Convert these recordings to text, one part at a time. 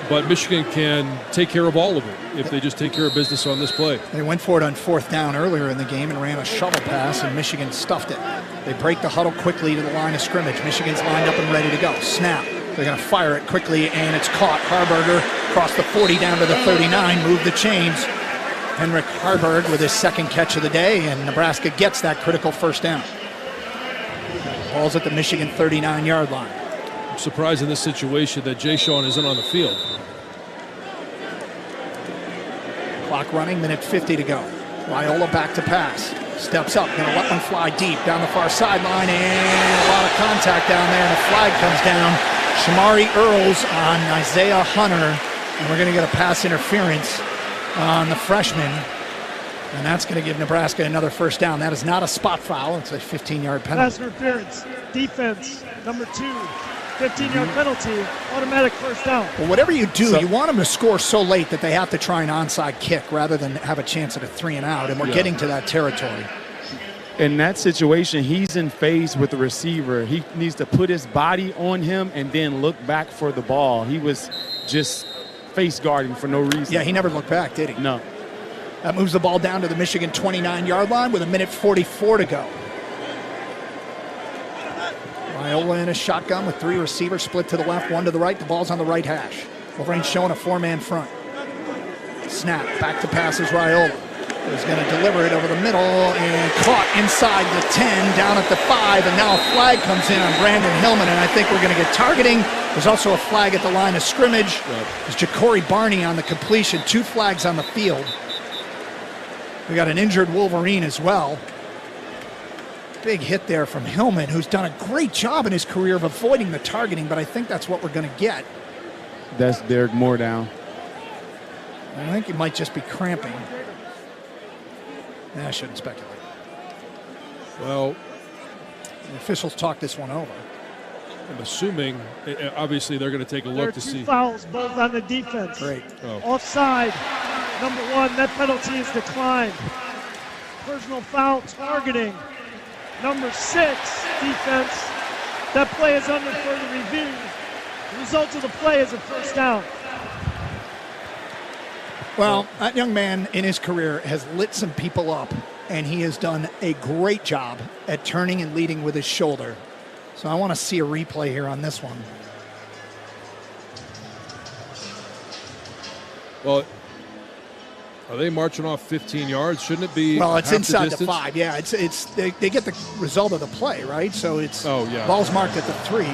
but Michigan can take care of all of it if they just take care of business on this play. They went for it on 4th down earlier in the game and ran a shovel pass, and Michigan stuffed it. They break the huddle quickly to the line of scrimmage. Michigan's lined up and ready to go. Snap. They're going to fire it quickly, and it's caught. Harburger across the 40 down to the 39, moved the chains. Henrik Harburg with his 2nd catch of the day, and Nebraska gets that critical 1st down. Ball's at the Michigan 39-yard line. I'm surprised in this situation that Jay Sean isn't on the field. Clock running, minute 50 to go. Raiola back to pass. Steps up, going to let one fly deep down the far sideline, and a lot of contact down there, and a flag comes down. Shamari Earls on Isaiah Hunter, and we're going to get a pass interference on the freshman, and that's going to give Nebraska another 1st down. That is not a spot foul. It's a 15-yard penalty. Pass interference, defense, number 2, 15-yard penalty, automatic 1st down. Well, whatever you do, you want them to score so late that they have to try an onside kick rather than have a chance at a 3 and out, and we're getting to that territory. In that situation, he's in phase with the receiver. He needs to put his body on him and then look back for the ball. He was just face guarding for no reason. Yeah, he never looked back, did he? No. That moves the ball down to the Michigan 29-yard line with a minute 44 to go. Raiola in a shotgun with 3 receivers split to the left, 1 to the right. The ball's on the right hash. Wolverine showing a 4-man front. Snap, back to pass is Raiola. He's going to deliver it over the middle and caught inside the 10, down at the 5, and now a flag comes in on Brandon Hillman, and I think we're going to get targeting. There's also a flag at the line of scrimmage. There's Ja'Cory Barney on the completion, 2 flags on the field. We got an injured Wolverine as well. Big hit there from Hillman, who's done a great job in his career of avoiding the targeting, but I think that's what we're going to get. That's Derek Moore down. I think he might just be cramping. I shouldn't speculate. Well, the officials talked this one over. I'm assuming, obviously, they're going to take a look to see. There are 2 fouls, both on the defense. Great. Offside, number 1, that penalty is declined. Personal foul, targeting. Number 6, defense. That play is under further review. The result of the play is a 1st down. Well, that young man in his career has lit some people up, and he has done a great job at turning and leading with his shoulder. So I want to see a replay here on this one. Well, are they marching off 15 yards? Shouldn't it be? Well, it's inside the 5. Yeah, they get the result of the play, right? So it's ball's marked at the 3.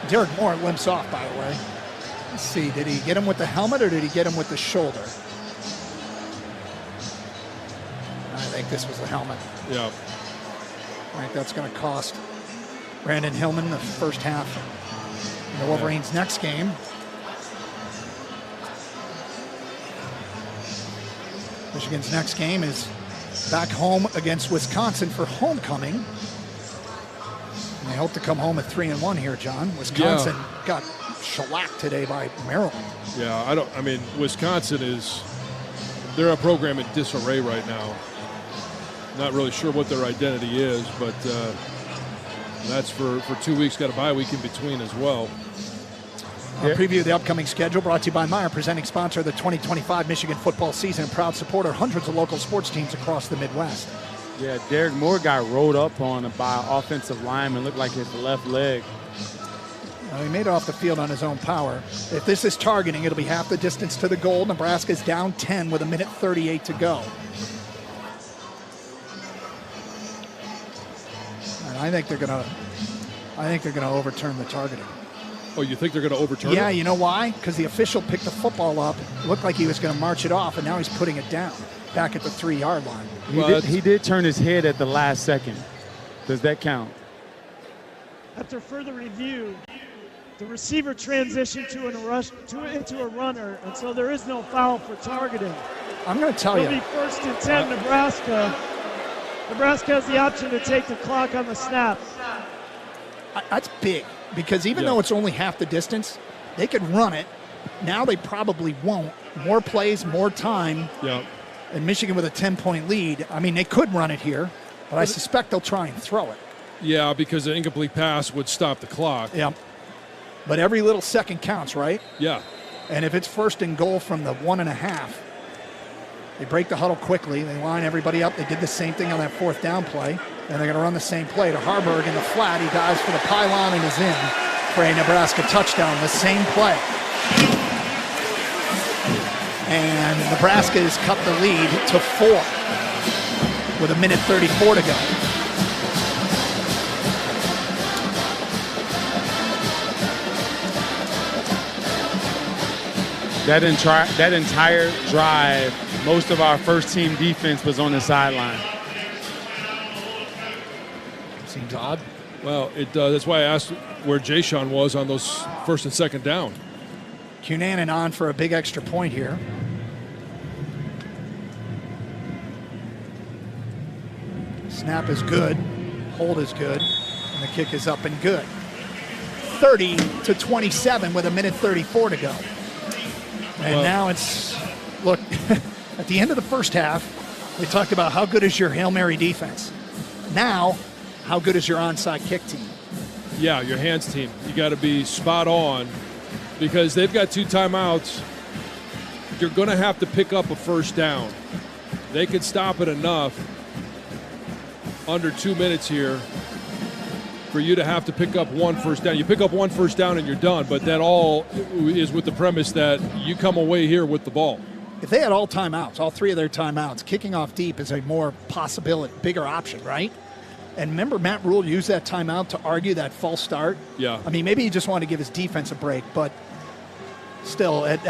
Derek Moore limps off, by the way. Let's see, did he get him with the helmet or did he get him with the shoulder? I think this was the helmet. Yeah. I think that's going to cost Brandon Hillman the 1st half in the Wolverines' next game. Michigan's next game is back home against Wisconsin for homecoming. And they hope to come home at 3-1 here, John. Wisconsin got shellacked today by Maryland. Yeah, Wisconsin they're a program in disarray right now. Not really sure what their identity is, but that's for 2 weeks. Got a bye week in between as well. I'll preview the upcoming schedule brought to you by Meyer, presenting sponsor of the 2025 Michigan football season and proud supporter of hundreds of local sports teams across the Midwest. Yeah, Derek Moore got rolled up on by an offensive lineman. Looked like his left leg. He made it off the field on his own power. If this is targeting, it'll be half the distance to the goal. Nebraska's down 10 with a minute 38 to go. And I think they're gonna overturn the targeting. Oh, you think they're going to overturn it? Yeah, you know why? Because the official picked the football up. It looked like he was going to march it off, and now he's putting it down back at the 3-yard line. He did turn his head at the last second. Does that count? After further review, the receiver transitioned into a runner, and so there is no foul for targeting. I'm going to tell you. It'll be 1st and 10, Nebraska. Nebraska has the option to take the clock on the snap. That's big. Because even though it's only half the distance, they could run it. Now they probably won't. More plays, more time. Yeah. And Michigan with a 10-point lead. I mean, they could run it here, but I suspect they'll try and throw it. Yeah, because an incomplete pass would stop the clock. Yeah. But every little second counts, right? Yeah. And if it's first and goal from the 1.5, they break the huddle quickly. They line everybody up. They did the same thing on that 4th down play. And they're going to run the same play to Harburg in the flat. He dives for the pylon and is in for a Nebraska touchdown. The same play. And Nebraska has cut the lead to 4 with 1:34 to go. That entire drive, most of our first-team defense was on the sideline. Seems odd. Well, it does. That's why I asked where Jayshon was on those 1st and 2nd down. Cunanan on for a big extra point here. Snap is good, hold is good, and the kick is up and good. 30-27 with 1:34 to go. And now it's, look, at the end of the first half, they talked about how good is your Hail Mary defense. Now, how good is your onside kick team? Yeah, your hands team. You got to be spot on because they've got 2 timeouts. You're going to have to pick up a first down. They could stop it enough under 2 minutes here for you to have to pick up 1 first down. You pick up 1 first down and you're done, but that all is with the premise that you come away here with the ball. If they had all timeouts, all 3 of their timeouts, kicking off deep is a more possibility, bigger option, right? And remember, Matt Rule used that timeout to argue that false start? Yeah. I mean, maybe he just wanted to give his defense a break, but still, at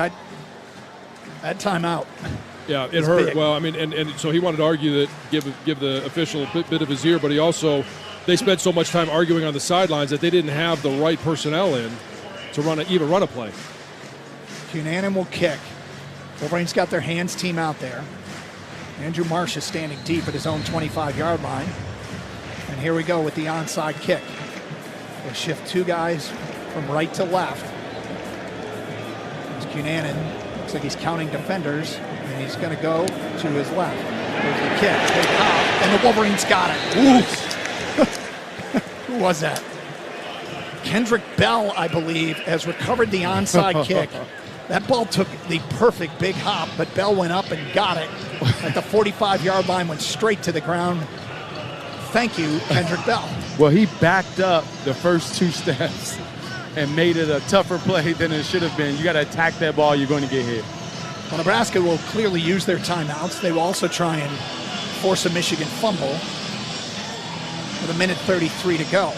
timeout. Yeah, it hurt. Big. Well, I mean, and so he wanted to argue that, give the official a bit of his ear, but he also, they spent so much time arguing on the sidelines that they didn't have the right personnel in to even run a play. Cunanan will kick. Wolverines got their hands team out there. Andrew Marsh is standing deep at his own 25-yard line. And here we go with the onside kick. They shift 2 guys from right to left. As Cunanan looks like he's counting defenders, and he's going to go to his left. There's the kick, big hop, and the Wolverines got it. Ooh. Who was that? Kendrick Bell, I believe, has recovered the onside kick. That ball took the perfect big hop, but Bell went up and got it at the 45-yard line, went straight to the ground. Thank you, Kendrick Bell. Well, he backed up the first 2 steps and made it a tougher play than it should have been. You got to attack that ball, you're going to get hit. Well, Nebraska will clearly use their timeouts. They will also try and force a Michigan fumble with 1:33 to go.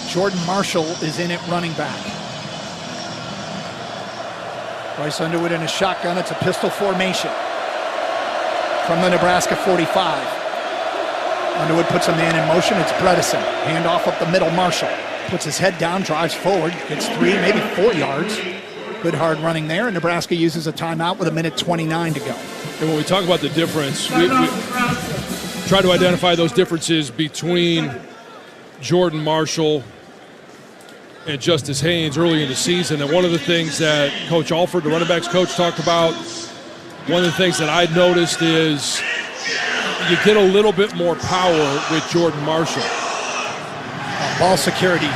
Jordan Marshall is in at running back. Bryce Underwood in a shotgun. It's a pistol formation from the Nebraska 45. Underwood puts a man in motion. It's Bredesen. Handoff up the middle. Marshall puts his head down, drives forward, gets 3, maybe 4 yards. Good hard running there, and Nebraska uses a timeout with 1:29 to go. And when we talk about the difference, we try to identify those differences between Jordan Marshall and Justice Haynes early in the season. And one of the things that Coach Alford, the running backs coach, talked about, one of the things that I noticed is you get a little bit more power with Jordan Marshall. Ball security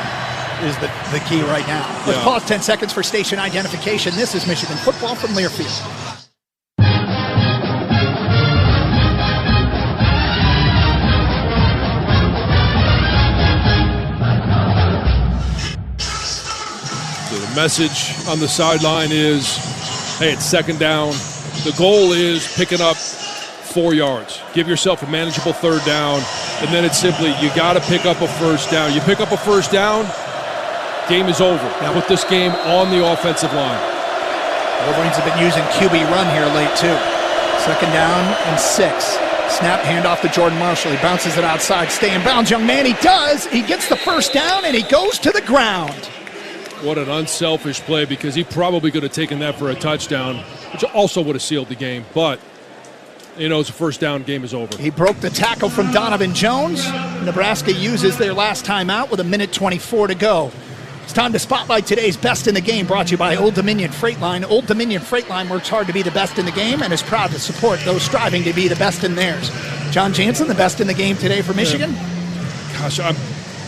is the key right now. Let's pause 10 seconds for station identification. This is Michigan football from Learfield. So the message on the sideline is, hey, it's 2nd down. The goal is picking up 4 yards. Give yourself a manageable 3rd down, and then it's simply you got to pick up a first down. You pick up a first down, game is over. Put this game on the offensive line. Wolverines have been using QB run here late too. 2nd down and 6. Snap, handoff to Jordan Marshall. He bounces it outside. Stay in bounds, young man. He does. He gets the first down, and he goes to the ground. What an unselfish play, because he probably could have taken that for a touchdown, which also would have sealed the game. But, you know, it's a first down, game is over. He broke the tackle from Donovan Jones. Nebraska uses their last timeout with 1:24 to go. It's time to spotlight today's best in the game, brought to you by Old Dominion Freight Line. Old Dominion Freight Line works hard to be the best in the game and is proud to support those striving to be the best in theirs. John Jansen, the best in the game today for Michigan. Gosh,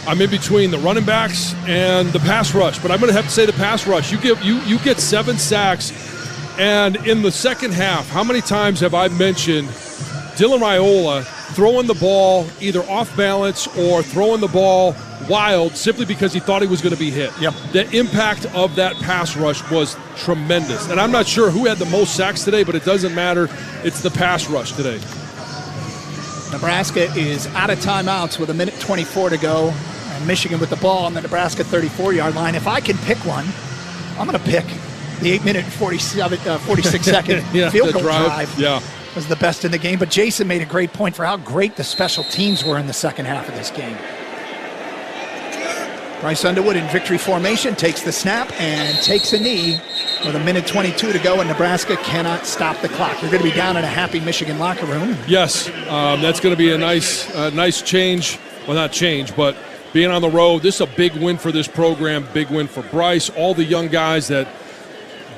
I'm in between the running backs and the pass rush, but I'm going to have to say the pass rush. You get 7 sacks, and in the second half, how many times have I mentioned Dylan Raiola throwing the ball either off balance or throwing the ball wild simply because he thought he was going to be hit? Yep. The impact of that pass rush was tremendous, and I'm not sure who had the most sacks today, but it doesn't matter. It's the pass rush today. Nebraska is out of timeouts with 1:24 to go. And Michigan with the ball on the Nebraska 34-yard line. If I can pick one, I'm going to pick the 8-minute and 46-second field goal drive. Yeah. Was the best in the game. But Jason made a great point for how great the special teams were in the second half of this game. Bryce Underwood in victory formation takes the snap and takes a knee with 1:22 to go, and Nebraska cannot stop the clock. You're going to be down in a happy Michigan locker room. Yes, that's going to be a nice change. Well, not change, but being on the road. This is a big win for this program, big win for Bryce, all the young guys that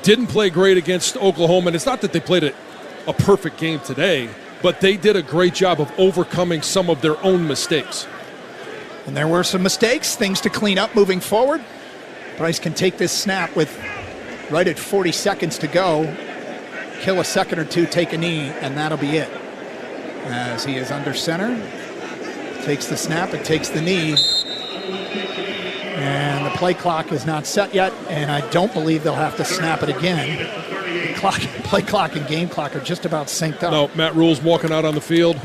didn't play great against Oklahoma. And it's not that they played a perfect game today, but they did a great job of overcoming some of their own mistakes. And there were some mistakes, things to clean up moving forward. Bryce can take this snap with right at 40 seconds to go, kill a second or two, take a knee, and that'll be it. As he is under center, takes the snap and takes the knee. And the play clock is not set yet, and I don't believe they'll have to snap it again. The play clock and game clock are just about synced up. No, Matt Rule's walking out on the field.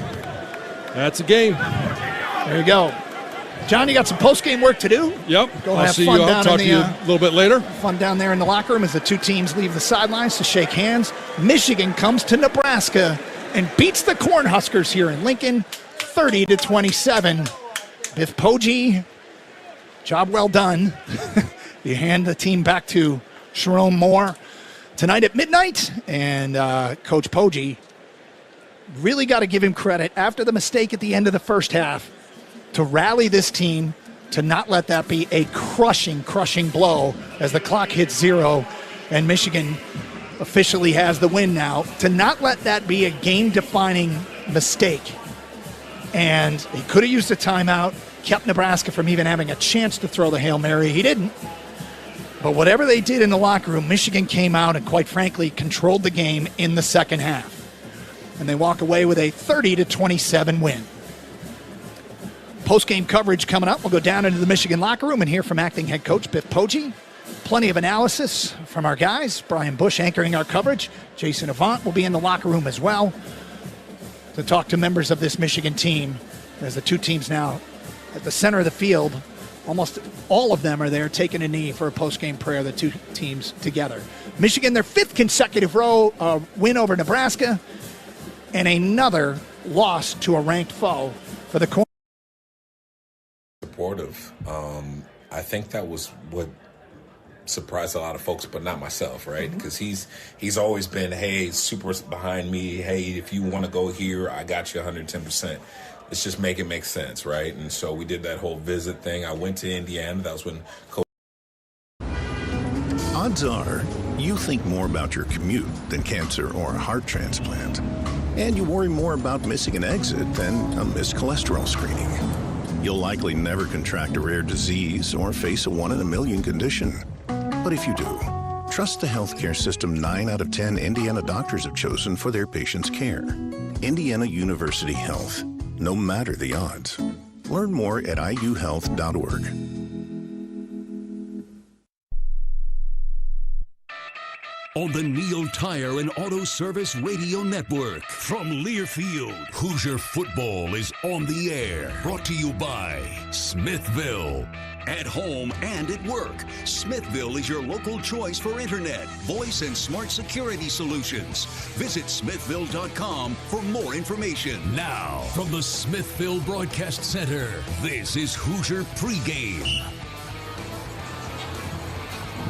That's a game. There you go. John, you got some post-game work to do. Yep. Go I'll have see fun you. down I'll talk in to you the, a little bit later. Fun down there in the locker room as the two teams leave the sidelines to shake hands. Michigan comes to Nebraska and beats the Cornhuskers here in Lincoln, 30-27. Biff Poggi, job well done. You hand the team back to Sharon Moore tonight at midnight, and Coach Poggi, really got to give him credit after the mistake at the end of the first half to rally this team, to not let that be a crushing blow as the clock hits 0 and Michigan officially has the win now, to not let that be a game-defining mistake. And he could have used a timeout, kept Nebraska from even having a chance to throw the Hail Mary. He didn't. But whatever they did in the locker room, Michigan came out and, quite frankly, controlled the game in the second half. And they walk away with a 30-27 win. Post-game coverage coming up. We'll go down into the Michigan locker room and hear from acting head coach Biff Poggi. Plenty of analysis from our guys. Brian Bush anchoring our coverage. Jason Avant will be in the locker room as well to talk to members of this Michigan team, as the two teams now at the center of the field. Almost all of them are there taking a knee for a post-game prayer, the two teams together. Michigan, their 5th consecutive win over Nebraska, and another loss to a ranked foe for the Corn. Supportive. I think that was what surprised a lot of folks, but not myself, right? Because he's always been, hey, super behind me. Hey, if you want to go here, I got you 110%. Let's just make it make sense, right? And so we did that whole visit thing. I went to Indiana. That was when Coach. Odds are you think more about your commute than cancer or a heart transplant. And you worry more about missing an exit than a missed cholesterol screening. You'll likely never contract a rare disease or face a 1 in a million condition. But if you do, trust the healthcare system 9 out of 10 Indiana doctors have chosen for their patients' care. Indiana University Health. No matter the odds. Learn more at iuhealth.org. On the Neil Tire and Auto Service Radio Network. From Learfield, Hoosier football is on the air. Brought to you by Smithville. At home and at work, Smithville is your local choice for internet, voice, and smart security solutions. Visit smithville.com for more information. Now, from the Smithville Broadcast Center, this is Hoosier Pregame.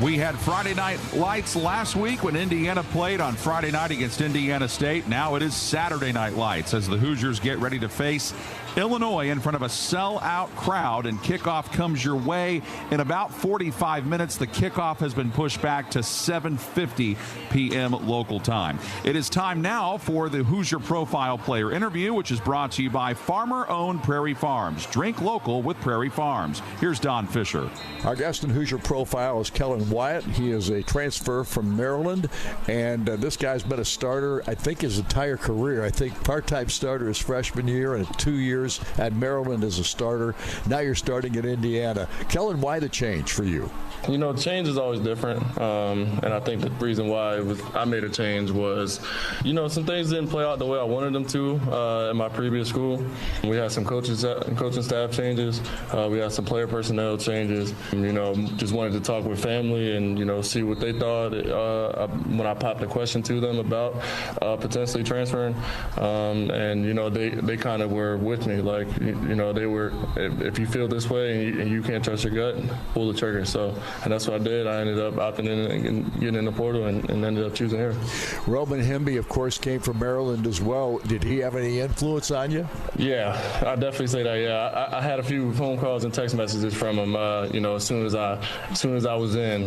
We had Friday Night Lights last week when Indiana played on Friday night against Indiana State. Now it is Saturday Night Lights as the Hoosiers get ready to face Illinois in front of a sellout crowd, and kickoff comes your way in about 45 minutes. The kickoff has been pushed back to 7:50 p.m. local time. It is time now for the Hoosier Profile Player Interview, which is brought to you by farmer-owned Prairie Farms. Drink local with Prairie Farms. Here's Don Fisher. Our guest in Hoosier Profile is Kellen Wyatt. He is a transfer from Maryland, and this guy's been a starter, I think, his entire career. I think part-time starter his freshman year and 2 years at Maryland as a starter. Now you're starting at Indiana. Kellen, why the change for you? You know, change is always different, and I think the reason why I made a change was, you know, some things didn't play out the way I wanted them to at my previous school. We had some coaching staff changes. We had some player personnel changes. You know, just wanted to talk with family and, you know, see what they thought when I popped a question to them about potentially transferring. And, you know, they kind of were with me. Like, you know, they were, if you feel this way and you can't trust your gut, pull the trigger. So, and that's what I did. I ended up opting in and getting in the portal and ended up choosing here. Roman Hemby, of course, came from Maryland as well. Did he have any influence on you? Yeah, I definitely say that. Yeah, I had a few phone calls and text messages from him. You know, as soon as I was in,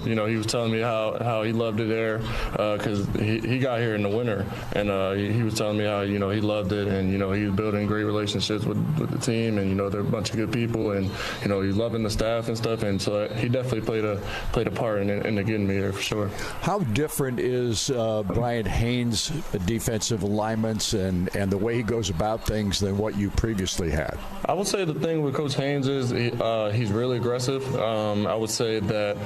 you know, he was telling me how he loved it there because he got here in the winter, and he was telling me how, you know, he loved it, and, you know, he was building great relationships with the team, and, you know, they're a bunch of good people, and, you know, he's loving the staff and stuff, and so he definitely played a part in getting me here for sure. How different is Brian Haynes' defensive alignments and the way he goes about things than what you previously had? I would say the thing with Coach Haynes is he's really aggressive. I would say that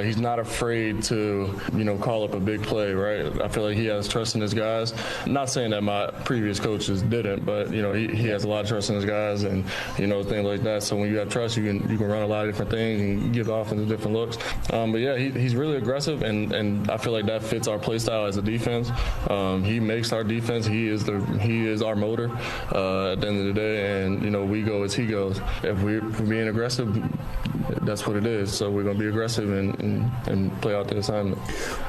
he's not afraid to, you know, call up a big play, right? I feel like he has trust in his guys. I'm not saying that my previous coaches didn't, but, you know, he has a lot of trust in his guys and, you know, things like that. So when you have trust, you can run a lot of different things and give the offense different looks. But yeah, he's really aggressive, and I feel like that fits our play style as a defense. He makes our defense. He is our motor at the end of the day, and, you know, we go as he goes. If we're being aggressive, that's what it is. So we're going to be aggressive and play out the assignment.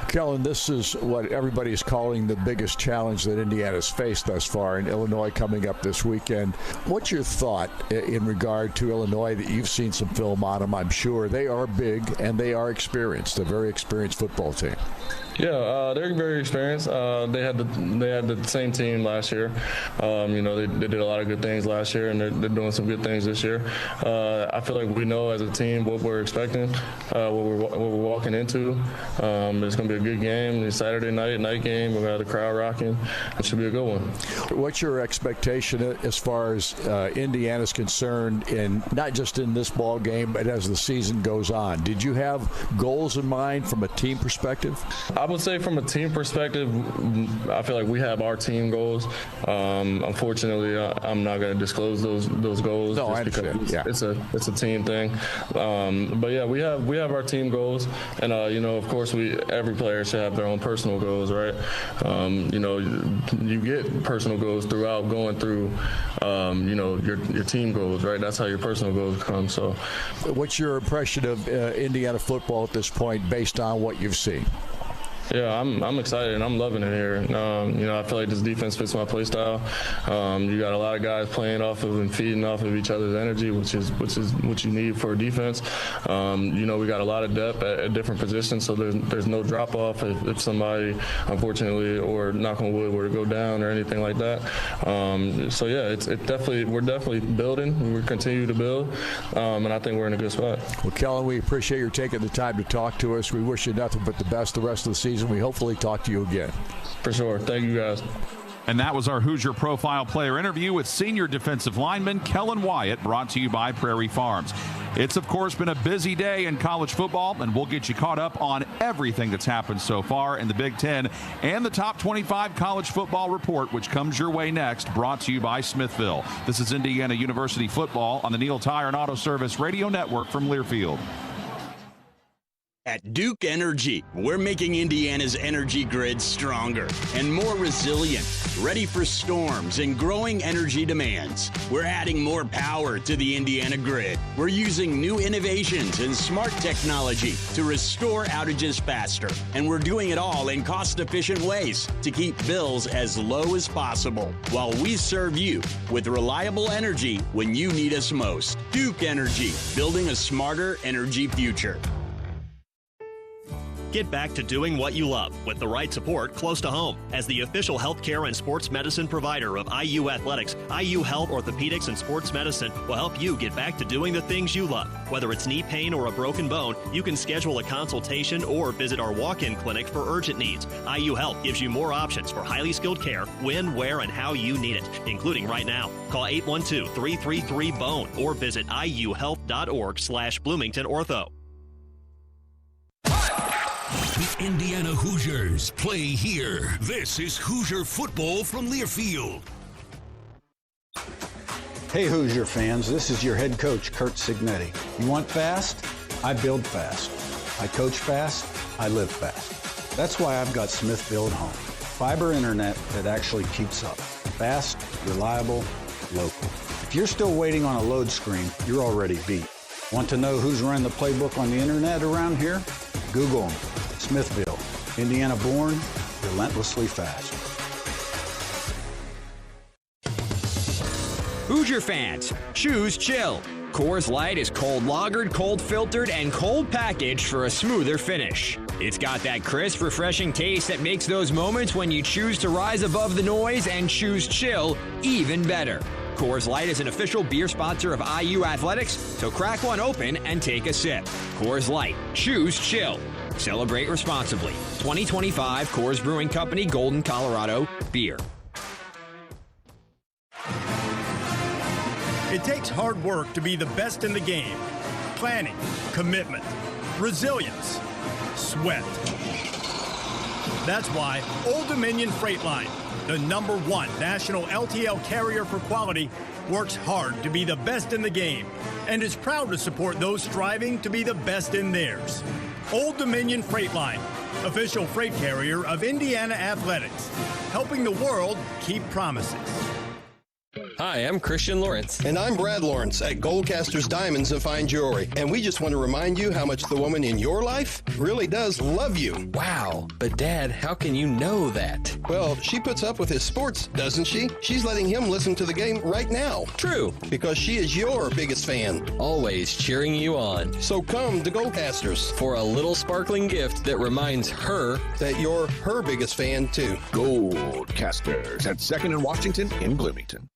Kellen, this is what everybody is calling the biggest challenge that Indiana's faced thus far, in Illinois coming up this weekend. What's your thought in regard to Illinois? That you've seen some film on them, I'm sure. They are big and they are experienced, a very experienced football team. Yeah, they're very experienced. They had the same team last year. You know, they did a lot of good things last year, and they're doing some good things this year. I feel like we know as a team what we're expecting, what we're walking into. It's going to be a good game. It's Saturday night game. We're going to have the crowd rocking. It should be a good one. What's your expectation as far as Indiana's concerned, in not just in this ball game, but as the season goes on? Did you have goals in mind from a team perspective? I would say from a team perspective, I feel like we have our team goals. Unfortunately, I'm not going to disclose those goals. No, I understand. Yeah. It's a team thing. But yeah, we have our team goals, and you know, of course, every player should have their own personal goals, right? You know, you get personal goals throughout going through, you know, your team goals, right? That's how your personal goals come. So, what's your impression of Indiana football at this point, based on what you've seen? Yeah, I'm excited and I'm loving it here. You know, I feel like this defense fits my play style. You got a lot of guys playing off of and feeding off of each other's energy, which is what you need for a defense. You know, we got a lot of depth at different positions, so there's no drop off if somebody, unfortunately, or knock on wood, were to go down or anything like that. So yeah, we're definitely building. We continue to build, and I think we're in a good spot. Well, Kellen, we appreciate your taking the time to talk to us. We wish you nothing but the best the rest of the season. We hopefully talk to you again. For sure. Thank you, guys. And that was our Hoosier Profile Player interview with senior defensive lineman Kellen Wyatt, brought to you by Prairie Farms. It's, of course, been a busy day in college football, and we'll get you caught up on everything that's happened so far in the Big Ten and the Top 25 College Football Report, which comes your way next, brought to you by Smithville. This is Indiana University football on the Neil Tire and Auto Service Radio Network from Learfield. At Duke Energy, we're making Indiana's energy grid stronger and more resilient, ready for storms and growing energy demands. We're adding more power to the Indiana grid. We're using new innovations and smart technology to restore outages faster. And we're doing it all in cost-efficient ways to keep bills as low as possible, while we serve you with reliable energy when you need us most. Duke Energy, building a smarter energy future. Get back to doing what you love with the right support close to home. As the official healthcare and sports medicine provider of IU Athletics, IU Health Orthopedics and Sports Medicine will help you get back to doing the things you love. Whether it's knee pain or a broken bone, you can schedule a consultation or visit our walk-in clinic for urgent needs. IU Health gives you more options for highly skilled care when, where, and how you need it, including right now. Call 812-333-BONE or visit iuhealth.org/Bloomington Ortho. The Indiana Hoosiers play here. This is Hoosier football from Learfield. Hey Hoosier fans, this is your head coach, Kurt Signetti. You want fast? I build fast. I coach fast. I live fast. That's why I've got Smithville at home. Fiber internet that actually keeps up. Fast, reliable, local. If you're still waiting on a load screen, you're already beat. Want to know who's running the playbook on the internet around here? Google them. Smithville, Indiana born, relentlessly fast. Hoosier fans, choose chill. Coors Light is cold lagered, cold filtered, and cold packaged for a smoother finish. It's got that crisp, refreshing taste that makes those moments when you choose to rise above the noise and choose chill even better. Coors Light is an official beer sponsor of IU Athletics, so crack one open and take a sip. Coors Light, choose chill. Celebrate responsibly. 2025 Coors Brewing Company, Golden, Colorado, beer. It takes hard work to be the best in the game. Planning, commitment, resilience, sweat. That's why Old Dominion Freight Line, the #1 national LTL carrier for quality, works hard to be the best in the game and is proud to support those striving to be the best in theirs. Old Dominion Freight Line, official freight carrier of Indiana Athletics, helping the world keep promises. Hi, I'm Christian Lawrence. And I'm Brad Lawrence at Goldcasters Diamonds and Fine Jewelry. And we just want to remind you how much the woman in your life really does love you. Wow, but Dad, how can you know that? Well, she puts up with his sports, doesn't she? She's letting him listen to the game right now. True. Because she is your biggest fan. Always cheering you on. So come to Goldcasters for a little sparkling gift that reminds her that you're her biggest fan too. Goldcasters at 2nd and Washington in Bloomington.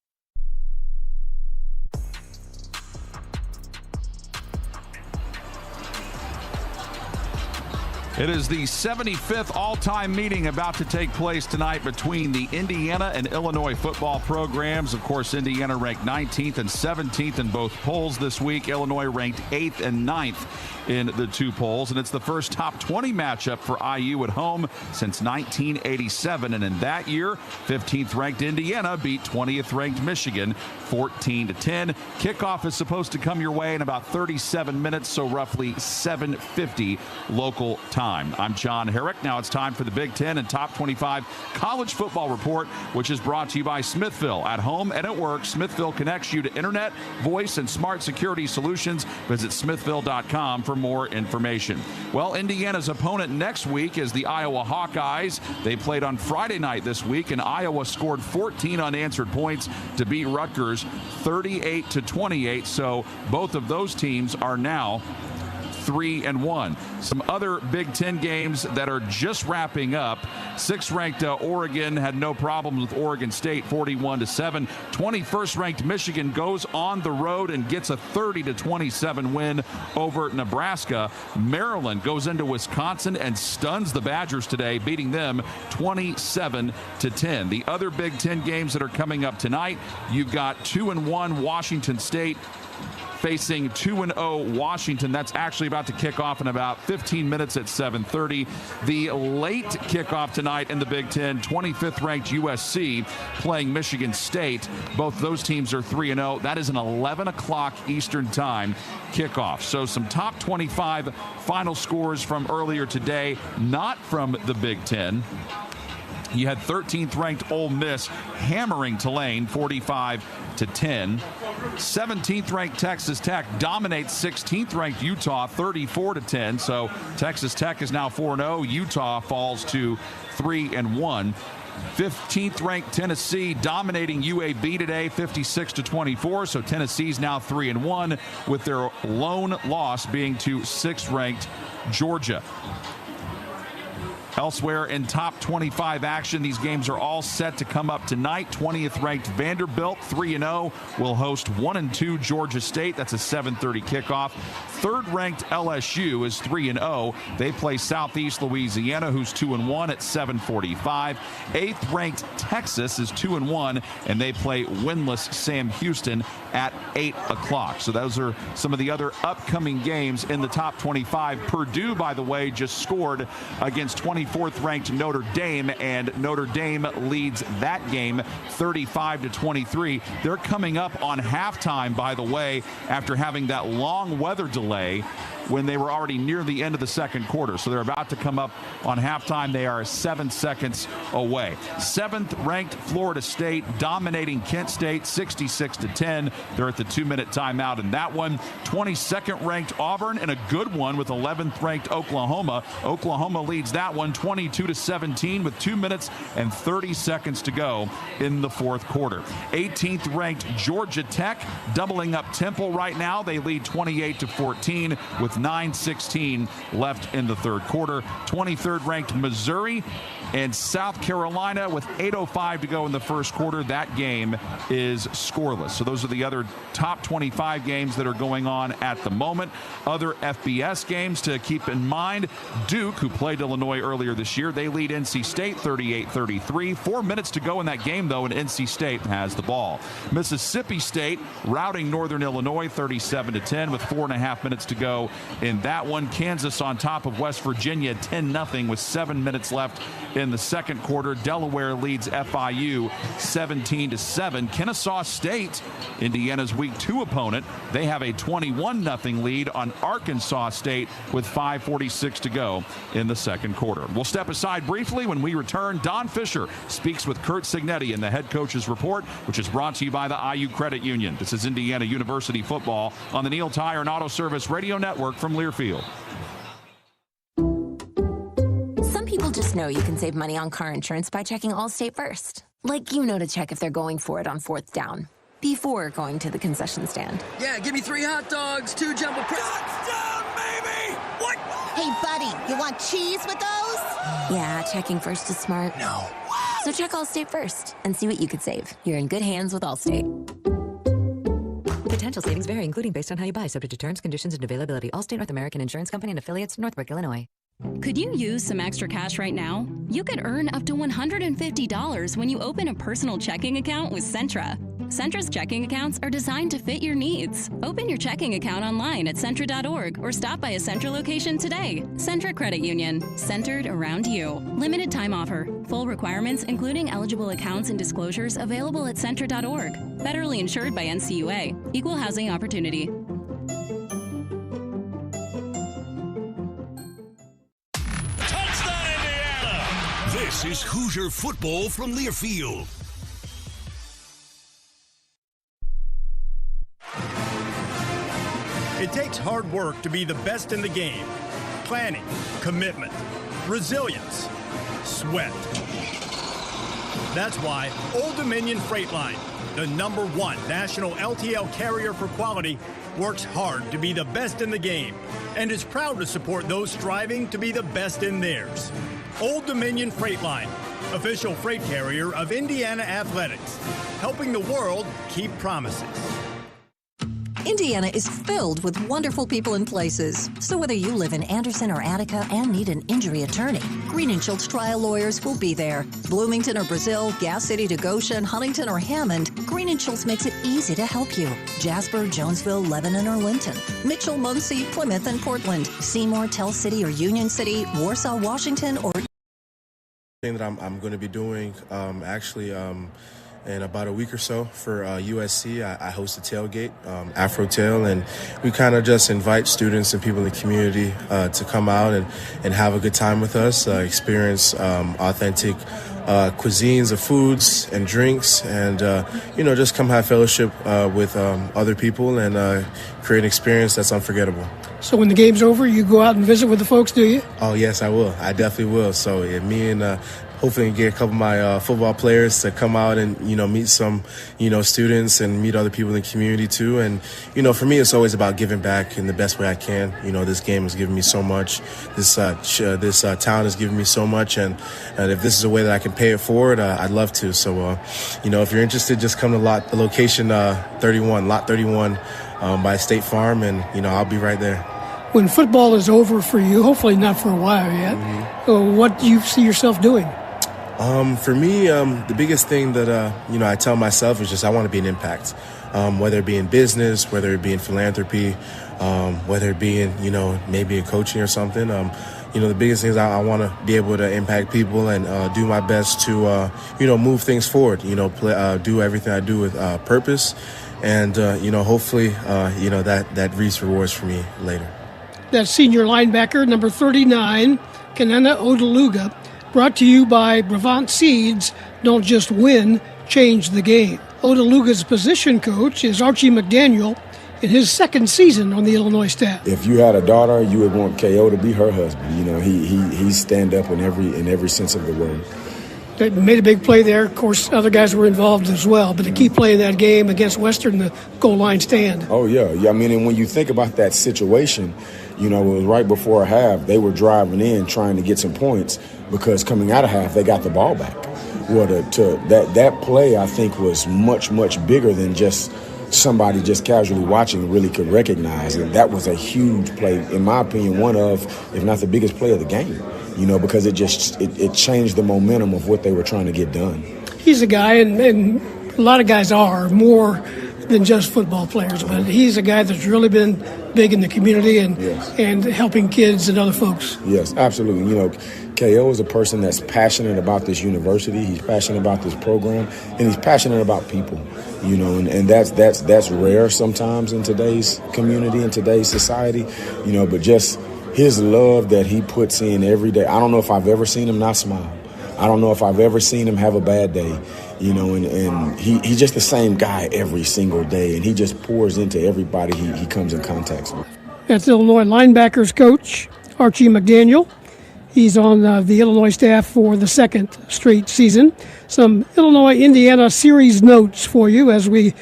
It is the 75th all-time meeting about to take place tonight between the Indiana and Illinois football programs. Of course, Indiana ranked 19th and 17th in both polls this week. Illinois ranked 8th and 9th in the two polls. And it's the first top 20 matchup for IU at home since 1987. And in that year, 15th ranked Indiana beat 20th ranked Michigan 14-10. Kickoff is supposed to come your way in about 37 minutes, so roughly 7:50 local time. I'm John Herrick. Now it's time for the Big Ten and Top 25 College Football Report, which is brought to you by Smithville. At home and at work, Smithville connects you to internet, voice, and smart security solutions. Visit smithville.com for more information. Well, Indiana's opponent next week is the Iowa Hawkeyes. They played on Friday night this week, and Iowa scored 14 unanswered points to beat Rutgers 38-28. So both of those teams are now 3-1. Some other Big Ten games that are just wrapping up. 6th-ranked Oregon had no problems with Oregon State, 41-7. 21st-ranked Michigan goes on the road and gets a 30-27 win over Nebraska. Maryland goes into Wisconsin and stuns the Badgers today, beating them 27-10. The other Big Ten games that are coming up tonight, you've got 2-1 Washington State facing 2-0 Washington. That's actually about to kick off in about 15 minutes at 7:30. The late kickoff tonight in the Big Ten, 25th ranked USC playing Michigan State. Both those teams are 3-0. That is an 11 o'clock Eastern time kickoff. So some top 25 final scores from earlier today, not from the Big Ten. You had 13th ranked Ole Miss hammering Tulane 45-10. 17th ranked Texas Tech dominates 16th ranked Utah 34-10. So Texas Tech is now 4-0. Utah falls to 3-1. 15th ranked Tennessee dominating UAB today 56-24. So Tennessee's now 3-1, with their lone loss being to 6th ranked Georgia. Elsewhere in top 25 action, these games are all set to come up tonight. 20th ranked Vanderbilt 3-0 will host 1-2 Georgia State. That's a 7:30 kickoff. 3rd ranked LSU is 3-0. They play Southeast Louisiana, who's 2-1 at 7:45. 8th ranked Texas is 2-1, and they play winless Sam Houston at 8 o'clock. So those are some of the other upcoming games in the top 25. Purdue, by the way, just scored against 24th ranked Notre Dame, and Notre Dame leads that game 35-23. They're coming up on halftime, by the way, after having that long weather delay when they were already near the end of the second quarter. So they're about to come up on halftime. They are 7 seconds away. 7th ranked Florida State dominating Kent State 66-10. They're at the 2-minute timeout in that one. 22nd ranked Auburn, and a good one with 11th ranked Oklahoma. Oklahoma leads that one 22-17 with 2 minutes and 30 seconds to go in the fourth quarter. 18th ranked Georgia Tech doubling up Temple right now. They lead 28-14 with 9:16 left in the third quarter. 23rd ranked Missouri and South Carolina with 8:05 to go in the first quarter. That game is scoreless. So those are the other top 25 games that are going on at the moment. Other FBS games to keep in mind: Duke, who played Illinois earlier this year, they lead NC State 38-33. 4 minutes to go in that game, though, and NC State has the ball. Mississippi State routing Northern Illinois 37-10 with 4.5 minutes to go in that one. Kansas on top of West Virginia 10-0 with 7 minutes left in the second quarter. Delaware leads FIU 17-7. Kennesaw State, Indiana's week 2 opponent, they have a 21-0 lead on Arkansas State with 5:46 to go in the second quarter. We'll step aside briefly. When we return, Don Fisher speaks with Curt Cignetti in the head coach's report, which is brought to you by the IU Credit Union. This is Indiana University football on the Neil Tire and Auto Service Radio Network from Learfield. Some people just know you can save money on car insurance by checking Allstate first. Like, you know, to check if they're going for it on 4th down before going to the concession stand. Yeah, give me 3 hot dogs, 2 jumbo touchdown, baby! What? Hey, buddy, you want cheese with those? Yeah, checking first is smart. No. So check Allstate first and see what you could save. You're in good hands with Allstate. Potential savings vary, including based on how you buy, subject to terms, conditions, and availability. Allstate North American Insurance Company and affiliates, Northbrook, Illinois. Could you use some extra cash right now? You could earn up to $150 when you open a personal checking account with Centra. Centra's checking accounts are designed to fit your needs. Open your checking account online at Centra.org or stop by a Centra location today. Centra Credit Union, centered around you. Limited time offer. Full requirements, including eligible accounts and disclosures, available at Centra.org. Federally insured by NCUA. Equal housing opportunity. This is Hoosier football from Learfield. It takes hard work to be the best in the game. Planning, commitment, resilience, sweat. That's why Old Dominion Freight Line, the #1 national LTL carrier for quality, works hard to be the best in the game and is proud to support those striving to be the best in theirs. Old Dominion Freight Line, official freight carrier of Indiana Athletics, helping the world keep promises. Indiana is filled with wonderful people and places. So whether you live in Anderson or Attica and need an injury attorney, Green & Schultz trial lawyers will be there. Bloomington or Brazil, Gas City to Goshen, Huntington or Hammond, Green & Schultz makes it easy to help you. Jasper, Jonesville, Lebanon or Linton, Mitchell, Muncie, Plymouth and Portland, Seymour, Tell City or Union City, Warsaw, Washington or... Thing that I'm going to be doing in about a week or so for USC. I host a tailgate, Afro Tail, and we kind of just invite students and people in the community to come out and have a good time with us, experience authentic cuisines of foods and drinks, and just come have fellowship with other people and create an experience that's unforgettable. So when the game's over, you go out and visit with the folks, do you? Oh, yes, I will. I definitely will. So me and hopefully get a couple of my football players to come out and, meet some, students and meet other people in the community too. And, for me, it's always about giving back in the best way I can. This game has given me so much. This town has given me so much. And if this is a way that I can pay it forward, I'd love to. So, if you're interested, just come to location 31, lot 31 by State Farm, and, I'll be right there. When football is over for you, hopefully not for a while yet, what do you see yourself doing? For me, the biggest thing that, I tell myself is just I want to be an impact, whether it be in business, whether it be in philanthropy, whether it be in, maybe in coaching or something. The biggest thing is I want to be able to impact people and do my best to, move things forward, do everything I do with purpose. And, hopefully, that reaps rewards for me later. That senior linebacker, number 39, Kenana Odeluga, brought to you by Brevant Seeds. Don't just win, change the game. Odeluga's position coach is Archie McDaniel in his second season on the Illinois staff. If you had a daughter, you would want KO to be her husband. He's stand up in every sense of the word. They made a big play there. Of course, other guys were involved as well. But the key play in that game against Western, the goal line stand. Oh, yeah. And when you think about that situation, it was right before a half. They were driving in trying to get some points because coming out of half, they got the ball back. Well, that play, I think, was much, much bigger than just somebody just casually watching really could recognize. And that was a huge play, in my opinion, one of, if not the biggest play of the game. Because it changed the momentum of what they were trying to get done. He's a guy, and a lot of guys are more than just football players, but he's a guy that's really been big in the community and helping kids and other folks. Yes, absolutely. KO is a person that's passionate about this university. He's passionate about this program, and he's passionate about people. And that's rare sometimes in today's community, in today's society. But just his love that he puts in every day. I don't know if I've ever seen him not smile. I don't know if I've ever seen him have a bad day, and he's just the same guy every single day, and he just pours into everybody he comes in contact with. That's Illinois linebackers coach Archie McDaniel. He's on the Illinois staff for the second straight season. Some Illinois-Indiana series notes for you as we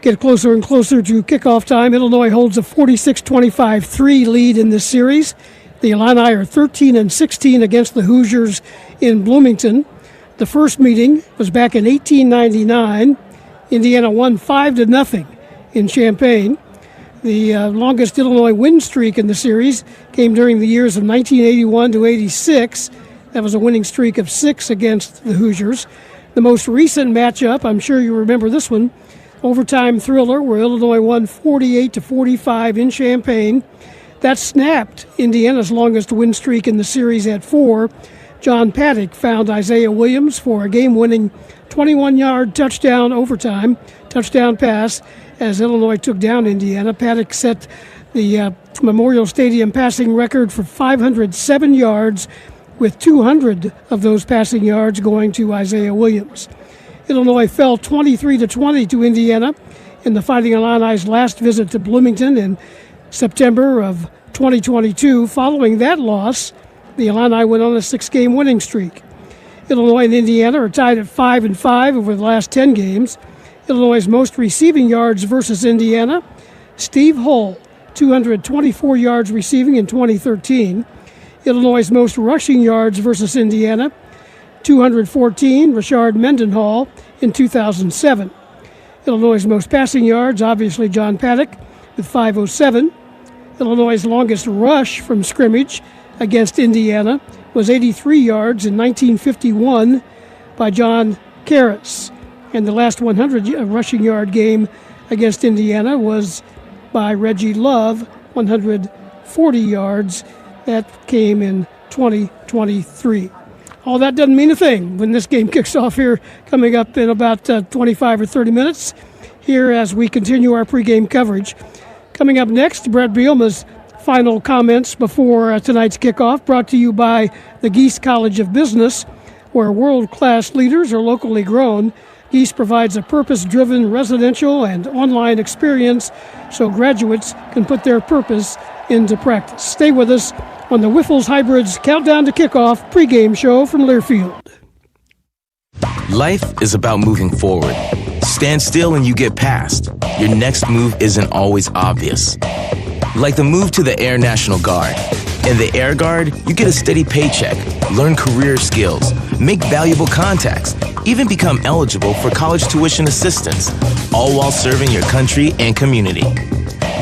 get closer and closer to kickoff time. Illinois holds a 46-25-3 lead in this series. The Illini are 13-16 against the Hoosiers in Bloomington. The first meeting was back in 1899. Indiana won 5-0 in Champaign. The longest Illinois win streak in the series came during the years of 1981 to 86. That was a winning streak of 6 against the Hoosiers. The most recent matchup, I'm sure you remember this one, overtime thriller where Illinois won 48-45 in Champaign. That snapped Indiana's longest win streak in the series at 4. John Paddock found Isaiah Williams for a game-winning 21-yard touchdown pass as Illinois took down Indiana. Paddock set the Memorial Stadium passing record for 507 yards, with 200 of those passing yards going to Isaiah Williams. Illinois fell 23-20 to Indiana in the Fighting Illini's last visit to Bloomington in September of 2022. Following that loss, the Illini went on a 6-game winning streak. Illinois and Indiana are tied at 5-5 over the last 10 games. Illinois' most receiving yards versus Indiana, Steve Hull, 224 yards receiving in 2013. Illinois' most rushing yards versus Indiana, 214, Rashard Mendenhall in 2007. Illinois' most passing yards, obviously John Paddock, with 5:07. Illinois' longest rush from scrimmage against Indiana was 83 yards in 1951 by John Karras. And the last 100 rushing yard game against Indiana was by Reggie Love, 140 yards. That came in 2023. All that doesn't mean a thing when this game kicks off here coming up in about 25 or 30 minutes here as we continue our pregame coverage. Coming up next, Brett Bielema's final comments before tonight's kickoff, brought to you by the Geese College of Business, where world-class leaders are locally grown. Geese provides a purpose-driven residential and online experience so graduates can put their purpose into practice. Stay with us on the Whiffles Hybrids Countdown to Kickoff pregame show from Learfield. Life is about moving forward. Stand still and you get past. Your next move isn't always obvious. Like the move to the Air National Guard. In the Air Guard, you get a steady paycheck, learn career skills, make valuable contacts, even become eligible for college tuition assistance, all while serving your country and community.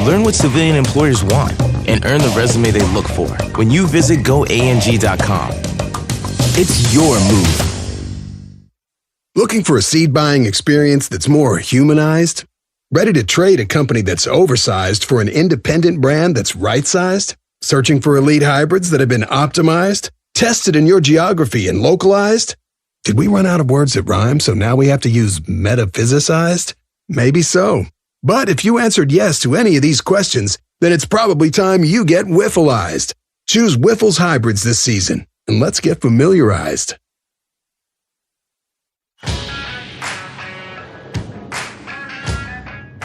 Learn what civilian employers want and earn the resume they look for when you visit goang.com. It's your move. Looking for a seed buying experience that's more humanized? Ready to trade a company that's oversized for an independent brand that's right-sized? Searching for elite hybrids that have been optimized, tested in your geography, and localized? Did we run out of words that rhyme, so now we have to use metaphysicized? Maybe so. But if you answered yes to any of these questions, then it's probably time you get Whiffleized. Choose Whiffles Hybrids this season, and let's get familiarized.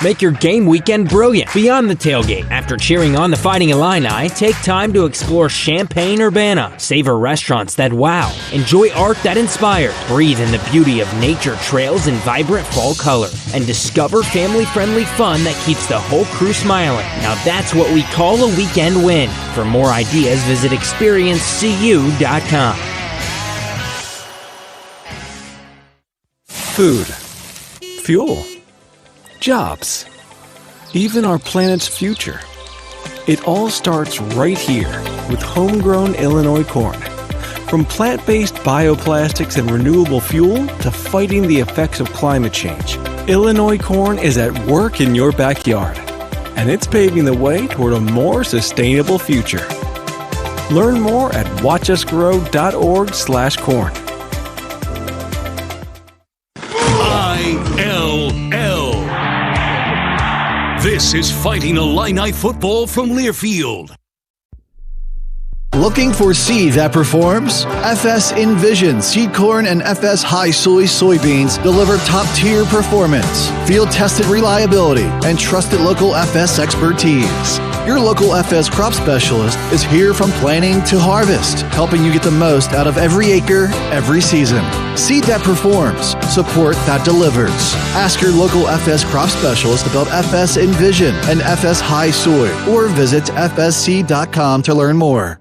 Make your game weekend brilliant beyond the tailgate. After cheering on the Fighting Illini, take time to explore Champaign-Urbana, savor restaurants that wow, enjoy art that inspires, breathe in the beauty of nature trails in vibrant fall color, and discover family-friendly fun that keeps the whole crew smiling. Now that's what we call a weekend win. For more ideas, visit experiencecu.com. Food. Fuel. Jobs, even our planet's future. It all starts right here with homegrown Illinois corn. From plant-based bioplastics and renewable fuel to fighting the effects of climate change, Illinois corn is at work in your backyard, and it's paving the way toward a more sustainable future. Learn more at watchusgrow.org/corn. ILL. This is Fighting Illini Football from Learfield. Looking for seed that performs? FS Envision seed corn and FS High Soy soybeans deliver top-tier performance, field-tested reliability, and trusted local FS expertise. Your local FS crop specialist is here from planting to harvest, helping you get the most out of every acre, every season. Seed that performs, support that delivers. Ask your local FS crop specialist about FS Envision and FS High Soy, or visit fsc.com to learn more.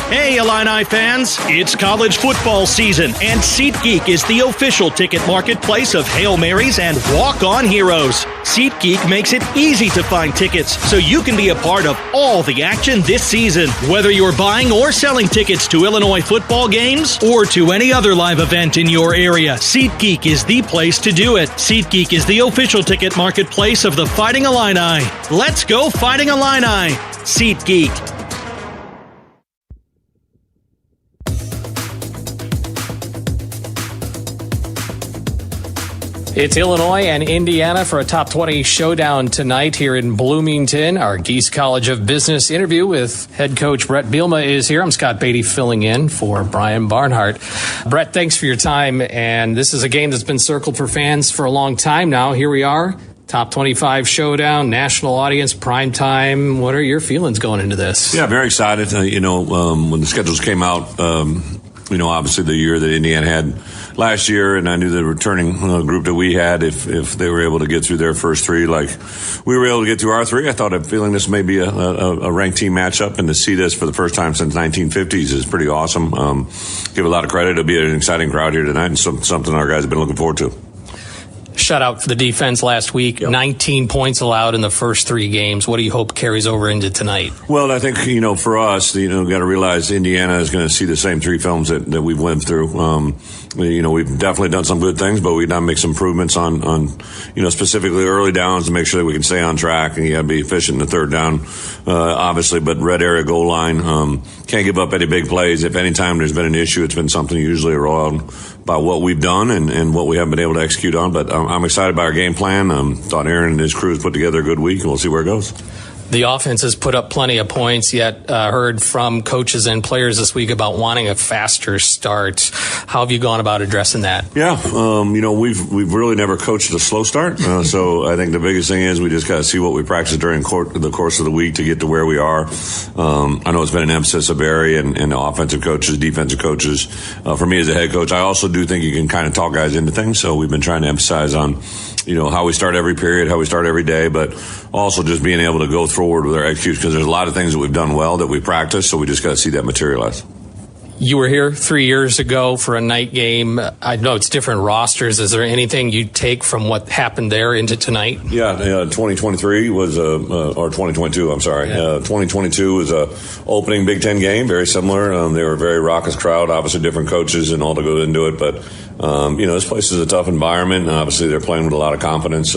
Hey, Illini fans! It's college football season, and SeatGeek is the official ticket marketplace of Hail Marys and walk-on heroes. SeatGeek makes it easy to find tickets, so you can be a part of all the action this season. Whether you're buying or selling tickets to Illinois football games or to any other live event in your area, SeatGeek is the place to do it. SeatGeek is the official ticket marketplace of the Fighting Illini. Let's go Fighting Illini! SeatGeek. It's Illinois and Indiana for a top 20 showdown tonight here in Bloomington. Our Geese College of Business interview with head coach Brett Bielema is here. I'm Scott Beatty filling in for Brian Barnhart. Brett, thanks for your time. And this is a game that's been circled for fans for a long time now. Here we are, top 25 showdown, national audience, prime time. What are your feelings going into this? Yeah, very excited. When the schedules came out, obviously the year that Indiana had last year, and I knew the returning group that we had, if they were able to get through their first three like we were able to get through our three, I thought I'm feeling this may be a ranked team matchup, and to see this for the first time since 1950s is pretty awesome. Give a lot of credit. It'll be an exciting crowd here tonight, and something our guys have been looking forward to. shutout for the defense last week. Yep. 19 points allowed in the first 3 games. What do you hope carries over into tonight? Well, I think, for us, we've got to realize Indiana is going to see the same 3 films that we've went through. We've definitely done some good things, but we've got to make some improvements on specifically early downs to make sure that we can stay on track, and you got to be efficient in the third down, obviously, but red area goal line, can't give up any big plays. If any time there's been an issue, it's been something usually around by what we've done and what we haven't been able to execute on, but I'm excited by our game plan. Thought Aaron and his crew has put together a good week, and we'll see where it goes. The offense has put up plenty of points, yet heard from coaches and players this week about wanting a faster start. How have you gone about addressing that? Yeah, we've really never coached a slow start. So I think the biggest thing is we just got to see what we practice during the course of the week to get to where we are. I know it's been an emphasis of Barry and the offensive coaches, defensive coaches. For me as a head coach, I also do think you can kind of talk guys into things. So we've been trying to emphasize on how we start every period, how we start every day, but also just being able to go forward with our execution, because there's a lot of things that we've done well that we practice, so we just got to see that materialize. You were here 3 years ago for a night game. I know it's different rosters. Is there anything you take from what happened there into tonight? Yeah, 2023 was or 2022, I'm sorry. Yeah. 2022 was a opening Big Ten game, very similar. They were a very raucous crowd, obviously different coaches and all to go into it, but this place is a tough environment, and obviously they're playing with a lot of confidence.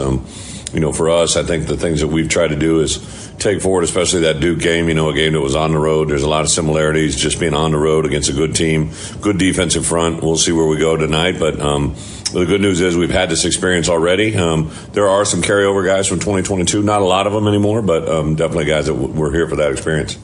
For us, I think the things that we've tried to do is take forward, especially that Duke game, a game that was on the road. There's a lot of similarities just being on the road against a good team, good defensive front. We'll see where we go tonight, but the good news is we've had this experience already. There are some carryover guys from 2022, not a lot of them anymore, but definitely guys that were here for that experience.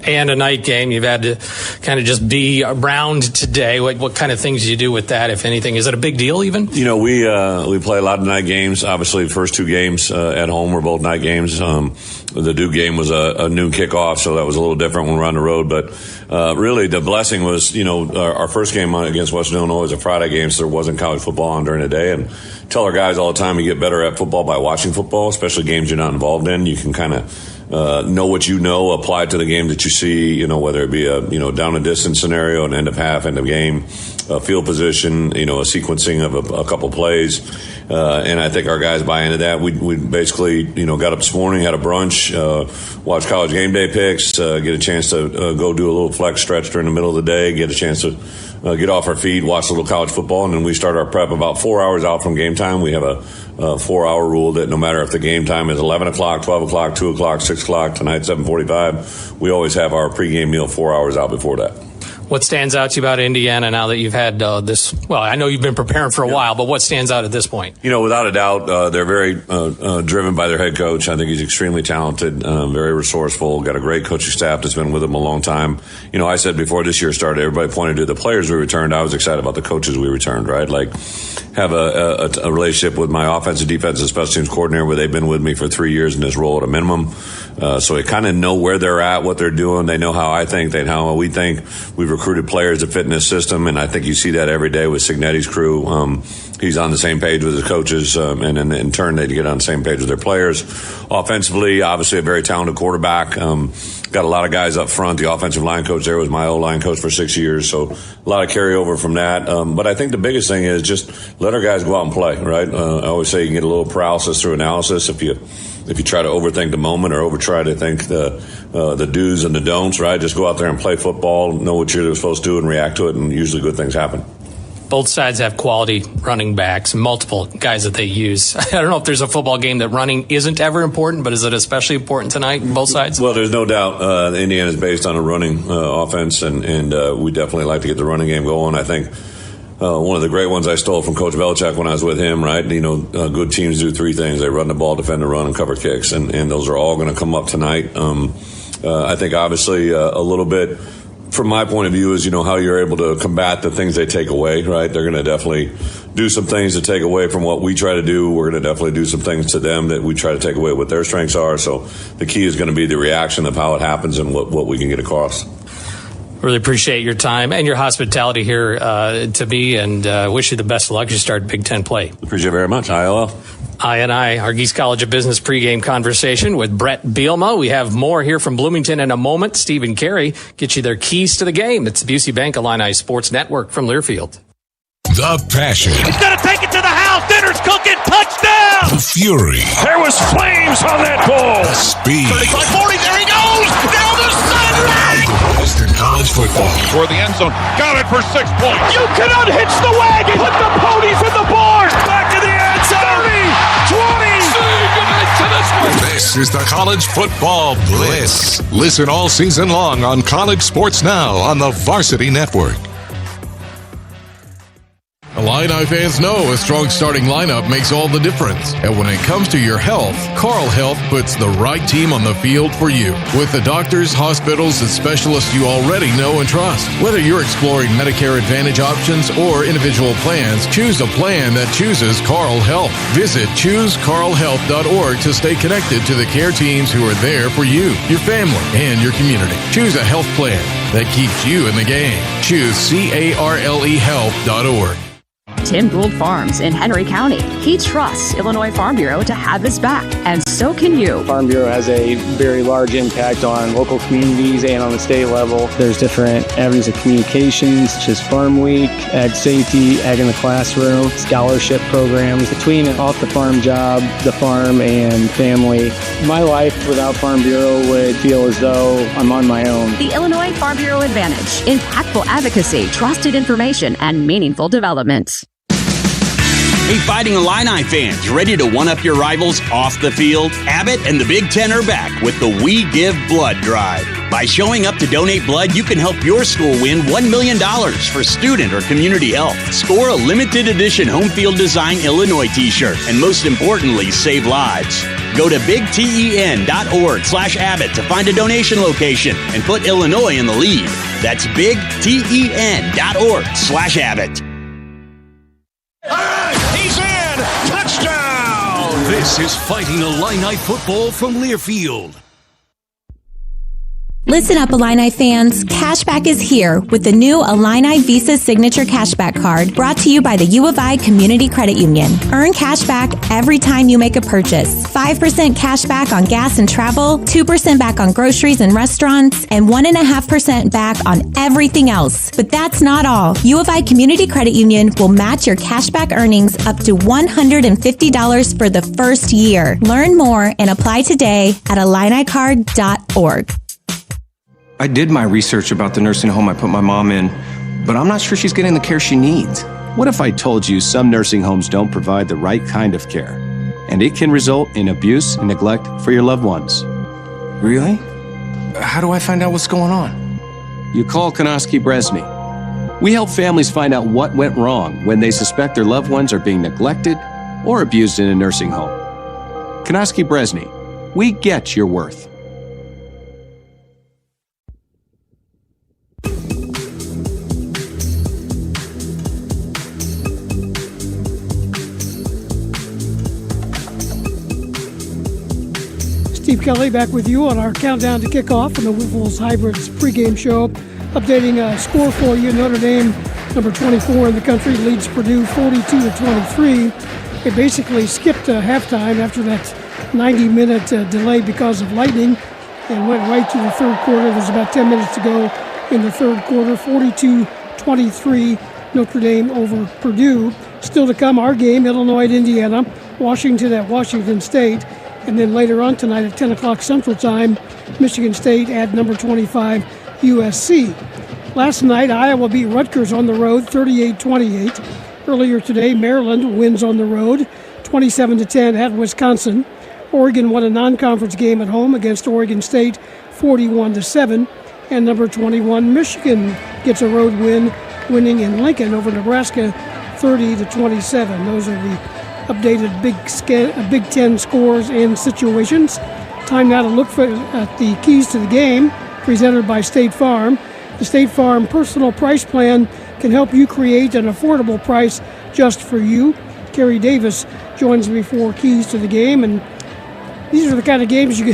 And a night game, you've had to kind of just be around today. What kind of things do you do with that, if anything? Is it a big deal even? We play a lot of night games. Obviously, the first 2 games at home were both night games. The Duke game was a noon kickoff, so that was a little different when we're on the road. But really, the blessing was, our first game against Western Illinois was a Friday game, so there wasn't college football on during the day. And tell our guys all the time, you get better at football by watching football, especially games you're not involved in. You can kind of know what apply it to the game that you see, whether it be a, down and distance scenario, an end of half, end of game, field position, a sequencing of a couple plays. And I think our guys buy into that. We basically, got up this morning, had a brunch, watched college game day picks, get a chance to go do a little flex stretch during the middle of the day, get a chance to get off our feet, watch a little college football, and then we start our prep about 4 hours out from game time. We have a 4-hour rule that no matter if the game time is 11 o'clock, 12 o'clock, 2 o'clock, 6 o'clock, tonight 7:45, we always have our pregame meal 4 hours out before that. What stands out to you about Indiana now that you've had this? Well, I know you've been preparing for a while, but what stands out at this point? Without a doubt, they're very driven by their head coach. I think he's extremely talented, very resourceful, got a great coaching staff that's been with him a long time. I said before this year started, everybody pointed to the players we returned. I was excited about the coaches we returned, right? Like, have a relationship with my offensive, defensive, special teams coordinator where they've been with me for 3 years in this role at a minimum. So they kind of know where they're at, what they're doing. They know how I think, they know how we think. We've recruited players to fit in this system, and I think you see that every day with Signetti's crew. He's on the same page with his coaches, and in turn they get on the same page with their players. Offensively, obviously a very talented quarterback. Got a lot of guys up front. The offensive line coach there was my O-line coach for 6 years, so a lot of carryover from that. But I think the biggest thing is just let our guys go out and play, right? I always say you can get a little paralysis through analysis if you try to overthink the moment or try to think the do's and the don'ts, right? Just go out there and play football, know what you're supposed to do and react to it, and usually good things happen. Both sides have quality running backs, multiple guys that they use. I don't know if there's a football game that running isn't ever important, but is it especially important tonight in both sides? Well, there's no doubt Indiana is based on a running offense, and we definitely like to get the running game going. I think one of the great ones I stole from Coach Belichick when I was with him, right? Good teams do 3 things. They run the ball, defend the run, and cover kicks, and those are all going to come up tonight. I think obviously a little bit from my point of view is, how you're able to combat the things they take away, right? They're going to definitely do some things to take away from what we try to do. We're going to definitely do some things to them that we try to take away what their strengths are. So the key is going to be the reaction of how it happens and what we can get across. Really appreciate your time and your hospitality here to me, and wish you the best of luck as you start Big Ten play. Appreciate it very much. ILL. Our Geese College of Business pregame conversation with Brett Bielema. We have more here from Bloomington in a moment. Steve and Carey get you their keys to the game. It's the Busey Bank Illini Sports Network from Learfield. The Passion. He's going to take it to the house. Dinner's cooking. Touchdown! The fury. There was flames on that ball. The speed. 35-40, there he goes! Down the sideline! Western College Football. For the end zone, got it for 6 points. You can unhitch the wagon! Put the ponies in the bars! Back to the end zone! 30, 20! This is the College Football Blitz. Listen all season long on College Sports Now on the Varsity Network. Illini fans know a strong starting lineup makes all the difference. And when it comes to your health, Carle Health puts the right team on the field for you. With the doctors, hospitals, and specialists you already know and trust. Whether you're exploring Medicare Advantage options or individual plans, choose a plan that chooses Carle Health. Visit choosecarlehealth.org to stay connected to the care teams who are there for you, your family, and your community. Choose a health plan that keeps you in the game. Choose CARLEhealth.org. Tim Gould Farms in Henry County. He trusts Illinois Farm Bureau to have his back, and so can you. Farm Bureau has a very large impact on local communities and on the state level. There's different avenues of communications, such as Farm Week, Ag Safety, Ag in the Classroom, scholarship programs. Between an off-the-farm job, the farm, and family, my life without Farm Bureau would feel as though I'm on my own. The Illinois Farm Bureau Advantage. Impactful advocacy, trusted information, and meaningful development. Hey, Fighting Illini fans, ready to one-up your rivals off the field? Abbott and the Big Ten are back with the We Give Blood Drive. By showing up to donate blood, you can help your school win $1 million for student or community health. Score a limited edition home field design Illinois t-shirt, and most importantly, save lives. Go to bigten.org/Abbott to find a donation location and put Illinois in the lead. That's bigten.org/Abbott. He's in! Touchdown! This is Fighting Illini Football from Learfield. Listen up, Illini fans. Cashback is here with the new Illini Visa Signature Cashback Card brought to you by the U of I Community Credit Union. Earn cashback every time you make a purchase. 5% cashback on gas and travel, 2% back on groceries and restaurants, and 1.5% back on everything else. But that's not all. U of I Community Credit Union will match your cashback earnings up to $150 for the first year. Learn more and apply today at IlliniCard.org. I did my research about the nursing home I put my mom in, but I'm not sure she's getting the care she needs. What if I told you some nursing homes don't provide the right kind of care, and it can result in abuse and neglect for your loved ones? Really? How do I find out what's going on? You call Konoski Bresny. We help families find out what went wrong when they suspect their loved ones are being neglected or abused in a nursing home. Konoski Bresny, we get your worth. Steve Kelly back with you on our countdown to kickoff on the Whipple's Hybrids pregame show. Updating a score for you. Notre Dame, number 24 in the country, leads Purdue 42-23. It basically skipped halftime after that 90-minute delay because of lightning and went right to the third quarter. There's about 10 minutes to go in the third quarter. 42-23, Notre Dame over Purdue. Still to come, our game, Illinois at Indiana, Washington at Washington State. And then later on tonight at 10 o'clock Central Time, Michigan State at number 25, USC. Last night, Iowa beat Rutgers on the road, 38-28. Earlier today, Maryland wins on the road, 27-10 at Wisconsin. Oregon won a non-conference game at home against Oregon State, 41-7. And number 21, Michigan gets a road win, winning in Lincoln over Nebraska, 30-27. Those are the updated Big Ten scores and situations. Time now to look at the keys to the game, presented by State Farm. The State Farm Personal Price Plan can help you create an affordable price just for you. Kerry Davis joins me for keys to the game, and these are the kind of games you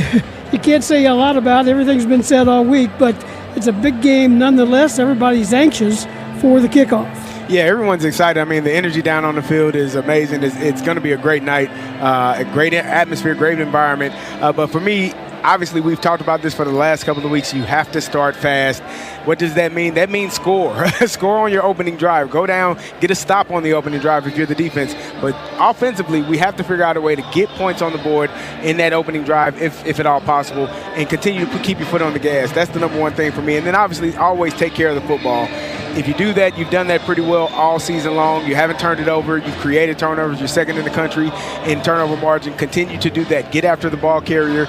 can't say a lot about. Everything's been said all week, but it's a big game nonetheless. Everybody's anxious for the kickoff. Yeah, everyone's excited. I mean, the energy down on the field is amazing. It's going to be a great night, a great atmosphere, great environment. But for me, obviously, we've talked about this for the last couple of weeks. You have to start fast. What does that mean? That means score. Score on your opening drive. Go down, get a stop on the opening drive if you're the defense. But offensively, we have to figure out a way to get points on the board in that opening drive, if at all possible, and continue to keep your foot on the gas. That's the number one thing for me. And then, obviously, always take care of the football. If you do that, you've done that pretty well all season long. You haven't turned it over. You've created turnovers. You're second in the country in turnover margin. Continue to do that. Get after the ball carrier.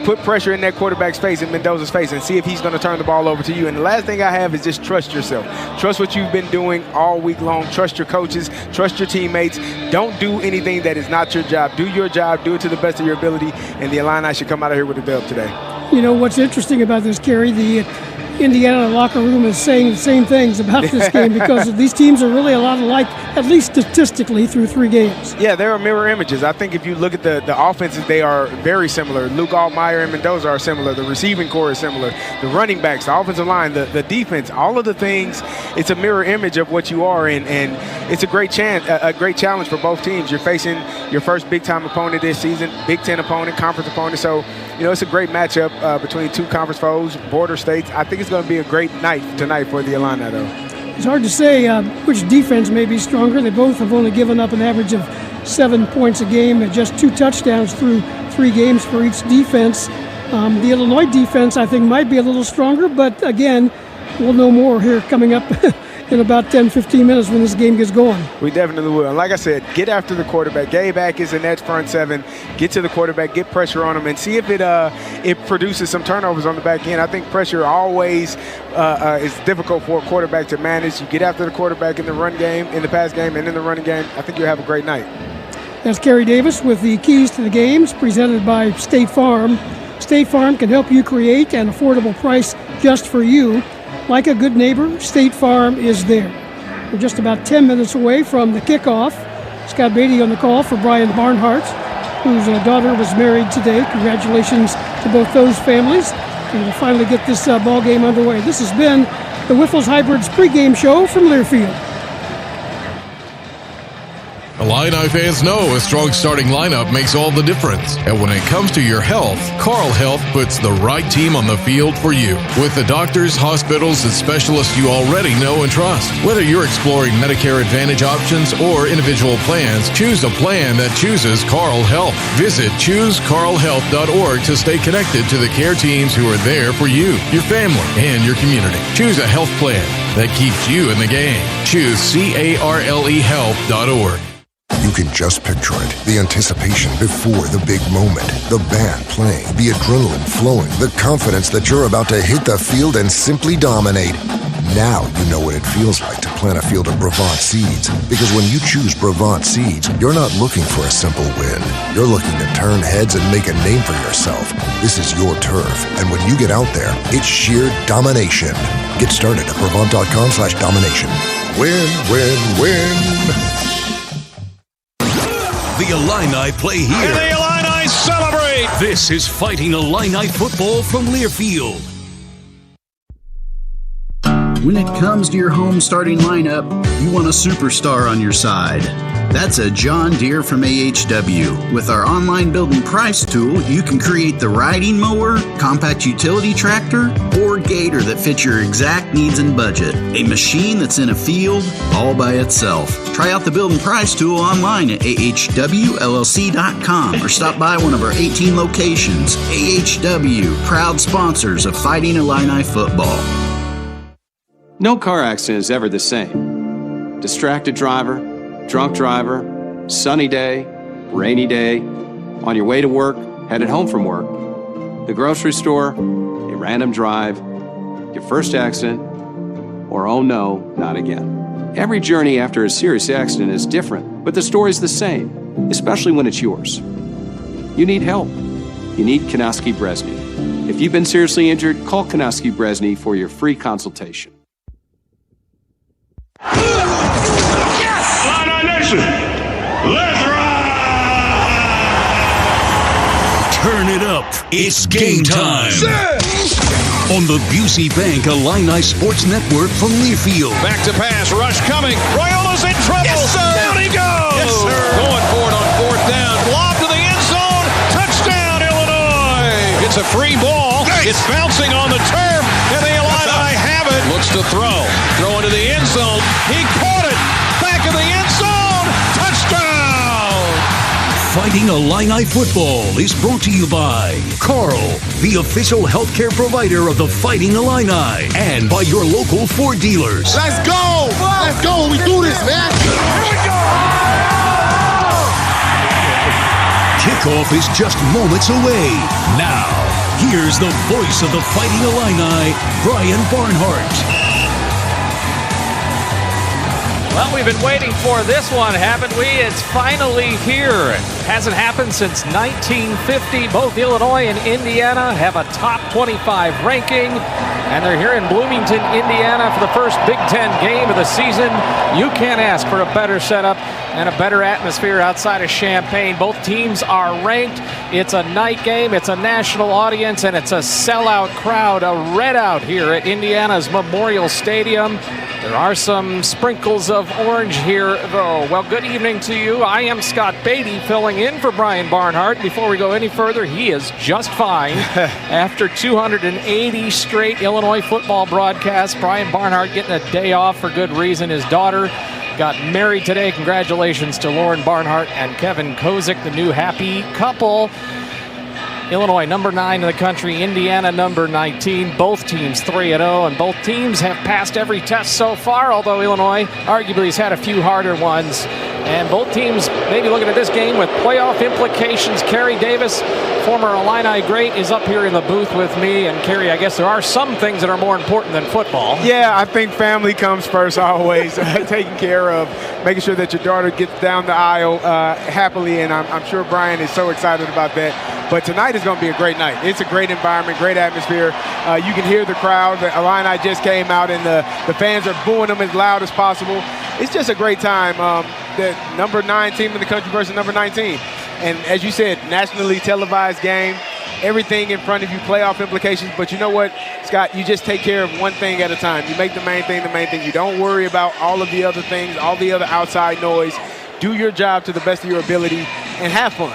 Put pressure in that quarterback's face, in Mendoza's face, and see if he's going to turn the ball over to you. And the last thing I have is just trust yourself. Trust what you've been doing all week long. Trust your coaches. Trust your teammates. Don't do anything that is not your job. Do your job. Do it to the best of your ability. And the Illini should come out of here with a dub today. You know, what's interesting about this, Kerry, the Indiana locker room is saying the same things about this game because these teams are really a lot alike, at least statistically, through 3 games. Yeah, there are mirror images. I think if you look at the offenses, they are very similar. Luke Altmaier and Mendoza are similar. The receiving core is similar. The running backs, the offensive line, the defense, all of the things, it's a mirror image of what you are, and it's a great challenge for both teams. You're facing your first big-time opponent this season, Big Ten opponent, conference opponent. So, you know, it's a great matchup between 2 conference foes, border states. I think it's going to be a great night tonight for the Illini, though. It's hard to say which defense may be stronger. They both have only given up an average of 7 points a game and just 2 touchdowns through 3 games for each defense. The Illinois defense, I think, might be a little stronger, but again, we'll know more here coming up in about 10-15 minutes when this game gets going. We definitely will. And like I said, get after the quarterback. Gabe Atkins in that front 7. Get to the quarterback, get pressure on him, and see if it produces some turnovers on the back end. I think pressure always is difficult for a quarterback to manage. You get after the quarterback in the run game, in the pass game, and in the running game. I think you'll have a great night. That's Kerry Davis with the keys to the games presented by State Farm. State Farm can help you create an affordable price just for you. Like a good neighbor, State Farm is there. We're just about 10 minutes away from the kickoff. Scott Beatty on the call for Brian Barnhart, whose daughter was married today. Congratulations to both those families. And we'll finally get this ball game underway. This has been the Whiffles Hybrids pregame show from Learfield. Illini fans know a strong starting lineup makes all the difference. And when it comes to your health, Carl Health puts the right team on the field for you. With the doctors, hospitals, and specialists you already know and trust. Whether you're exploring Medicare Advantage options or individual plans, choose a plan that chooses Carl Health. Visit choosecarlhealth.org to stay connected to the care teams who are there for you, your family, and your community. Choose a health plan that keeps you in the game. Choose CARLEhealth.org. You can just picture it. The anticipation before the big moment. The band playing, the adrenaline flowing, the confidence that you're about to hit the field and simply dominate. Now you know what it feels like to plant a field of Brevant seeds. Because when you choose Brevant seeds, you're not looking for a simple win. You're looking to turn heads and make a name for yourself. This is your turf, and when you get out there, it's sheer domination. Get started at Brevant.com/domination. Win, win, win. The Illini play here. And the Illini celebrate. This is Fighting Illini Football from Learfield. When it comes to your home starting lineup, you want a superstar on your side. That's a John Deere from AHW. With our online building price tool, you can create the riding mower, compact utility tractor, or gator that fits your exact needs and budget. A machine that's in a field all by itself. Try out the building price tool online at ahwllc.com or stop by one of our 18 locations. AHW, proud sponsors of Fighting Illini Football. No car accident is ever the same. Distracted driver, drunk driver, sunny day, rainy day, on your way to work, headed home from work, the grocery store, a random drive, your first accident, or oh no, not again. Every journey after a serious accident is different, but the story's the same, especially when it's yours. You need help. You need Kanoski Bresny. If you've been seriously injured, call Kanoski Bresny for your free consultation. Let's ride! Turn it up. It's game time. On the Busey Bank Illini Sports Network from Learfield. Back to pass. Rush coming. Royola's in trouble. Yes, sir. Down he goes. Yes, sir. Going for it on 4th down. Lob to the end zone. Touchdown, Illinois. It's a free ball. It's bouncing on the turf, and the Illini have it. Looks to throw. Throw into the end zone. He caught it. Back of the end zone. Touchdown! Fighting Illini Football is brought to you by Carl, the official healthcare provider of the Fighting Illini, and by your local Ford dealers. Let's go! Let's go! We do this, man! Here we go! Kickoff is just moments away. Now, here's the voice of the Fighting Illini, Brian Barnhart. Well, we've been waiting for this one, haven't we? It's finally here. It hasn't happened since 1950. Both Illinois and Indiana have a top 25 ranking, and they're here in Bloomington, Indiana for the first Big Ten game of the season. You can't ask for a better setup and a better atmosphere outside of Champaign. Both teams are ranked. It's a night game, it's a national audience, and it's a sellout crowd, a readout here at Indiana's Memorial Stadium. There are some sprinkles of orange here, though. Well, good evening to you. I am Scott Beatty, filling in for Brian Barnhart. Before we go any further, he is just fine. After 280 straight Illinois football broadcasts, Brian Barnhart getting a day off for good reason. His daughter got married today. Congratulations to Lauren Barnhart and Kevin Kozik, the new happy couple. Illinois number 9 in the country, Indiana number 19. Both teams 3-0, and both teams have passed every test so far, although Illinois arguably has had a few harder ones. And both teams maybe looking at this game with playoff implications. Kerry Davis, former Illini great, is up here in the booth with me. And Kerry, I guess there are some things that are more important than football. Yeah, I think family comes first always. Taking care of, making sure that your daughter gets down the aisle happily, and I'm sure Brian is so excited about that. But tonight is going to be a great night. It's a great environment, great atmosphere. You can hear the crowd. The Illini just came out, and the fans are booing them as loud as possible. It's just a great time. The number 9 team in the country versus number 19. And as you said, nationally televised game, everything in front of you, playoff implications. But you know what, Scott, you just take care of one thing at a time. You make the main thing the main thing. You don't worry about all of the other things, all the other outside noise. Do your job to the best of your ability and have fun,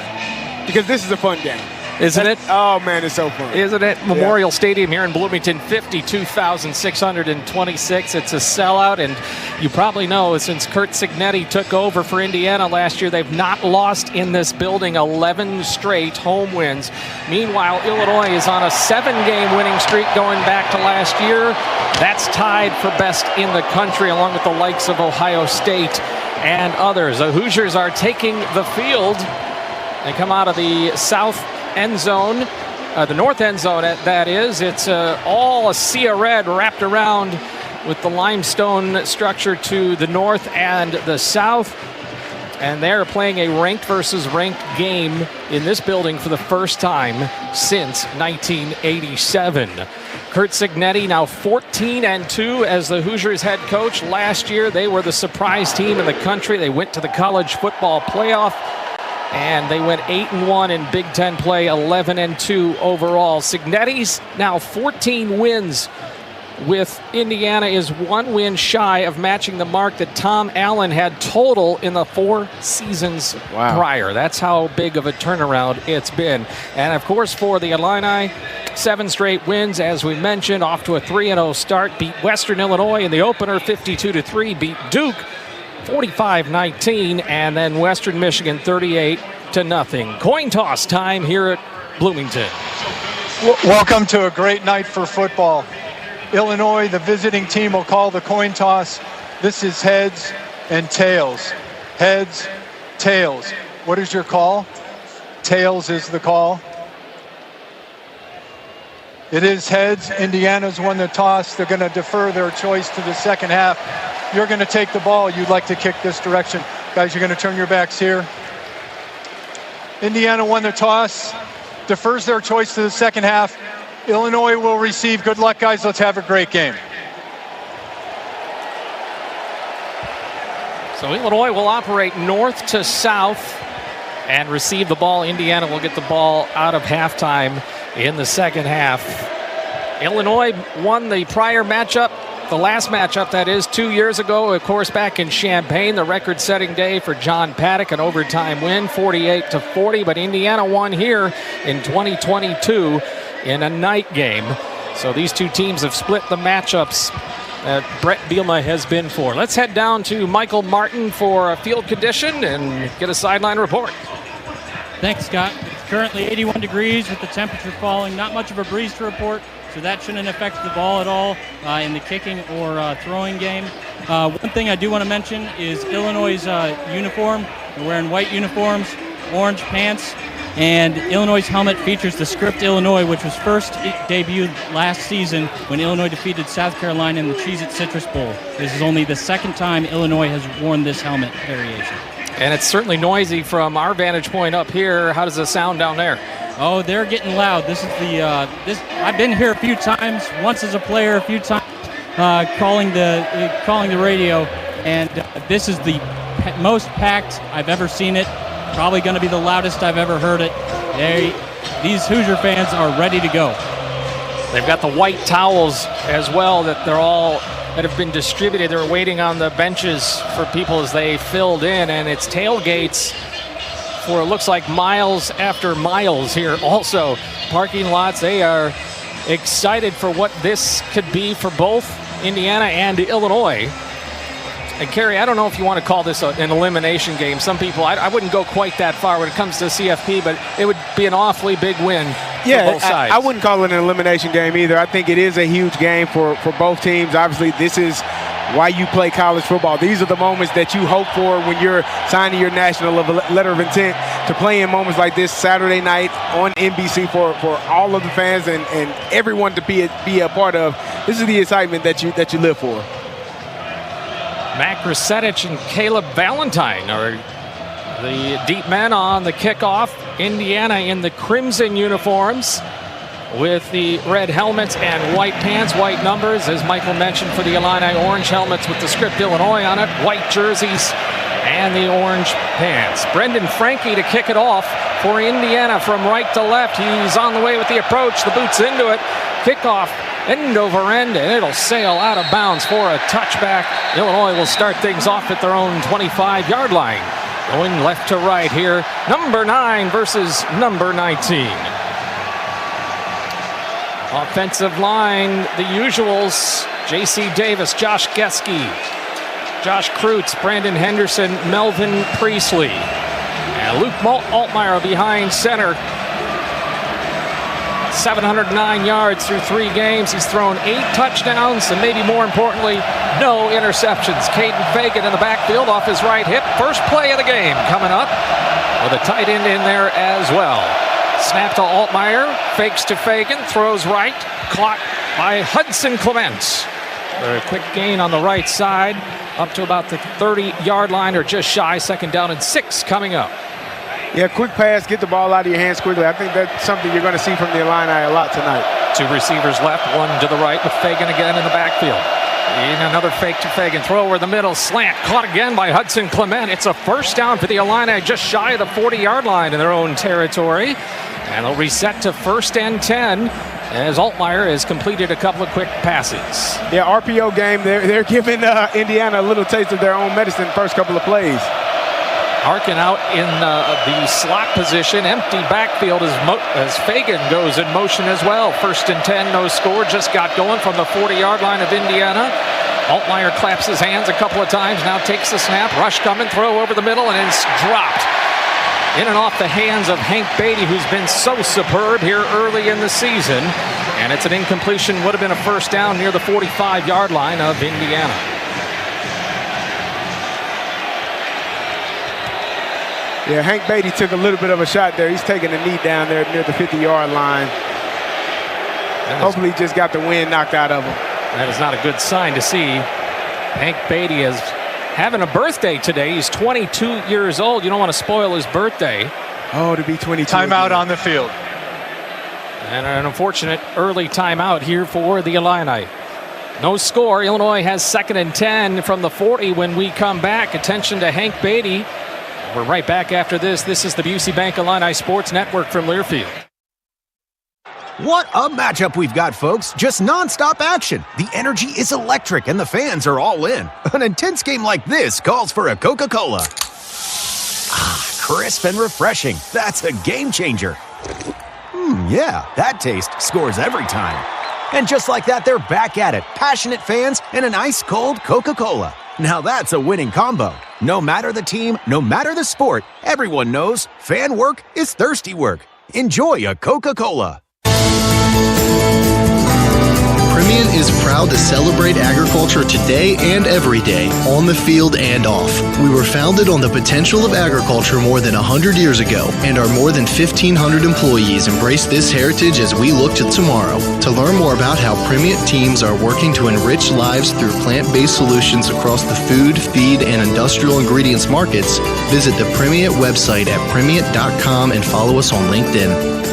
because this is a fun game. Isn't it? Oh, man, it's so fun. Isn't it? Memorial Stadium here in Bloomington, 52,626. It's a sellout, and you probably know since Curt Cignetti took over for Indiana last year, they've not lost in this building 11 straight home wins. Meanwhile, Illinois is on a 7-game winning streak going back to last year. That's tied for best in the country, along with the likes of Ohio State and others. The Hoosiers are taking the field. They come out of the south end zone, the north end zone, that is. It's all a sea of red wrapped around with the limestone structure to the north and the south. And they're playing a ranked versus ranked game in this building for the first time since 1987. Curt Cignetti now 14-2 as the Hoosiers head coach. Last year, they were the surprise team in the country. They went to the college football playoff, and they went 8-1 in Big Ten play, 11-2 overall. Cignetti's now 14 wins with Indiana is 1 win shy of matching the mark that Tom Allen had total in the 4 seasons prior. That's how big of a turnaround it's been. And of course, for the Illini, 7 straight wins, as we mentioned, off to a 3-0 start. Beat Western Illinois in the opener 52-3, beat Duke 45-19, and then Western Michigan 38-0. Coin toss time here at Bloomington. Welcome to a great night for football. Illinois, the visiting team, will call the coin toss. This is heads and tails. Heads, tails. What is your call? Tails is the call. It is heads. Indiana's won the toss. They're going to defer their choice to the second half. You're going to take the ball. You'd like to kick this direction. Guys, you're going to turn your backs here. Indiana won the toss, defers their choice to the second half. Illinois will receive. Good luck, guys. Let's have a great game. So Illinois will operate north to south and receive the ball. Indiana will get the ball out of halftime in the second half. Illinois won the prior matchup, the last matchup, that is, 2 years ago, of course, back in Champaign, the record-setting day for John Paddock, an overtime win, 48-40. But Indiana won here in 2022 in a night game. So these two teams have split the matchups that Brett Bielema has been for. Let's head down to Michael Martin for a field condition and get a sideline report. Thanks, Scott. It's currently 81 degrees with the temperature falling. Not much of a breeze to report, so that shouldn't affect the ball at all in the kicking or throwing game. One thing I do want to mention is Illinois' uniform. They're wearing white uniforms, orange pants, and Illinois' helmet features the script Illinois, which was first debuted last season when Illinois defeated South Carolina in the Cheez-It Citrus Bowl. This is only the second time Illinois has worn this helmet variation. And it's certainly noisy from our vantage point up here. How does it sound down there? Oh, they're getting loud. This is I've been here a few times, once as a player, a few times calling the radio, and this is the most packed I've ever seen it. Probably going to be the loudest I've ever heard it. These Hoosier fans are ready to go. They've got the white towels as well that have been distributed. They're waiting on the benches for people as they filled in, and it's tailgates for it looks like miles after miles here. Also, parking lots. They are excited for what this could be for both Indiana and Illinois. And Kerry, I don't know if you want to call this an elimination game. Some people, I wouldn't go quite that far when it comes to CFP, but it would be an awfully big win for both sides. I wouldn't call it an elimination game either. I think it is a huge game for both teams. Obviously, this is why you play college football. These are the moments that you hope for when you're signing your national letter of intent to play in moments like this Saturday night on NBC for all of the fans and everyone to be a part of. This is the excitement that you live for. Mac Rusetich and Caleb Valentine are the deep men on the kickoff. Indiana in the crimson uniforms with the red helmets and white pants, white numbers, as Michael mentioned, for the Illini, orange helmets with the script Illinois on it, white jerseys, and the orange pants. Brendan Franke to kick it off for Indiana from right to left. He's on the way with the approach. The boot's into it. Kickoff end over end, and it'll sail out of bounds for a touchback. Illinois will start things off at their own 25-yard line. Going left to right here, number 9 versus number 19. Offensive line, the usuals, J.C. Davis, Josh Geske, Josh Kreutz, Brandon Henderson, Melvin Priestley. And Luke Altmaier behind center. 709 yards through 3 games. He's thrown 8 touchdowns and maybe more importantly, no interceptions. Caden Fagan in the backfield off his right hip. First play of the game coming up with a tight end in there as well. Snap to Altmaier, fakes to Fagan, throws right, caught by Hudson Clement. A quick gain on the right side, up to about the 30-yard line or just shy. 2nd down and 6 coming up. Yeah, quick pass, get the ball out of your hands quickly. I think that's something you're going to see from the Illini a lot tonight. 2 receivers left, 1 to the right with Fagan again in the backfield. And another fake to Fagan, throw over the middle, slant, caught again by Hudson Clement. It's a first down for the Illini just shy of the 40-yard line in their own territory. And they'll reset to 1st and 10 as Altmaier has completed a couple of quick passes. Yeah, RPO game, they're giving Indiana a little taste of their own medicine first couple of plays. Harkin out in the slot position, empty backfield as Fagan goes in motion as well. 1st and 10, no score, just got going from the 40-yard line of Indiana. Altmaier claps his hands a couple of times, now takes the snap, rush coming, throw over the middle, and it's dropped. In and off the hands of Hank Beatty, who's been so superb here early in the season. And it's an incompletion, would have been a first down near the 45-yard line of Indiana. Yeah, Hank Beatty took a little bit of a shot there. He's taking a knee down there near the 50-yard line. Hopefully he just got the wind knocked out of him. That is not a good sign to see. Hank Beatty is having a birthday today. He's 22 years old. You don't want to spoil his birthday. Oh, to be 22. Timeout on the field. And an unfortunate early timeout here for the Illini. No score. Illinois has 2nd and 10 from the 40 when we come back. Attention to Hank Beatty. We're right back after this. This is the Busey Bank Illini Sports Network from Learfield. What a matchup we've got, folks. Just nonstop action. The energy is electric and the fans are all in. An intense game like this calls for a Coca-Cola. Ah, crisp and refreshing. That's a game changer. Yeah, that taste scores every time. And just like that, they're back at it. Passionate fans and an ice-cold Coca-Cola. Now that's a winning combo. No matter the team, no matter the sport, everyone knows fan work is thirsty work. Enjoy a Coca-Cola. Primient is proud to celebrate agriculture today and every day, on the field and off. We were founded on the potential of agriculture more than 100 years ago, and our more than 1,500 employees embrace this heritage as we look to tomorrow. To learn more about how Primient teams are working to enrich lives through plant-based solutions across the food, feed, and industrial ingredients markets, visit the Primient website at primient.com and follow us on LinkedIn.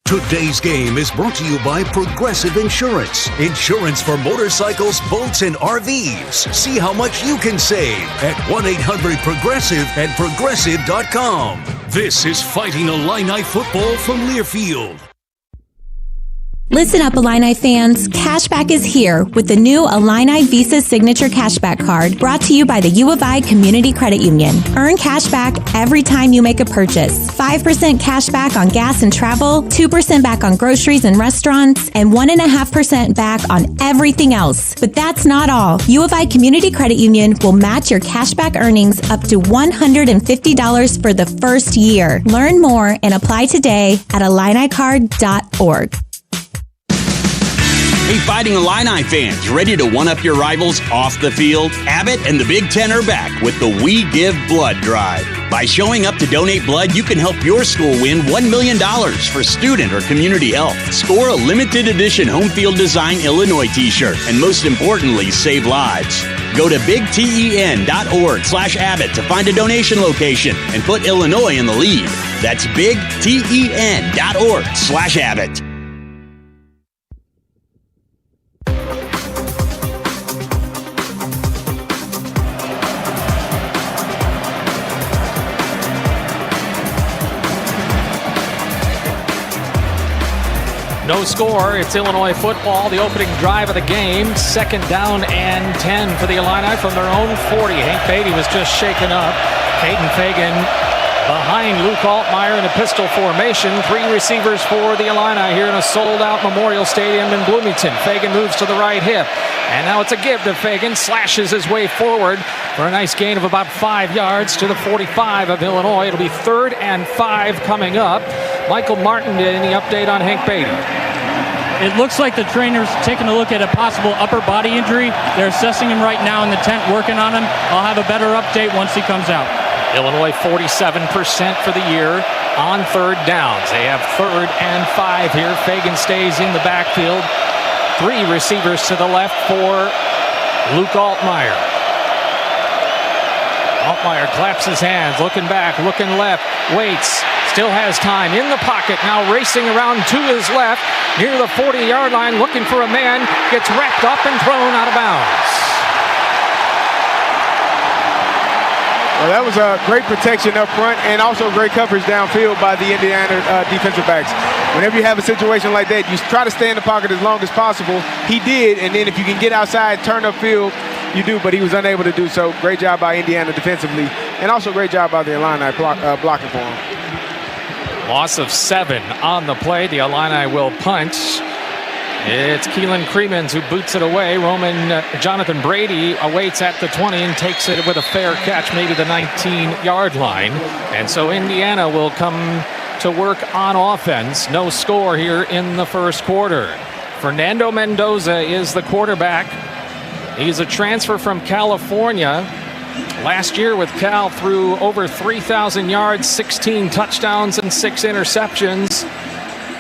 Today's game is brought to you by Progressive Insurance. Insurance for motorcycles, boats, and RVs. See how much you can save at 1-800-PROGRESSIVE and Progressive.com. This is Fighting Illini Football from Learfield. Listen up, Illini fans. Cashback is here with the new Illini Visa Signature Cashback Card brought to you by the U of I Community Credit Union. Earn cashback every time you make a purchase. 5% cashback on gas and travel, 2% back on groceries and restaurants, and 1.5% back on everything else. But that's not all. U of I Community Credit Union will match your cashback earnings up to $150 for the first year. Learn more and apply today at illinicard.org. Hey, Fighting Illini fans, ready to one-up your rivals off the field? Abbott and the Big Ten are back with the We Give Blood Drive. By showing up to donate blood, you can help your school win $1 million for student or community health. Score a limited edition home field design Illinois t-shirt, and most importantly, save lives. Go to bigten.org/Abbott to find a donation location and put Illinois in the lead. That's bigten.org/Abbott. No score. It's Illinois football. The opening drive of the game. Second down and 10 for the Illini from their own 40. Hank Beatty was just shaken up. Caden Fagan behind Luke Altmaier in a pistol formation. 3 receivers for the Illini here in a sold-out Memorial Stadium in Bloomington. Fagan moves to the right hip. And now it's a give to Fagan. Slashes his way forward for a nice gain of about 5 yards to the 45 of Illinois. It'll be 3rd and 5 coming up. Michael Martin, any update on Hank Beatty? It looks like the trainer's taking a look at a possible upper body injury. They're assessing him right now in the tent, working on him. I'll have a better update once he comes out. Illinois 47% for the year on 3rd downs. They have 3rd and 5 here. Fagan stays in the backfield. 3 receivers to the left for Luke Altmaier. Altmaier claps his hands, looking back, looking left, waits, still has time in the pocket, now racing around to his left, near the 40-yard line, looking for a man, gets wrapped up and thrown out of bounds. Well, that was a great protection up front and also great coverage downfield by the Indiana defensive backs. Whenever you have a situation like that, you try to stay in the pocket as long as possible. He did, and then if you can get outside, turn upfield, you do, but he was unable to do so. Great job by Indiana defensively, and also great job by the Illini blocking for him. Loss of 7 on the play. The Illini will punt. It's Keelan Creemans who boots it away. Jonathan Brady awaits at the 20 and takes it with a fair catch, maybe the 19-yard line. And so Indiana will come to work on offense. No score here in the first quarter. Fernando Mendoza is the quarterback. He's a transfer from California. Last year with Cal threw over 3,000 yards, 16 touchdowns, and 6 interceptions.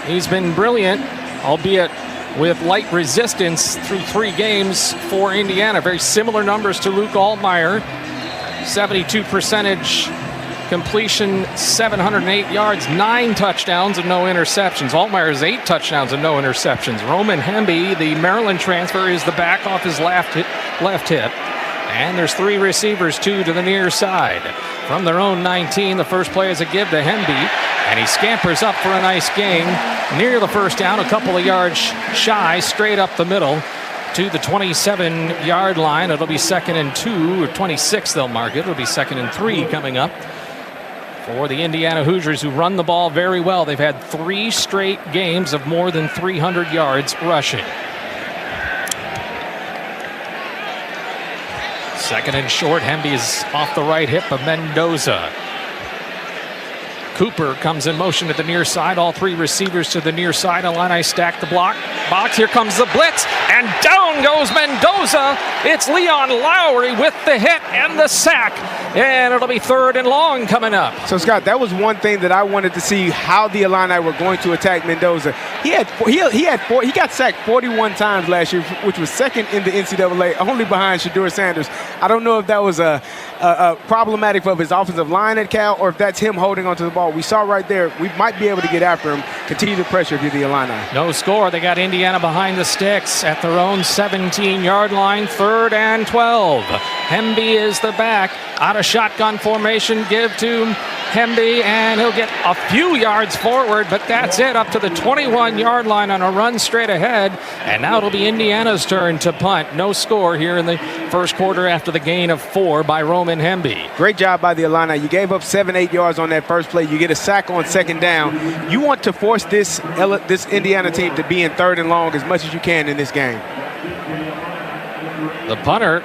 He's been brilliant, albeit with light resistance through 3 games for Indiana. Very similar numbers to Luke Altmaier. 72% completion, 708 yards, 9 touchdowns, and no interceptions. Altmaier's 8 touchdowns and no interceptions. Roman Hemby, the Maryland transfer, is the back off his left hip. And there's 3 receivers, 2 to the near side. From their own 19, the first play is a give to Hemby, and he scampers up for a nice gain near the first down, a couple of yards shy, straight up the middle to the 27-yard line. It'll be 2nd and 2, or 26 they'll mark it. It'll be 2nd and 3 coming up for the Indiana Hoosiers, who run the ball very well. They've had 3 straight games of more than 300 yards rushing. Second and short. Hemby is off the right hip of Mendoza. Cooper comes in motion at the near side. All 3 receivers to the near side. Illini stack the box. Here comes the blitz, and down goes Mendoza. It's Leon Lowry with the hit and the sack, and it'll be 3rd and long coming up. So, Scott, that was one thing that I wanted to see, how the Illini were going to attack Mendoza. He got sacked 41 times last year, which was 2nd in the NCAA, only behind Shedeur Sanders. I don't know if that was a problematic of his offensive line at Cal, or if that's him holding onto the ball. We saw right there, we might be able to get after him. Continue to pressure if you're the Illini. No score. They got Indiana behind the sticks at their own 17-yard line. 3rd and 12. Hemby is the back. Out of shotgun formation. Give to Hemby, and he'll get a few yards forward, but that's it. Up to the 21-yard line on a run straight ahead. And now it'll be Indiana's turn to punt. No score here in the first quarter after the gain of 4 by Roman Hemby. Great job by the Illini. You gave up 7-8 yards on that first play. You get a sack on 2nd down. You want to force this Indiana team to be in 3rd and long as much as you can in this game. The punter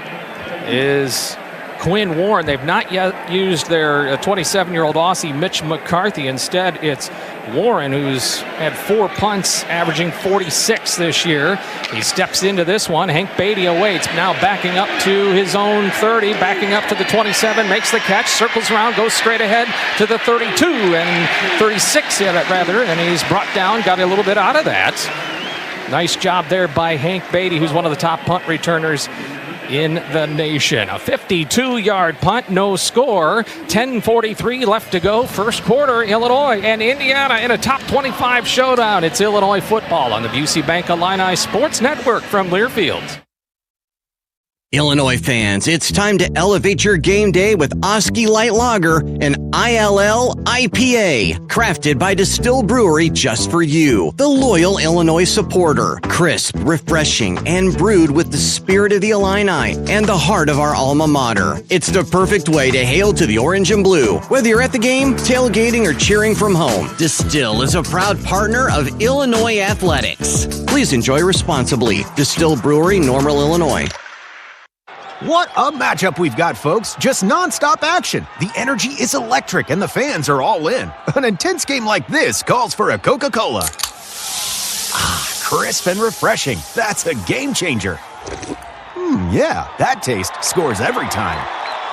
is Quinn Warren. They've not yet used their 27-year-old Aussie Mitch McCarthy. Instead, it's Warren, who's had 4 punts, averaging 46 this year. He steps into this one. Hank Beatty awaits, now backing up to his own 30, backing up to the 27, makes the catch, circles around, goes straight ahead to the 32 and 36, rather, and he's brought down, got a little bit out of that. Nice job there by Hank Beatty, who's one of the top punt returners in the nation. A 52-yard punt, no score. 10:43 left to go. First quarter, Illinois and Indiana in a top 25 showdown. It's Illinois football on the Busey Bank Illini Sports Network from Learfield. Illinois fans, it's time to elevate your game day with Oski Light Lager, an ILL IPA, crafted by Distill Brewery just for you, the loyal Illinois supporter. Crisp, refreshing, and brewed with the spirit of the Illini and the heart of our alma mater. It's the perfect way to hail to the orange and blue, whether you're at the game, tailgating, or cheering from home. Distill is a proud partner of Illinois Athletics. Please enjoy responsibly. Distill Brewery, Normal, Illinois. What a matchup we've got, folks. Just nonstop action. The energy is electric and the fans are all in. An intense game like this calls for a Coca-Cola. Ah, crisp and refreshing. That's a game changer. Yeah, that taste scores every time.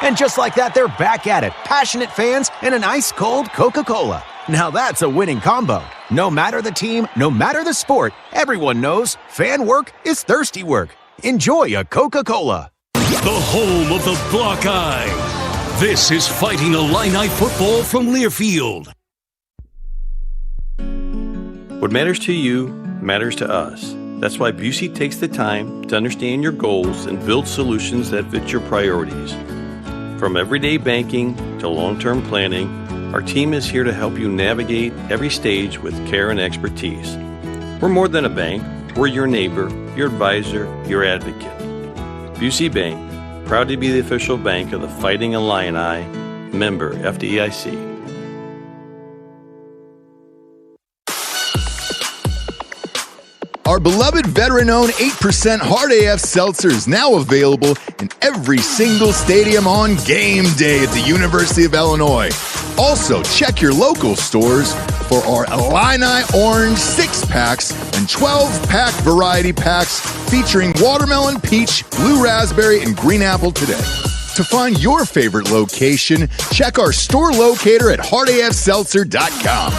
And just like that, they're back at it. Passionate fans and an ice-cold Coca-Cola. Now that's a winning combo. No matter the team, no matter the sport, everyone knows fan work is thirsty work. Enjoy a Coca-Cola. The home of the Block Eye. This is Fighting Illini football from Learfield. What matters to you matters to us. That's why Busey takes the time to understand your goals and build solutions that fit your priorities. From everyday banking to long-term planning, our team is here to help you navigate every stage with care and expertise. We're more than a bank. We're your neighbor, your advisor, your advocate. Busey Bank, proud to be the official bank of the Fighting Illini, member FDIC. Our beloved veteran-owned 8% Hard AF Seltzer is now available in every single stadium on game day at the University of Illinois. Also, check your local stores for our Illini Orange 6-packs and 12-pack variety packs featuring watermelon, peach, blue raspberry, and green apple today. To find your favorite location, check our store locator at hardafseltzer.com.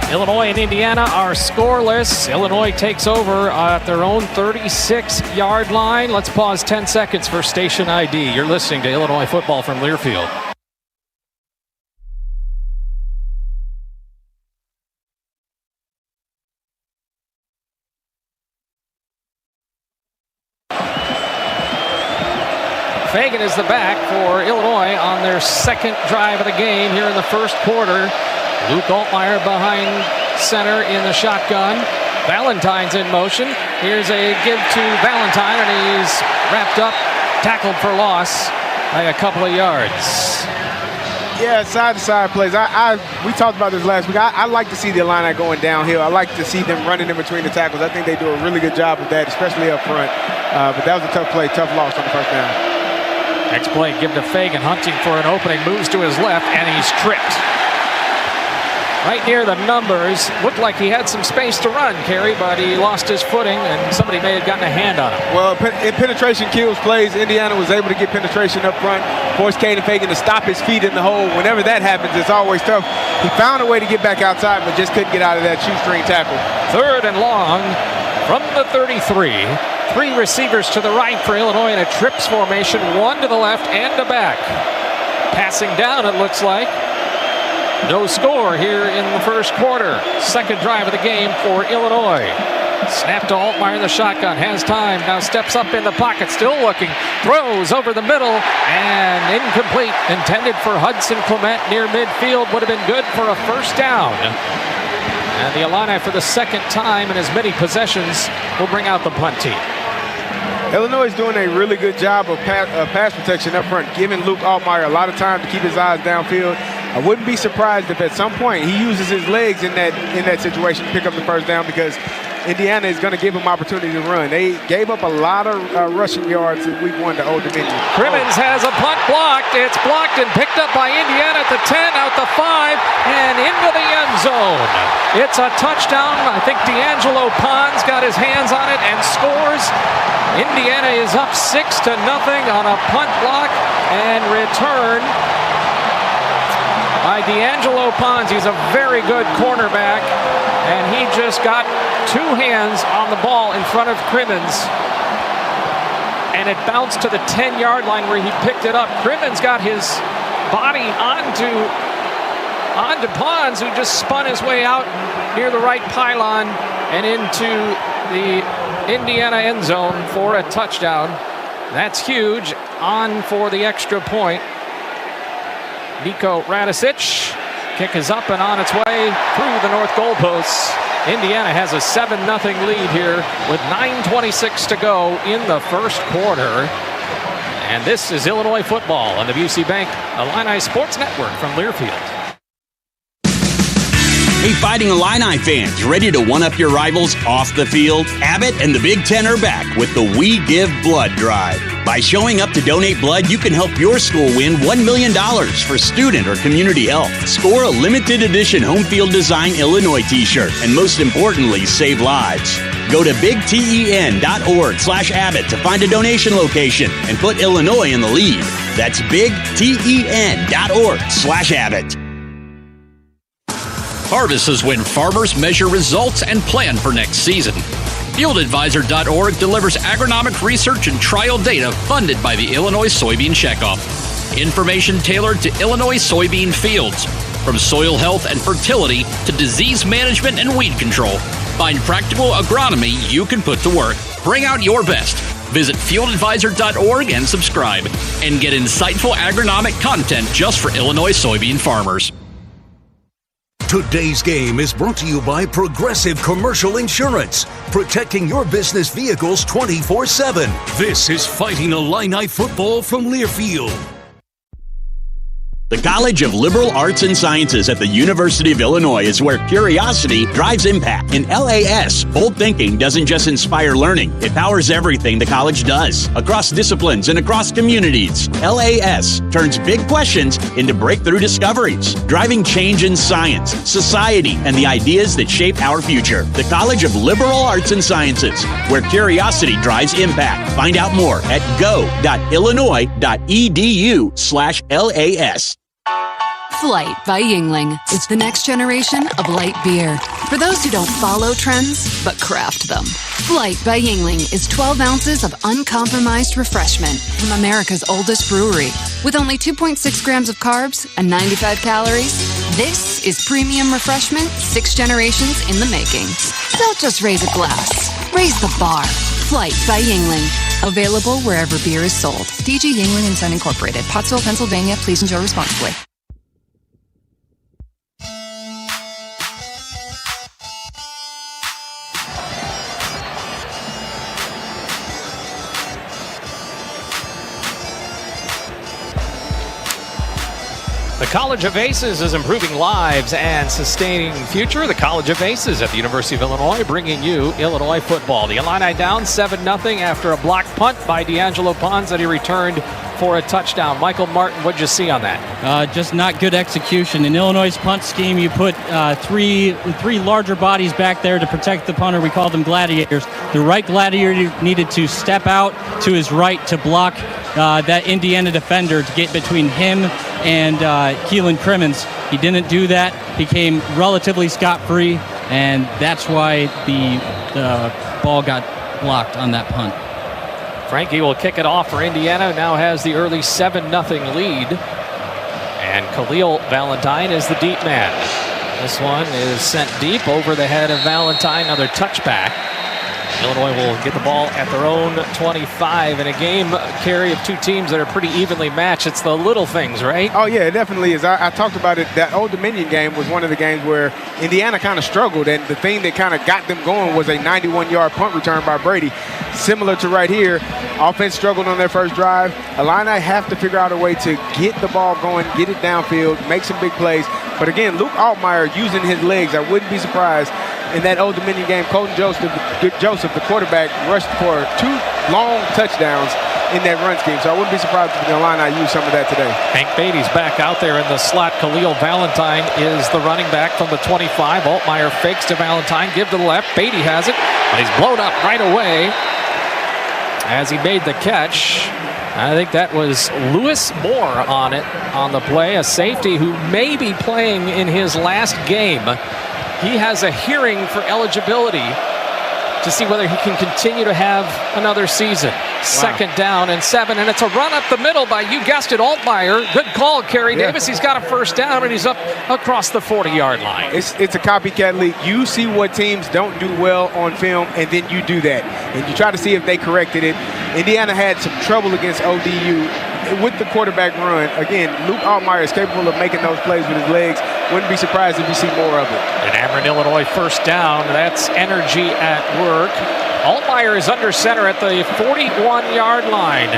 Illinois and Indiana are scoreless. Illinois takes over at their own 36-yard line. Let's pause 10 seconds for station ID. You're listening to Illinois football from Learfield. Fagan is the back for Illinois on their second drive of the game here in the first quarter. Luke Altmaier behind center in the shotgun. Valentine's in motion. Here's a give to Valentine, and he's wrapped up, tackled for loss by a couple of yards. Yeah, side-to-side plays. We talked about this last week. I like to see the Illini going downhill. I like to see them running in between the tackles. I think they do a really good job of that, especially up front. But that was a tough play, tough loss on the first down. Next play, give to Fagan, hunting for an opening, moves to his left, and he's tripped. Right near the numbers. Looked like he had some space to run, Kerry, but he lost his footing, and somebody may have gotten a hand on him. Well, in penetration kills plays, Indiana was able to get penetration up front, forced Caden Fagan to stop his feet in the hole. Whenever that happens, it's always tough. He found a way to get back outside, but just couldn't get out of that shoestring tackle. 3rd and long from the 33. 3 receivers to the right for Illinois in a trips formation, 1 to the left and a back. Passing down, it looks like. No score here in the first quarter. Second drive of the game for Illinois. Snap to Altmaier in the shotgun. Has time. Now steps up in the pocket. Still looking. Throws over the middle. And incomplete. Intended for Hudson Clement near midfield. Would have been good for a first down. And the Illini, for the second time in as many possessions, will bring out the punt team. Illinois is doing a really good job of pass protection up front, giving Luke Altmaier a lot of time to keep his eyes downfield. I wouldn't be surprised if at some point he uses his legs in that situation to pick up the first down, because Indiana is going to give him opportunity to run. They gave up a lot of rushing yards in week 1 to Old Dominion. Crimmins has a punt blocked. It's blocked and picked up by Indiana at the 10, out the 5, and into the end zone. It's a touchdown. I think D'Angelo Pons got his hands on it and scores. Indiana is up 6-0 on a punt block and return by D'Angelo Pons. He's a very good cornerback, and he just got 2 hands on the ball in front of Crimmins, and it bounced to the 10-yard line where he picked it up. Crimmins got his body onto Pons, who just spun his way out near the right pylon and into the Indiana end zone for a touchdown. That's huge. On for the extra point. Nico Radicic. Kick is up and on its way through the north goalposts. Indiana has a 7-0 lead here with 9:26 to go in the first quarter. And this is Illinois football on the Busey Bank Illini Sports Network from Learfield. Hey, Fighting Illini fans, ready to one-up your rivals off the field? Abbott and the Big Ten are back with the We Give Blood Drive. By showing up to donate blood, you can help your school win $1 million for student or community health. Score a limited edition home field design Illinois t-shirt, and most importantly, save lives. Go to bigten.org/Abbott to find a donation location and put Illinois in the lead. That's bigten.org/Abbott. Harvest is when farmers measure results and plan for next season. FieldAdvisor.org delivers agronomic research and trial data funded by the Illinois Soybean Checkoff. Information tailored to Illinois soybean fields, from soil health and fertility to disease management and weed control. Find practical agronomy you can put to work. Bring out your best. Visit FieldAdvisor.org and subscribe, and get insightful agronomic content just for Illinois soybean farmers. Today's game is brought to you by Progressive Commercial Insurance, protecting your business vehicles 24/7. This is Fighting Illini football from Learfield. The College of Liberal Arts and Sciences at the University of Illinois is where curiosity drives impact. In LAS, bold thinking doesn't just inspire learning, it powers everything the college does, across disciplines and across communities. LAS turns big questions into breakthrough discoveries, driving change in science, society, and the ideas that shape our future. The College of Liberal Arts and Sciences, where curiosity drives impact. Find out more at go.illinois.edu/LAS. Flight by Yuengling is the next generation of light beer. For those who don't follow trends, but craft them. Flight by Yuengling is 12 ounces of uncompromised refreshment from America's oldest brewery. With only 2.6 grams of carbs and 95 calories, this is premium refreshment 6 generations in the making. Don't just raise a glass, raise the bar. Flight by Yuengling. Available wherever beer is sold. DG Yuengling & Son Incorporated, Pottsville, Pennsylvania. Please enjoy responsibly. The College of Aces is improving lives and sustaining future. The College of Aces at the University of Illinois, bringing you Illinois football. The Illini down 7-0 after a blocked punt by D'Angelo Pons that he returned for a touchdown. Michael Martin, what'd you see on that? Just not good execution. In Illinois' punt scheme, you put three larger bodies back there to protect the punter. We call them gladiators. The right gladiator needed to step out to his right to block that Indiana defender to get between him and Keelan Crimmins. He didn't do that. He came relatively scot-free, and that's why the ball got blocked on that punt. Frankie will kick it off for Indiana, who now has the early 7-0 lead. And Khalil Valentine is the deep man. This one is sent deep over the head of Valentine, another touchback. Illinois will get the ball at their own 25 in a game, Kerry, of two teams that are pretty evenly matched. It's the little things, right? Oh, yeah, it definitely is. I talked about it. That Old Dominion game was one of the games where Indiana kind of struggled, and the thing that kind of got them going was a 91-yard punt return by Brady. Similar to right here, offense struggled on their first drive. Illini have to figure out a way to get the ball going, get it downfield, make some big plays. But again, Luke Altmaier using his legs, I wouldn't be surprised. In that Old Dominion game, Colton Joseph, the quarterback, rushed for 2 long touchdowns in that run scheme. So I wouldn't be surprised if the Illini use some of that today. Hank Beatty's back out there in the slot. Khalil Valentine is the running back from the 25. Altmaier fakes to Valentine, give to the left. Beatty has it, but he's blown up right away as he made the catch. I think that was Lewis Moore on it on the play, a safety who may be playing in his last game. He has a hearing for eligibility to see whether he can continue to have another season. Wow. 2nd down and 7, and it's a run up the middle by, you guessed it, Altmaier. Good call, Kerry Davis. He's got a first down, and he's up across the 40-yard line. It's a copycat league. You see what teams don't do well on film, and then you do that. And you try to see if they corrected it. Indiana had some trouble against ODU with the quarterback run. Again, Luke Altmaier is capable of making those plays with his legs. Wouldn't be surprised if you see more of it. And Ameren, Illinois, first down. That's energy at work. Altmaier is under center at the 41-yard line.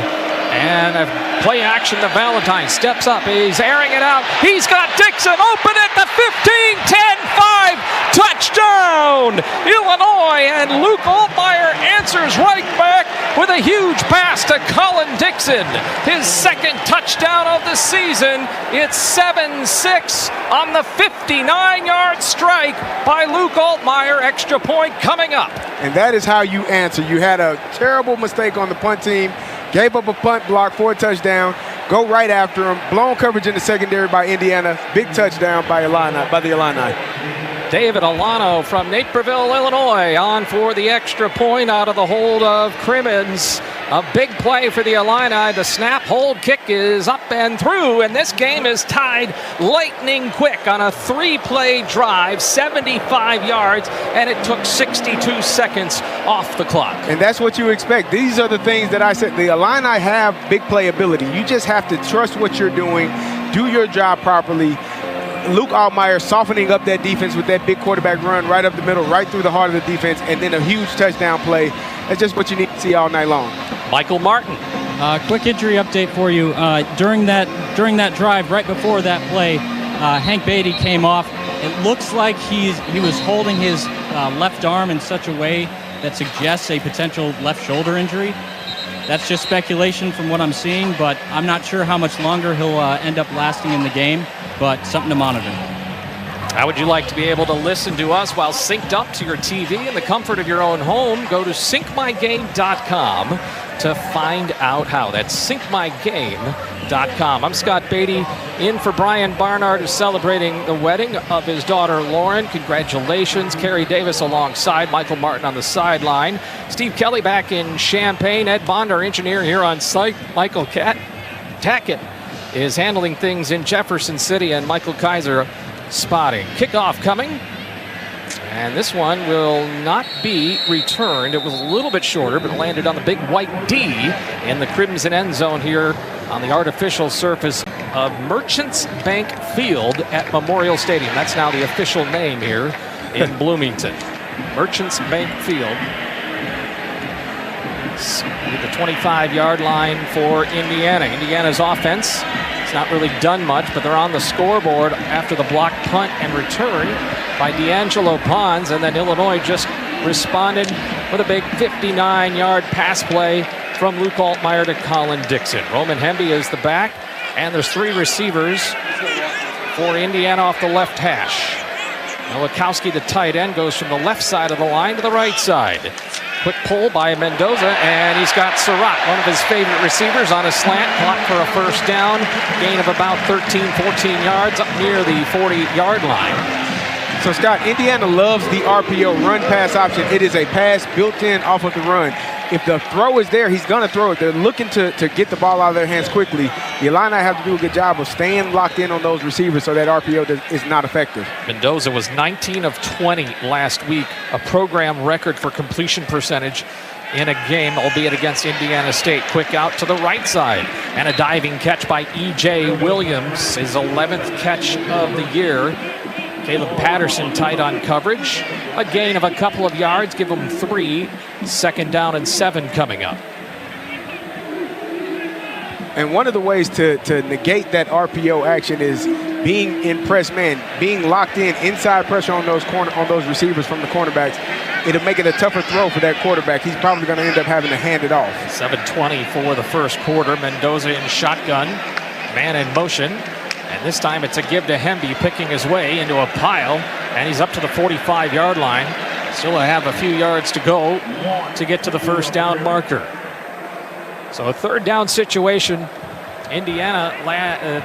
And a play action to Valentine. Steps up. He's airing it out. He's got Dixon open at the 15, 10, 5. Touchdown, Illinois. And Luke Altmaier answers right back with a huge pass to Colin Dixon. His 2nd touchdown of the season. It's 7-6 on the 59-yard strike by Luke Altmaier. Extra point coming up. And that is how you answer. You had a terrible mistake on the punt team. Gave up a punt block for a touchdown. Go right after him. Blown coverage in the secondary by Indiana. Big touchdown by the Illini. David Alano from Naperville, Illinois, on for the extra point out of the hold of Crimmins. A big play for the Illini. The snap, hold, kick is up and through, and this game is tied lightning quick on a 3-play drive, 75 yards, and it took 62 seconds off the clock. And that's what you expect. These are the things that I said. The Illini have big play ability. You just have to trust what you're doing, do your job properly. Luke Altmaier softening up that defense with that big quarterback run right up the middle, right through the heart of the defense, and then a huge touchdown play. That's just what you need to see all night long. Michael Martin. Quick injury update for you. During that drive, right before that play, Hank Beatty came off. It looks like he was holding his left arm in such a way that suggests a potential left shoulder injury. That's just speculation from what I'm seeing, but I'm not sure how much longer he'll end up lasting in the game, but something to monitor. How would you like to be able to listen to us while synced up to your TV in the comfort of your own home? Go to syncmygame.com to find out how. That's syncmygame.com. I'm Scott Beatty, in for Brian Barnard, who's celebrating the wedding of his daughter Lauren. Congratulations. Kerry Davis alongside, Michael Martin on the sideline. Steve Kelly back in Champaign. Ed Bond, our engineer here on site. Michael Tackett is handling things in Jefferson City, and Michael Kaiser spotting. Kickoff coming. And this one will not be returned. It was a little bit shorter, but landed on the big white D in the Crimson end zone here on the artificial surface of Merchants Bank Field at Memorial Stadium. That's now the official name here in Bloomington. Merchants Bank Field. At the 25-yard line for Indiana. Indiana's offense It's not really done much, but they're on the scoreboard after the block punt and return by D'Angelo Pons, and then Illinois just responded with a big 59-yard pass play from Luke Altmaier to Colin Dixon. Roman Hemby is the back, and there's 3 receivers for Indiana off the left hash. Nowakowski, the tight end, goes from the left side of the line to the right side. Quick pull by Mendoza, and he's got Surratt, one of his favorite receivers, on a slant, clock for a first down, gain of about 13, 14 yards up near the 40-yard line. So, Scott, Indiana loves the RPO run-pass option. It is a pass built in off of the run. If the throw is there, he's going to throw it. They're looking to get the ball out of their hands quickly. The Illini have to do a good job of staying locked in on those receivers so that RPO is not effective. Mendoza was 19 of 20 last week, a program record for completion percentage in a game, albeit against Indiana State. Quick out to the right side, and a diving catch by E.J. Williams, his 11th catch of the year. Caleb Patterson tight on coverage. A gain of a couple of yards, give him 3. 2nd down and 7 coming up. And one of the ways to negate that RPO action is being in press man, being locked in, inside pressure on those receivers from the cornerbacks. It'll make it a tougher throw for that quarterback. He's probably going to end up having to hand it off. 7:20 for the first quarter. Mendoza in shotgun, man in motion. And this time it's a give to Hemby, picking his way into a pile, and he's up to the 45-yard line. Still have a few yards to go to get to the first down marker. So a 3rd down situation. Indiana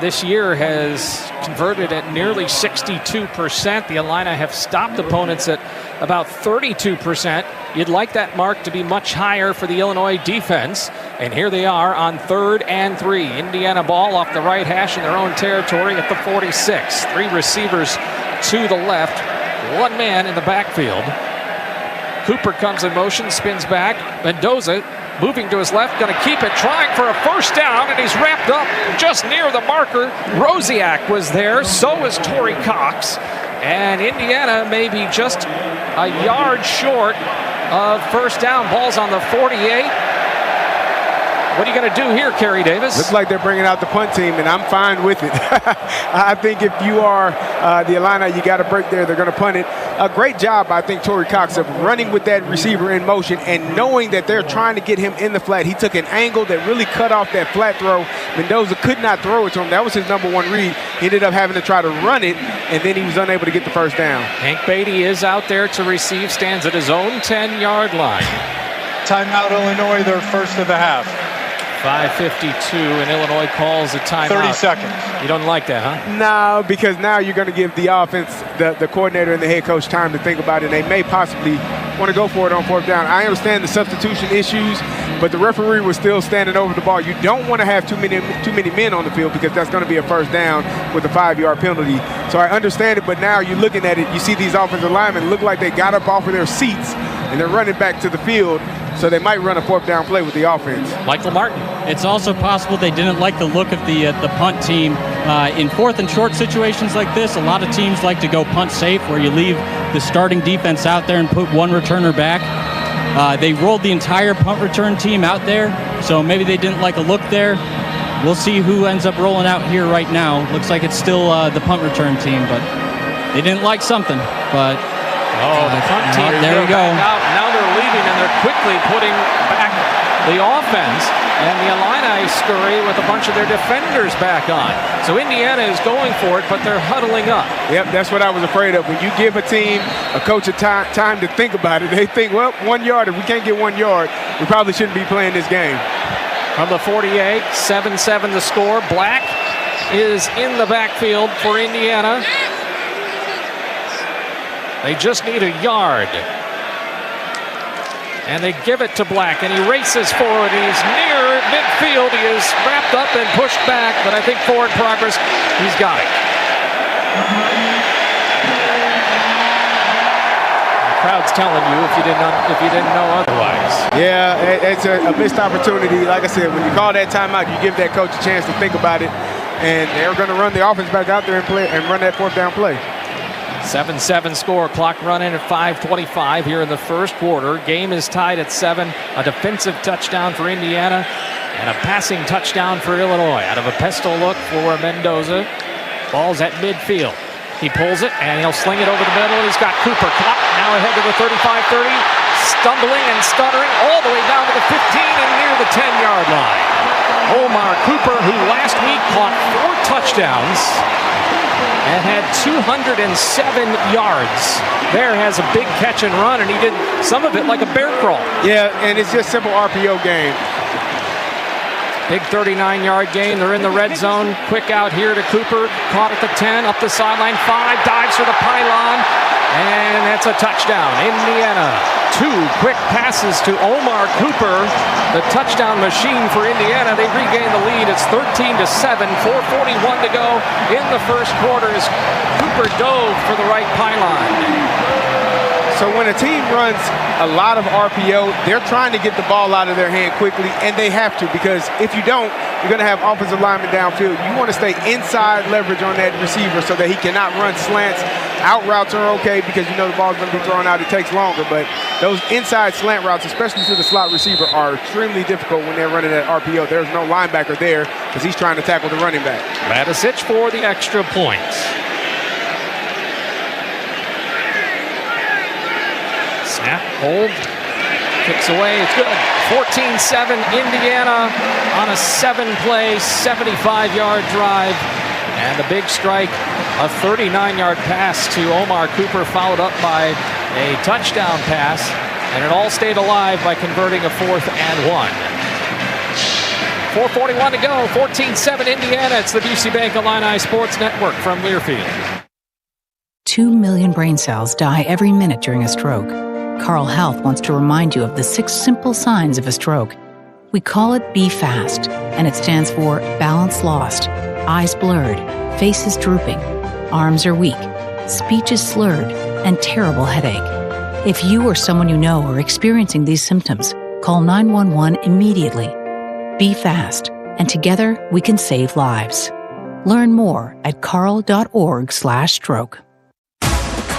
this year has converted at nearly 62%. The Illini have stopped opponents at about 32%. You'd like that mark to be much higher for the Illinois defense. And here they are on 3rd and 3. Indiana ball off the right hash in their own territory at the 46. 3 receivers to the left, 1 man in the backfield. Cooper comes in motion, spins back. Mendoza moving to his left, going to keep it, trying for a first down, and he's wrapped up just near the marker. Rosiak was there, so was Torrey Cox. And Indiana may be just a yard short of first down. Ball's on the 48. What are you going to do here, Kerry Davis? Looks like they're bringing out the punt team, and I'm fine with it. I think if you are the Illini, you got a break there. They're going to punt it. A great job, I think, Torrey Cox, of running with that receiver in motion and knowing that they're trying to get him in the flat. He took an angle that really cut off that flat throw. Mendoza could not throw it to him. That was his number 1 read. He ended up having to try to run it, and then he was unable to get the first down. Hank Beatty is out there to receive, stands at his own 10-yard line. Timeout, Illinois, their first of the half. 5:52, and Illinois calls a timeout. 30 seconds. You don't like that, huh? No, because now you're going to give the offense, the coordinator and the head coach, time to think about it. They may possibly want to go for it on 4th down. I understand the substitution issues, but the referee was still standing over the ball. You don't want to have too many men on the field because that's going to be a first down with a 5-yard penalty. So I understand it, but now you're looking at it, you see these offensive linemen look like they got up off of their seats and they're running back to the field. So they might run a 4th down play with the offense. Michael Martin. It's also possible they didn't like the look of the punt team. In 4th and short situations like this, a lot of teams like to go punt safe, where you leave the starting defense out there and put 1 returner back. They rolled the entire punt return team out there, so maybe they didn't like a look there. We'll see who ends up rolling out here right now. Looks like it's still the punt return team, but they didn't like something. But the punt team. There we go. Now they're leaving, and they're quickly putting back the offense. And the Illini scurry with a bunch of their defenders back on. So Indiana is going for it, but they're huddling up. Yep, that's what I was afraid of. When you give a team, a coach, time to think about it, they think, well, 1 yard. If we can't get 1 yard, we probably shouldn't be playing this game. From the 48, 7-7 the score. Black is in the backfield for Indiana. They just need a yard. And they give it to Black, and he races forward. He's near midfield. He is wrapped up and pushed back, but I think forward progress, he's got it. The crowd's telling you if you didn't know otherwise. Yeah, it's a missed opportunity. Like I said, when you call that timeout, you give that coach a chance to think about it, and they're going to run the offense back out there and run that 4th down play. 7-7 score. Clock running at 5:25 here in the first quarter. Game is tied at 7. A defensive touchdown for Indiana and a passing touchdown for Illinois. Out of a pistol look for Mendoza. Ball's at midfield. He pulls it and he'll sling it over the middle. He's got Cooper caught. Now ahead to the 35-30. Stumbling and stuttering all the way down to the 15 and near the 10-yard line. Omar Cooper, who last week caught 4 touchdowns and had 207 yards. There has a big catch and run, and he did some of it like a bear crawl. Yeah, and it's just simple RPO game. Big 39-yard gain. They're in the red zone. Quick out here to Cooper. Caught at the 10, up the sideline. 5, dives for the pylon, and that's a touchdown. Indiana. 2 quick passes to Omar Cooper, the touchdown machine for Indiana. They regain the lead. It's 13-7, 4:41 to go in the first quarter as Cooper dove for the right pylon. So when a team runs a lot of RPO, they're trying to get the ball out of their hand quickly, and they have to, because if you don't, you're going to have offensive linemen downfield. You want to stay inside leverage on that receiver so that he cannot run slants. Out routes are okay because you know the ball's going to be thrown out. It takes longer, but those inside slant routes, especially to the slot receiver, are extremely difficult when they're running that RPO. There's no linebacker there because he's trying to tackle the running back. Matisic for the extra points. Snap, hold, kicks away, it's good. 14-7 Indiana on a 7-play, 75-yard drive. And the big strike, a 39-yard pass to Omar Cooper, followed up by a touchdown pass. And it all stayed alive by converting a 4th and 1. 4:41 to go, 14-7 Indiana. It's the BC Bank Illini Sports Network from Learfield. 2 million brain cells die every minute during a stroke. Carle Health wants to remind you of the 6 simple signs of a stroke. We call it Be Fast, and it stands for balance lost, eyes blurred, faces drooping, arms are weak, speech is slurred, and terrible headache. If you or someone you know are experiencing these symptoms, call 911 immediately. Be fast, and together we can save lives. Learn more at carle.org/stroke.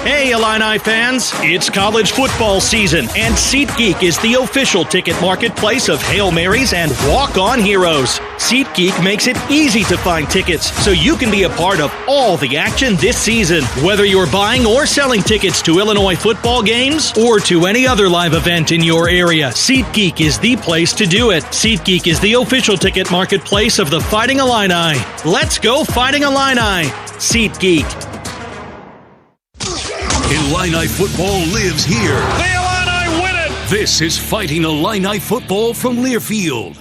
Hey, Illini fans! It's college football season, and SeatGeek is the official ticket marketplace of Hail Marys and walk-on heroes. SeatGeek makes it easy to find tickets so you can be a part of all the action this season. Whether you're buying or selling tickets to Illinois football games or to any other live event in your area, SeatGeek is the place to do it. SeatGeek is the official ticket marketplace of the Fighting Illini. Let's go Fighting Illini! SeatGeek. Illini football lives here. The Illini win it! This is Fighting Illini football from Learfield.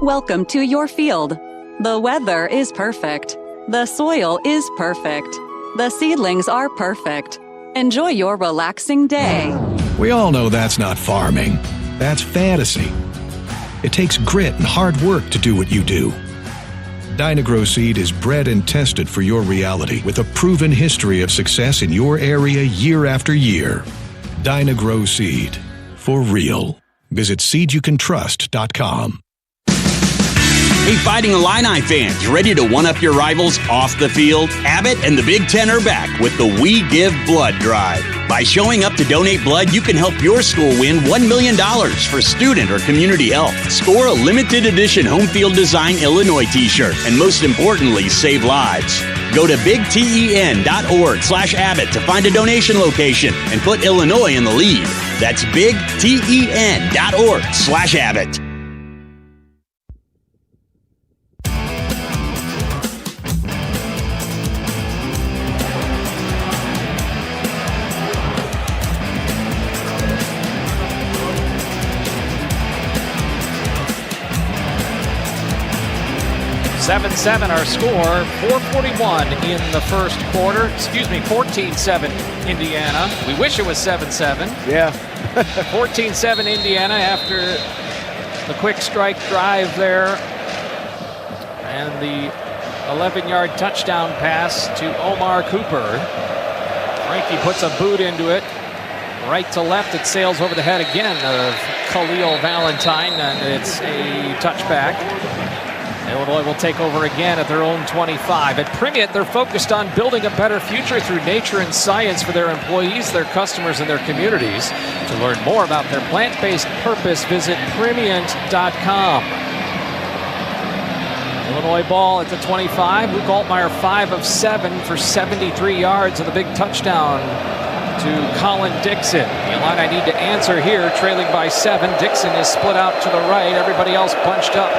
Welcome to your field. The weather is perfect. The soil is perfect. The seedlings are perfect. Enjoy your relaxing day. We all know that's not farming. That's fantasy. It takes grit and hard work to do what you do. Dynagrow Seed is bred and tested for your reality with a proven history of success in your area year after year. Dynagrow Seed. For real. Visit seedyoucantrust.com. Hey, Fighting Illini fans, ready to one-up your rivals off the field? Abbott and the Big Ten are back with the We Give Blood Drive. By showing up to donate blood, you can help your school win $1 million for student or community health. Score a limited edition home field design Illinois t-shirt, and most importantly, save lives. Go to bigten.org/Abbott to find a donation location and put Illinois in the lead. That's bigten.org/Abbott. Seven our score, 4:41 in the first quarter. 14-7 Indiana. We wish it was 7-7. Yeah. 14-7 Indiana after the quick strike drive there. And the 11-yard touchdown pass to Omar Cooper. Frankie puts a boot into it. Right to left, it sails over the head again of Khalil Valentine, and it's a touchback. Illinois will take over again at their own 25. At Primient, they're focused on building a better future through nature and science for their employees, their customers, and their communities. To learn more about their plant-based purpose, visit Primient.com. Illinois ball at the 25. Luke Altmaier 5 of 7 for 73 yards and the big touchdown to Colin Dixon. The Illini need to answer here, trailing by 7. Dixon is split out to the right. Everybody else bunched up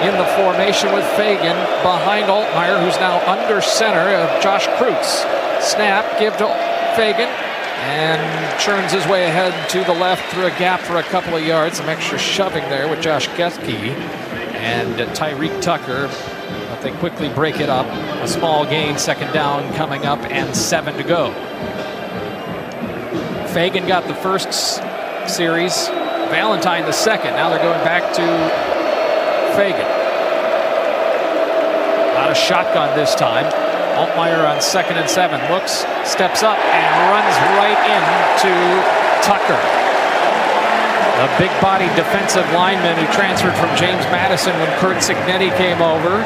in the formation with Fagan behind Altmaier, who's now under center of Josh Kreutz. Snap, give to Fagan, and churns his way ahead to the left through a gap for a couple of yards. Some extra shoving there with Josh Geske and Tyreek Tucker, but they quickly break it up. A small gain, second down coming up, and 7 to go. Fagan got the first series, Valentine the second. Now they're going back to Fagan. Not a shotgun this time. Altmaier on 2nd and 7. Looks, steps up, and runs right into Tucker. The big-bodied defensive lineman who transferred from James Madison when Kurt Cignetti came over.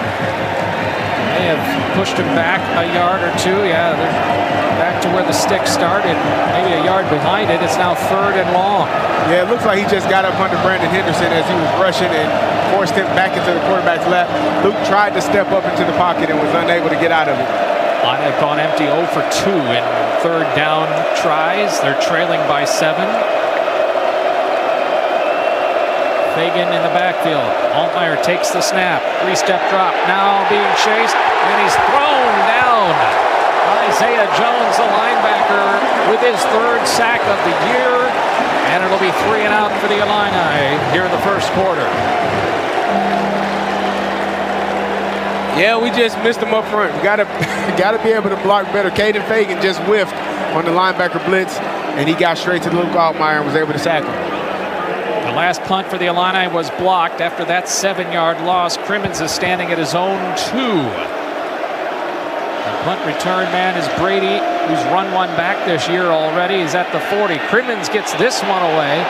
They have pushed him back a yard or two. Yeah, they're back to where the stick started. Maybe a yard behind it. It's now 3rd and long. Yeah, it looks like he just got up under Brandon Henderson as he was rushing and forced him back into the quarterback's lap. Luke tried to step up into the pocket and was unable to get out of it. Line have gone empty 0 for 2 in 3rd down tries. They're trailing by 7. Fagan in the backfield. Altmaier takes the snap. 3-step drop. Now being chased, and he's thrown down. Isaiah Jones, the linebacker, with his 3rd sack of the year. And it'll be 3 and out for the Illini here in the first quarter. Yeah, we just missed him up front. We gotta be able to block better. Caden Fagan just whiffed on the linebacker blitz, and he got straight to Luke Altmaier and was able to sack him. The last punt for the Illini was blocked. After that 7-yard loss, Crimmins is standing at his own 2. The punt return man is Brady, who's run one back this year already. He's at the 40. Crimmins gets this one away.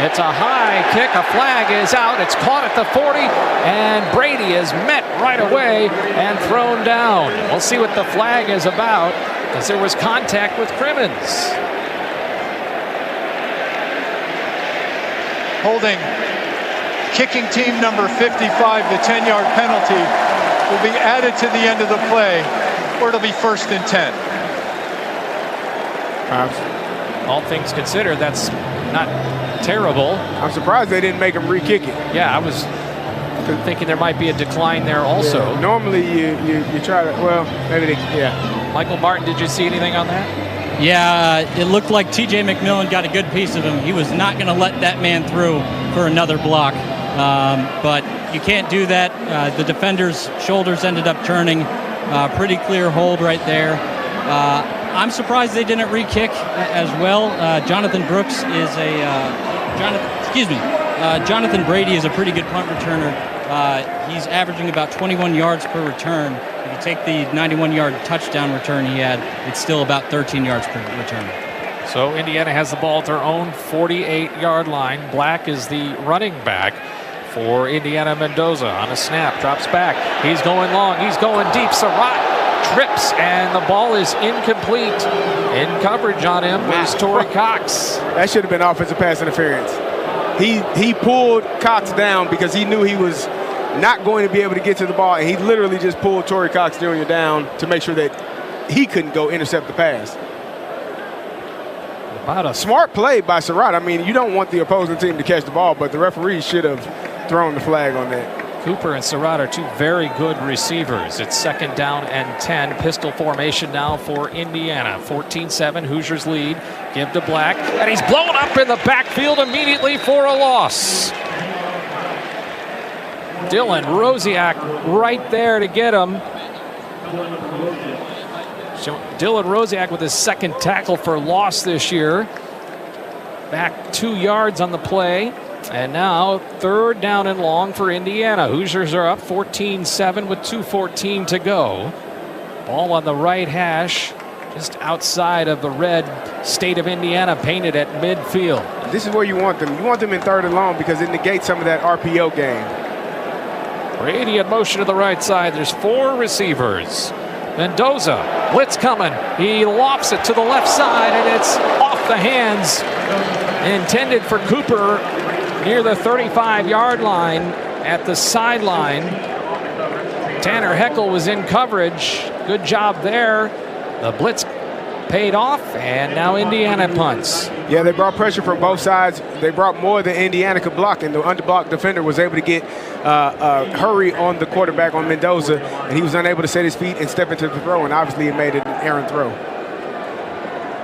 It's a high kick. A flag is out. It's caught at the 40, and Brady is met right away and thrown down. We'll see what the flag is about, because there was contact with Crimmins. Holding kicking team number 55, the 10-yard penalty will be added to the end of the play, or it'll be 1st and 10. All things considered, that's not terrible. I'm surprised they didn't make him re-kick it. Yeah, I was thinking there might be a decline there also. Yeah, normally you try to, well, maybe they, yeah. Michael Martin, did you see anything on that? Yeah, it looked like T.J. McMillan got a good piece of him. He was not going to let that man through for another block. But you can't do that. The defender's shoulders ended up turning. Pretty clear hold right there. I'm surprised they didn't re-kick as well. Jonathan Brooks is Jonathan Brady is a pretty good punt returner. He's averaging about 21 yards per return. If you take the 91-yard touchdown return he had, it's still about 13 yards per return. So Indiana has the ball at their own 48-yard line. Black is the running back for Indiana. Mendoza on a snap, drops back. He's going long, he's going deep. Surratt trips, and the ball is incomplete. In coverage on him is Torrey Cox. That should have been offensive pass interference. He pulled Cox down because he knew he was not going to be able to get to the ball, and he literally just pulled Torrey Cox Jr. down to make sure that he couldn't go intercept the pass. About a smart play by Surratt. I mean, you don't want the opposing team to catch the ball, but the referee should have thrown the flag on that. Cooper and Surratt are 2 very good receivers. It's 2nd down and 10. Pistol formation now for Indiana. 14-7, Hoosiers lead. Give to Black, and he's blown up in the backfield immediately for a loss. Dylan Rosiak right there to get him. Dylan Rosiak with his 2nd tackle for loss this year. Back 2 yards on the play. And now 3rd down and long for Indiana. Hoosiers are up 14-7 with 2:14 to go. Ball on the right hash, just outside of the red state of Indiana painted at midfield. This is where you want them. You want them in 3rd and long because it negates some of that RPO game. Brady in motion to the right side. There's 4 receivers. Mendoza, blitz coming. He lofts it to the left side, and it's off the hands. Intended for Cooper near the 35-yard line at the sideline. Tanner Heckel was in coverage. Good job there. The blitz paid off, and now Indiana punts. Yeah, they brought pressure from both sides. They brought more than Indiana could block, and the underblocked defender was able to get hurry on the quarterback, on Mendoza, and he was unable to set his feet and step into the throw, and obviously it made it an errant throw.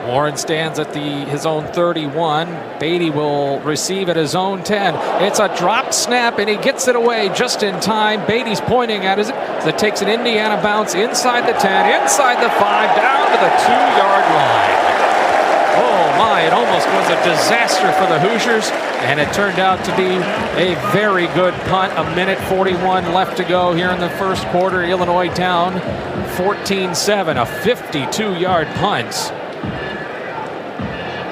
Warren stands at his own 31. Beatty will receive at his own 10. It's a drop snap, and he gets it away just in time. Beatty's pointing at it. That takes an Indiana bounce inside the 10, inside the 5, down to the 2-yard line. Oh my, it almost was a disaster for the Hoosiers, and it turned out to be a very good punt. 1:41 left to go here in the first quarter. Illinois down 14-7, a 52-yard punt.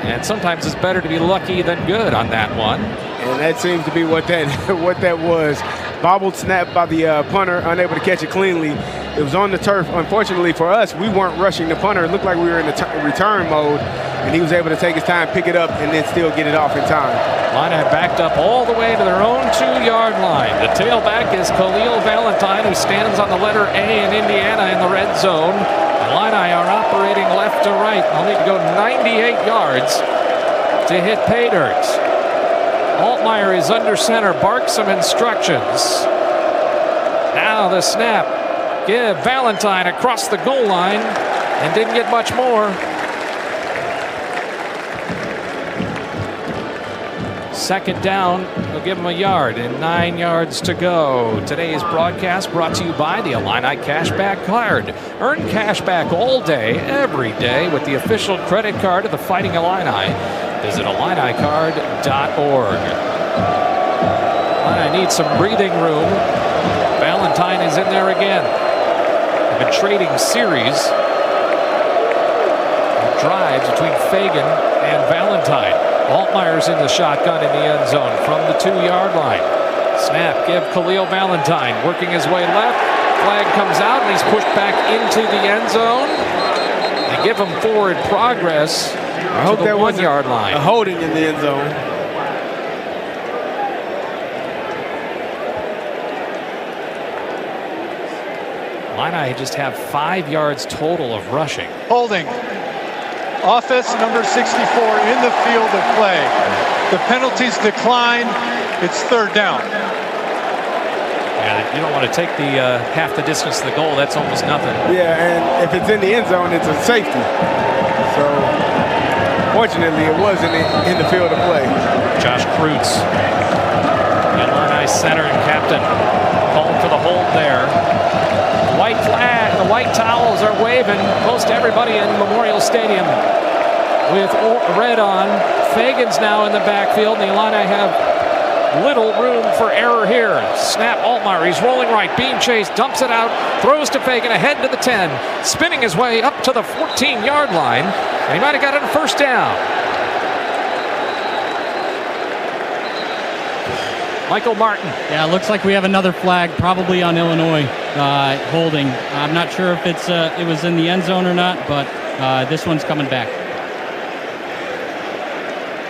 And sometimes it's better to be lucky than good on that one. And that seems to be what that was. Bobbled snap by the punter, unable to catch it cleanly. It was on the turf. Unfortunately for us, we weren't rushing the punter. It looked like we were in the return mode, and he was able to take his time, pick it up, and then still get it off in time. Illini backed up all the way to their own 2-yard line. The tailback is Khalil Valentine, who stands on the letter A in Indiana in the red zone. Illini are operating left to right. They'll need to go 98 yards to hit pay dirt. Altmaier is under center, barks some instructions. Now the snap. Give Valentine across the goal line, and didn't get much more. Second down, they'll give him a yard and 9 yards to go. Today's broadcast brought to you by the Illini Cashback Card. Earn cashback all day, every day with the official credit card of the Fighting Illini. Visit IlliniCard.org. Illini needs some breathing room. Valentine is in there again. They've been trading series. Drives between Fagan and Valentine. Altmaier's in the shotgun in the end zone from the 2-yard line. Snap, give Khalil Valentine, working his way left. Flag comes out, and he's pushed back into the end zone. They give him forward progress. I hope that was 1-yard line. A holding in the end zone. Illini just have 5 yards total of rushing. Holding. Offense number 64 in the field of play. The penalties decline. It's third down. Yeah, you don't want to take the half the distance to the goal. That's almost nothing. Yeah, and if it's in the end zone, it's a safety. So, fortunately, it was in the field of play. Josh Kreutz, the Illini center and captain, calling for the hold there. White flag, the white towels are waving. Most everybody in Memorial Stadium with red on. Fagan's now in the backfield, and the Illini have little room for error here. Snap, Altmaier, he's rolling right, being chased, dumps it out, throws to Fagan, ahead to the 10, spinning his way up to the 14-yard line, and he might have gotten a first down. Michael Martin. Yeah, it looks like we have another flag, probably on Illinois holding. I'm not sure if it was in the end zone or not, but this one's coming back.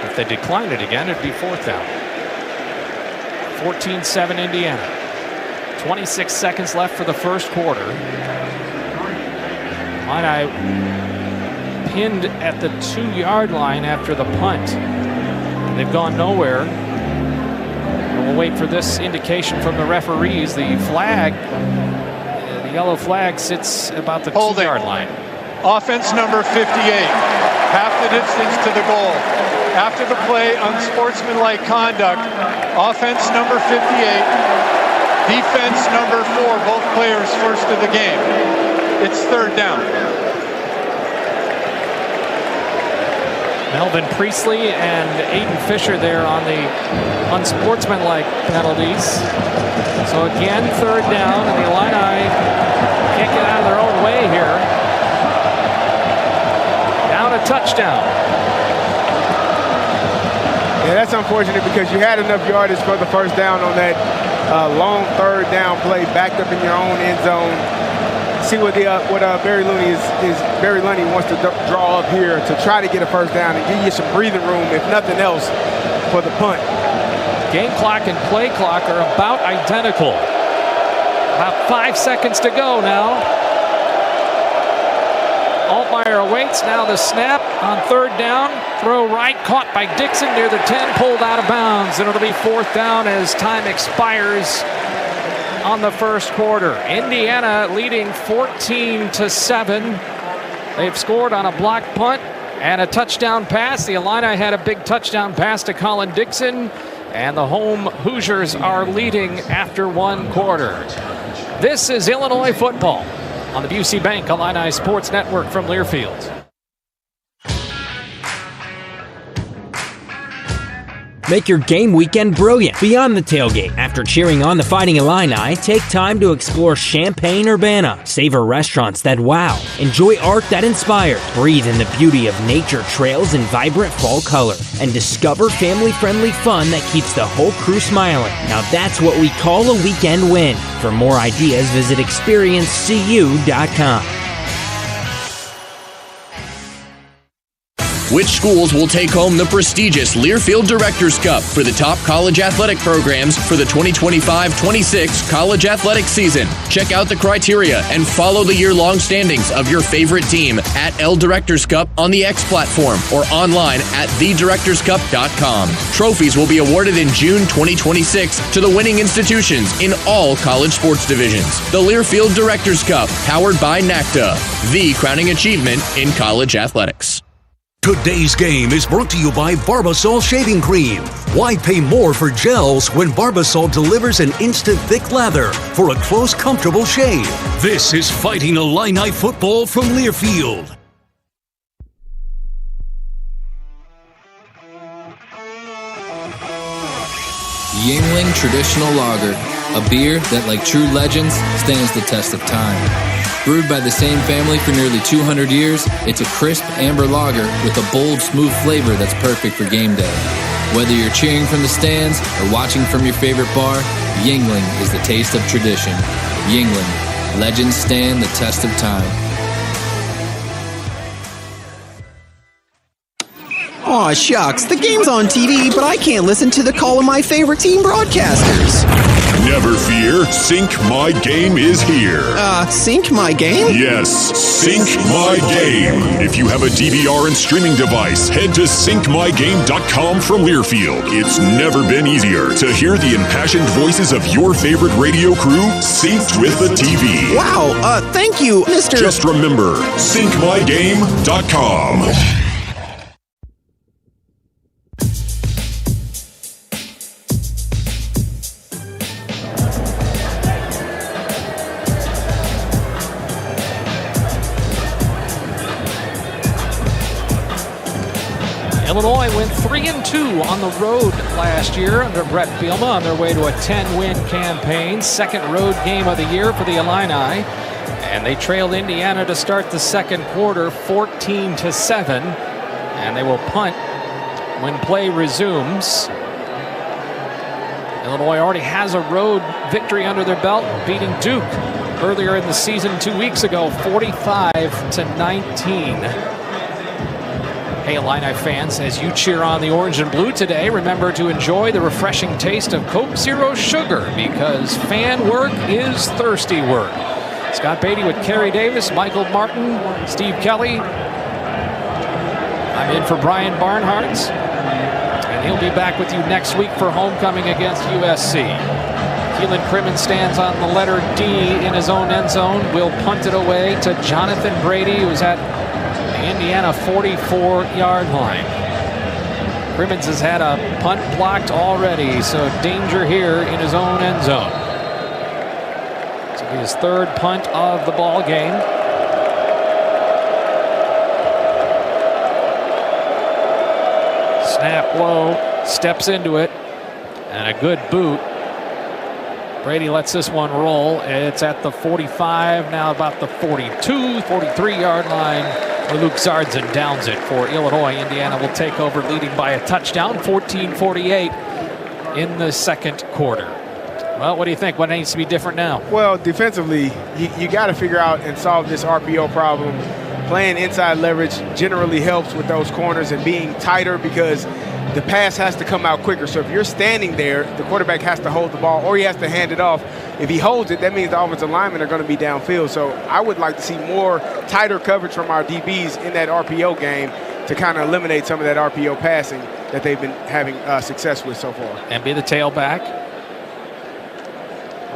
If they decline it again, it'd be fourth down. 14-7 Indiana. 26 seconds left for the first quarter. Illini pinned at the 2-yard line after the punt. They've gone nowhere. We'll wait for this indication from the referees. The flag, the yellow flag sits about the 2-yard line. Offense number 58, half the distance to the goal. After the play, unsportsmanlike conduct. Offense number 58, defense number 4, both players first of the game. It's third down. Melvin Priestley and Aiden Fisher there on the unsportsmanlike penalties. So again, third down, and the Illini can't get out of their own way here. Down a touchdown. Yeah, that's unfortunate because you had enough yardage for the first down on that long third down play, backed up in your own end zone. See what Barry Lunny wants to draw up here to try to get a first down and give you some breathing room, if nothing else, for the punt. Game clock and play clock are about identical. About 5 seconds to go now. Altmaier awaits now the snap on third down. Throw right, caught by Dixon near the 10, pulled out of bounds. And it'll be fourth down as time expires on the first quarter. Indiana leading 14-7. They've scored on a block punt and a touchdown pass. The Illini had a big touchdown pass to Colin Dixon, and the home Hoosiers are leading after one quarter. This is Illinois football on the Busey Bank Illini Sports Network from Learfield. Make your game weekend brilliant beyond the tailgate. After cheering on the Fighting Illini, take time to explore Champaign-Urbana. Savor restaurants that wow. Enjoy art that inspires. Breathe in the beauty of nature trails and vibrant fall color. And discover family-friendly fun that keeps the whole crew smiling. Now that's what we call a weekend win. For more ideas, visit experiencecu.com. Which schools will take home the prestigious Learfield Directors Cup for the top college athletic programs for the 2025-26 college athletic season? Check out the criteria and follow the year-long standings of your favorite team at L Directors Cup on the X platform or online at thedirectorscup.com. Trophies will be awarded in June 2026 to the winning institutions in all college sports divisions. The Learfield Directors Cup, powered by NACTA, the crowning achievement in college athletics. Today's game is brought to you by Barbasol Shaving Cream. Why pay more for gels when Barbasol delivers an instant thick lather for a close, comfortable shave? This is Fighting Illini football from Learfield. Yuengling Traditional Lager, a beer that, like true legends, stands the test of time. Brewed by the same family for nearly 200 years, it's a crisp amber lager with a bold, smooth flavor that's perfect for game day. Whether you're cheering from the stands or watching from your favorite bar, Yuengling is the taste of tradition. Yuengling, legends stand the test of time. Aw, shucks, the game's on TV, but I can't listen to the call of my favorite team broadcasters. Never fear, Sync My Game is here. Sync My Game? Yes, Sync My Game. If you have a DVR and streaming device, head to syncmygame.com from Learfield. It's never been easier to hear the impassioned voices of your favorite radio crew synced with the TV. Wow, thank you, Mr. Just remember, syncmygame.com. Illinois went 3-2 on the road last year under Brett Bielema on their way to a 10-win campaign. Second road game of the year for the Illini. And they trailed Indiana to start the second quarter 14-7. And they will punt when play resumes. Illinois already has a road victory under their belt, beating Duke earlier in the season 2 weeks ago, 45-19. Hey, Illini fans, as you cheer on the orange and blue today, remember to enjoy the refreshing taste of Coke Zero Sugar, because fan work is thirsty work. Scott Beatty with Kerry Davis, Michael Martin, Steve Kelly. I'm in for Brian Barnhart, and he'll be back with you next week for homecoming against USC. Keelan Crimmins stands on the letter D in his own end zone. Will punt it away to Jonathan Brady, who's at Indiana 44-yard line. Crimmins has had a punt blocked already, so danger here in his own end zone. This will be his third punt of the ball game. Snap low, steps into it, and a good boot. Brady lets this one roll. It's at the 45, now about the 42, 43-yard line. Luke Zardzen downs it for Illinois. Indiana will take over, leading by a touchdown, 14-48 in the second quarter. Well, what do you think? What needs to be different now? Well, defensively, you got to figure out and solve this RPO problem. Playing inside leverage generally helps with those corners and being tighter because the pass has to come out quicker. So if you're standing there, the quarterback has to hold the ball or he has to hand it off. If he holds it, that means the offensive linemen are going to be downfield. So I would like to see more tighter coverage from our DBs in that RPO game to kind of eliminate some of that RPO passing that they've been having success with so far. Hemby, the tailback.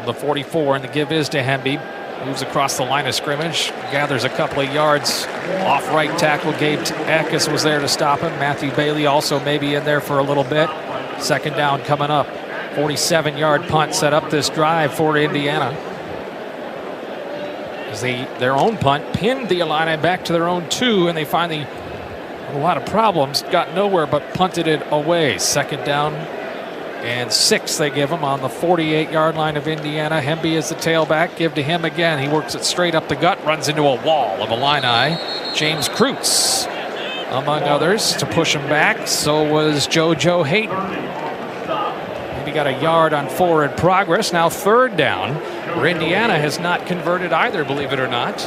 The 44, and the give is to Hemby. Moves across the line of scrimmage, gathers a couple of yards off right tackle. Gabe Eckes was there to stop him. Matthew Bailey also maybe in there for a little bit. Second down coming up. 47-yard punt set up this drive for Indiana. As their own punt pinned the Illini back to their own 2, and they finally, a lot of problems, got nowhere but punted it away. Second down and 6 they give him on the 48-yard line of Indiana. Hemby is the tailback. Give to him again. He works it straight up the gut, runs into a wall of Illini. James Kreutz, among others, to push him back. So was JoJo Hayden. Maybe got a yard on forward progress. Now third down, where Indiana has not converted either, believe it or not.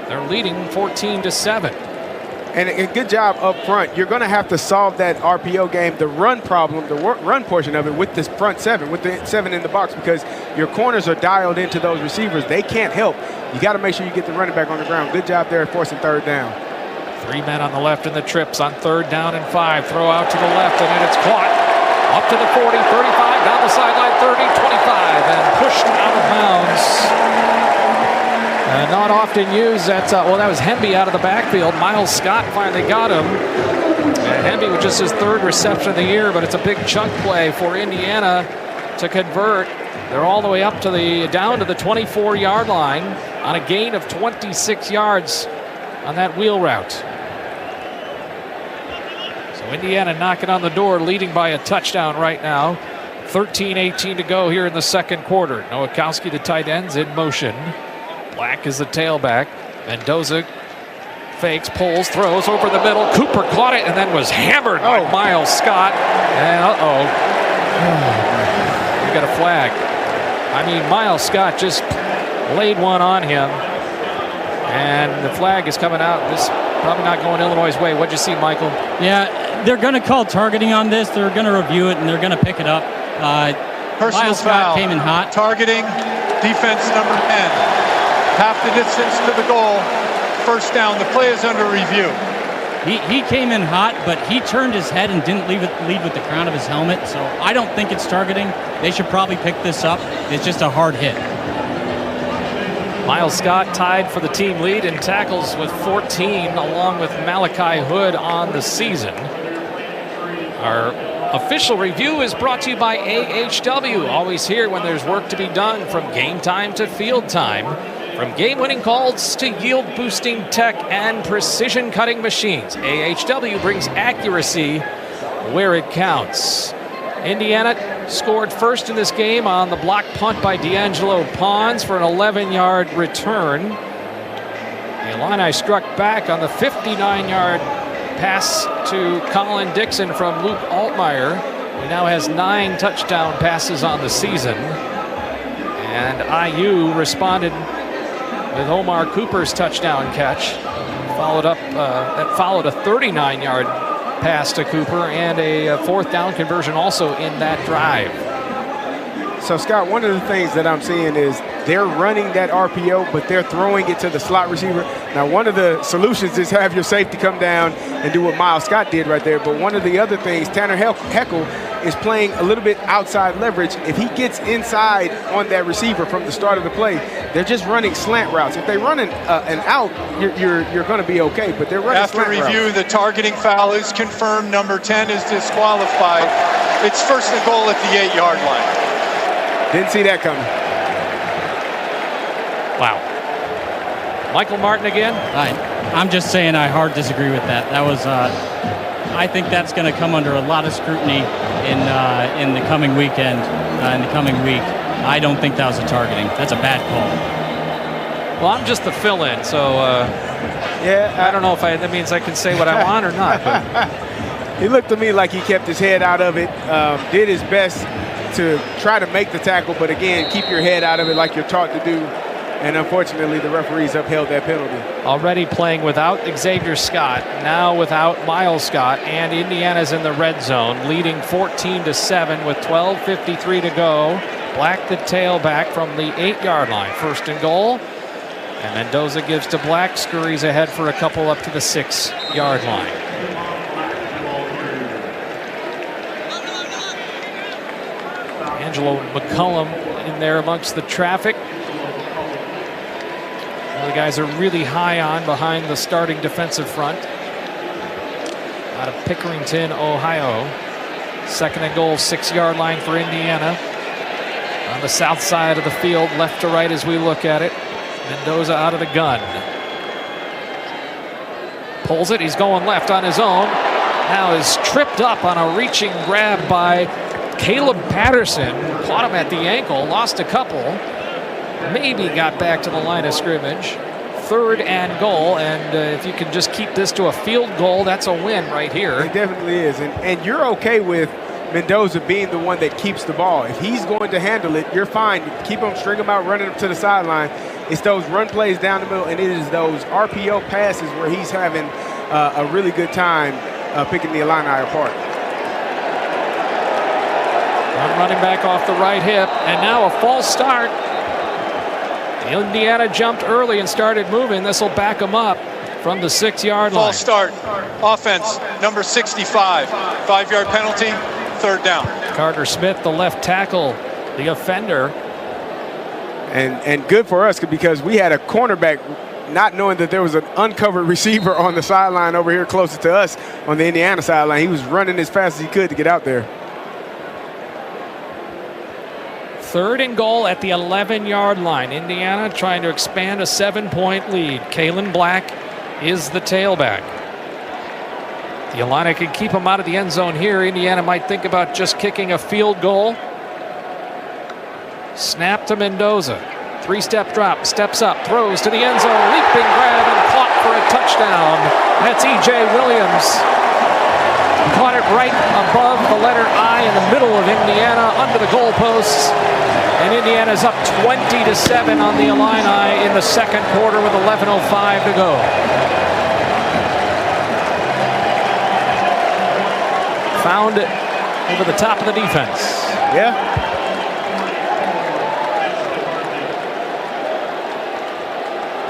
They're leading 14-7. And a good job up front. You're going to have to solve that RPO game, the run problem, the run portion of it with this front 7, with the 7 in the box, because your corners are dialed into those receivers. They can't help. You got to make sure you get the running back on the ground. Good job there forcing third down. 3 men on the left in the trips on third down and 5. Throw out to the left, and then it's caught. Up to the 40, 35, down the sideline, 30, 25, and pushed out of bounds. Not often used. That was Hemby out of the backfield. Miles Scott finally got him. Hemby with just his 3rd reception of the year, but it's a big chunk play for Indiana to convert. They're all the way up to down to the 24-yard line on a gain of 26 yards on that wheel route. So Indiana knocking on the door, leading by a touchdown right now. 13-18 to go here in the second quarter. Nowakowski, the tight end's in motion. Black is the tailback. Mendoza fakes, pulls, throws over the middle. Cooper caught it and then was hammered by Miles Scott. And we got a flag. I mean, Miles Scott just laid one on him. And the flag is coming out. This probably not going Illinois' way. What'd you see, Michael? Yeah, they're going to call targeting on this. They're going to review it, and they're going to pick it up. Miles Scott came in hot. Targeting, defense number 10. Half the distance to the goal. First down. The play is under review. He came in hot, but he turned his head and didn't lead with the crown of his helmet. So I don't think it's targeting. They should probably pick this up. It's just a hard hit. Miles Scott tied for the team lead in tackles with 14, along with Malachi Hood on the season. Our official review is brought to you by AHW. Always here when there's work to be done, from game time to field time. From game-winning calls to yield-boosting tech and precision-cutting machines, AHW brings accuracy where it counts. Indiana scored first in this game on the block punt by D'Angelo Pons for an 11-yard return. The Illini struck back on the 59-yard pass to Colin Dixon from Luke Altmaier, who now has 9 touchdown passes on the season. And IU responded with Omar Cooper's touchdown catch. That followed a 39-yard pass to Cooper and a 4th down conversion also in that drive. So, Scott, one of the things that I'm seeing is they're running that RPO, but they're throwing it to the slot receiver. Now, one of the solutions is have your safety come down and do what Miles Scott did right there. But one of the other things, Tanner Heckel is playing a little bit outside leverage. If he gets inside on that receiver from the start of the play, they're just running slant routes. If they run an out, you're going to be okay. But they're running slant routes. After review, the targeting foul is confirmed. Number 10 is disqualified. It's first and goal at the 8-yard line. Didn't see that coming. Wow. Michael Martin again? I'm just saying I hard disagree with that. That was, I think that's going to come under a lot of scrutiny in the coming weekend, in the coming week. I don't think that was a targeting. That's a bad call. Well, I'm just the fill-in, so I don't know if that means I can say what I want or not. But. He looked to me like he kept his head out of it, did his best to try to make the tackle, but again, keep your head out of it like you're taught to do. And unfortunately, the referees upheld that penalty. Already playing without Xavier Scott, now without Miles Scott, and Indiana's in the red zone, leading 14-7 with 12:53 to go. Black, the tailback, from the 8-yard line. First and goal. And Mendoza gives to Black, scurries ahead for a couple up to the 6-yard line. Angelo McCullum in there amongst the traffic. One of the guys are really high on behind the starting defensive front. Out of Pickerington, Ohio. Second and goal, 6-yard line for Indiana. On the south side of the field, left to right as we look at it. Mendoza out of the gun. Pulls it, he's going left on his own. Now is tripped up on a reaching grab by Caleb Patterson. Caught him at the ankle, lost a couple. Maybe got back to the line of scrimmage. Third and goal, and if you can just keep this to a field goal, that's a win right here. It definitely is, and you're okay with Mendoza being the one that keeps the ball. If he's going to handle it, you're fine. Keep him, string him out, running him to the sideline. It's those run plays down the middle, and it is those RPO passes where he's having a really good time picking the Illini apart. Running back off the right hip, and now a false start. Indiana jumped early and started moving. This will back them up from the 6-yard line. False start. Offense, number 65. 5-yard penalty, third down. Carter Smith, the left tackle, the offender. And good for us because we had a cornerback not knowing that there was an uncovered receiver on the sideline over here closest to us on the Indiana sideline. He was running as fast as he could to get out there. Third and goal at the 11-yard line. Indiana trying to expand a 7-point lead. Kalen Black is the tailback. The Illini can keep him out of the end zone here. Indiana might think about just kicking a field goal. Snap to Mendoza. 3-step drop, steps up, throws to the end zone, leaping grab, and caught for a touchdown. That's E.J. Williams. Caught it right above the letter I in the middle of Indiana, under the goalposts. And Indiana's up 20-7 on the Illini in the second quarter with 11:05 to go. Found it over the top of the defense. Yeah.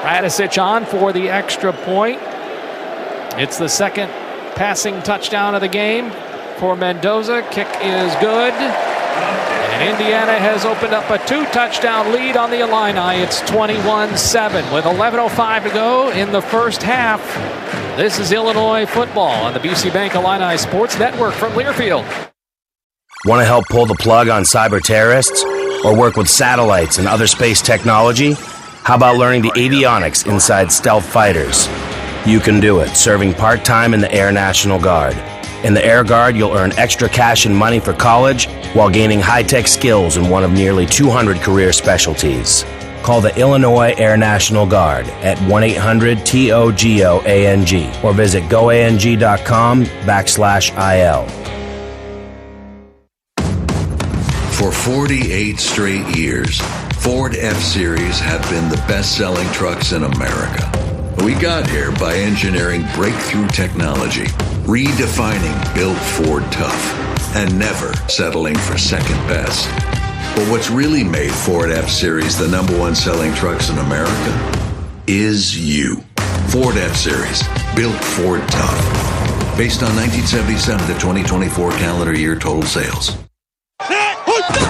Radicic on for the extra point. It's the second passing touchdown of the game for Mendoza. Kick is good. And Indiana has opened up a 2-touchdown lead on the Illini. It's 21-7 with 11:05 to go in the first half. This is Illinois football on the BC Bank Illini Sports Network from Learfield. Want to help pull the plug on cyber terrorists or work with satellites and other space technology? How about learning the avionics inside stealth fighters? You can do it, serving part-time in the Air National Guard. In the Air Guard, you'll earn extra cash and money for college while gaining high-tech skills in one of nearly 200 career specialties. Call the Illinois Air National Guard at 1-800-TOGOANG or visit goang.com/IL. For 48 straight years, Ford F-Series have been the best-selling trucks in America. We got here by engineering breakthrough technology, redefining Built Ford Tough, and never settling for second best. But what's really made Ford F-Series the #1 selling trucks in America is you. Ford F-Series, Built Ford Tough. Based on 1977 to 2024 calendar year total sales.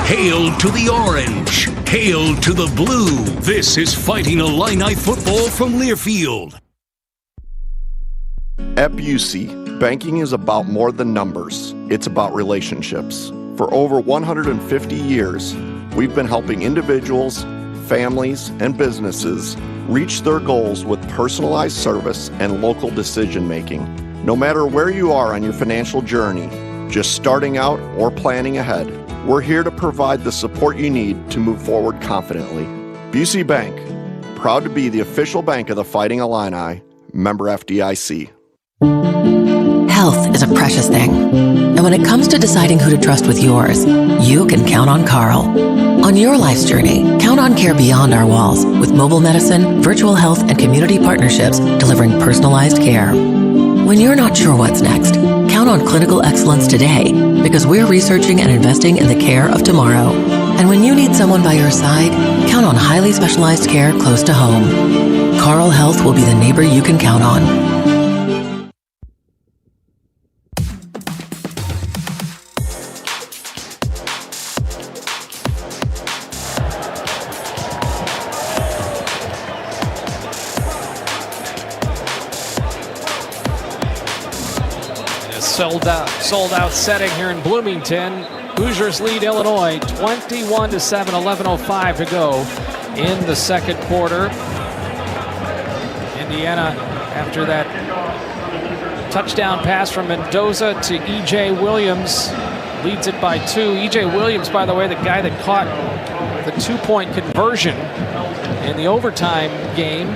Hail to the orange! Hail to the blue! This is Fighting Illini Football from Learfield. At Busey, banking is about more than numbers. It's about relationships. For over 150 years, we've been helping individuals, families, and businesses reach their goals with personalized service and local decision-making. No matter where you are on your financial journey, just starting out or planning ahead, we're here to provide the support you need to move forward confidently. Busey Bank, proud to be the official bank of the Fighting Illini, member FDIC. Health is a precious thing. And when it comes to deciding who to trust with yours, you can count on Carl. On your life's journey, count on care beyond our walls with mobile medicine, virtual health, and community partnerships delivering personalized care. When you're not sure what's next, count on clinical excellence today because we're researching and investing in the care of tomorrow. And when you need someone by your side, count on highly specialized care close to home. Carl Health will be the neighbor you can count on. Sold out setting here in Bloomington. Hoosiers lead Illinois 21-7, 11:05 to go in the second quarter. Indiana, after that touchdown pass from Mendoza to E.J. Williams, leads it by 2. E.J. Williams, by the way, the guy that caught the 2-point conversion in the overtime game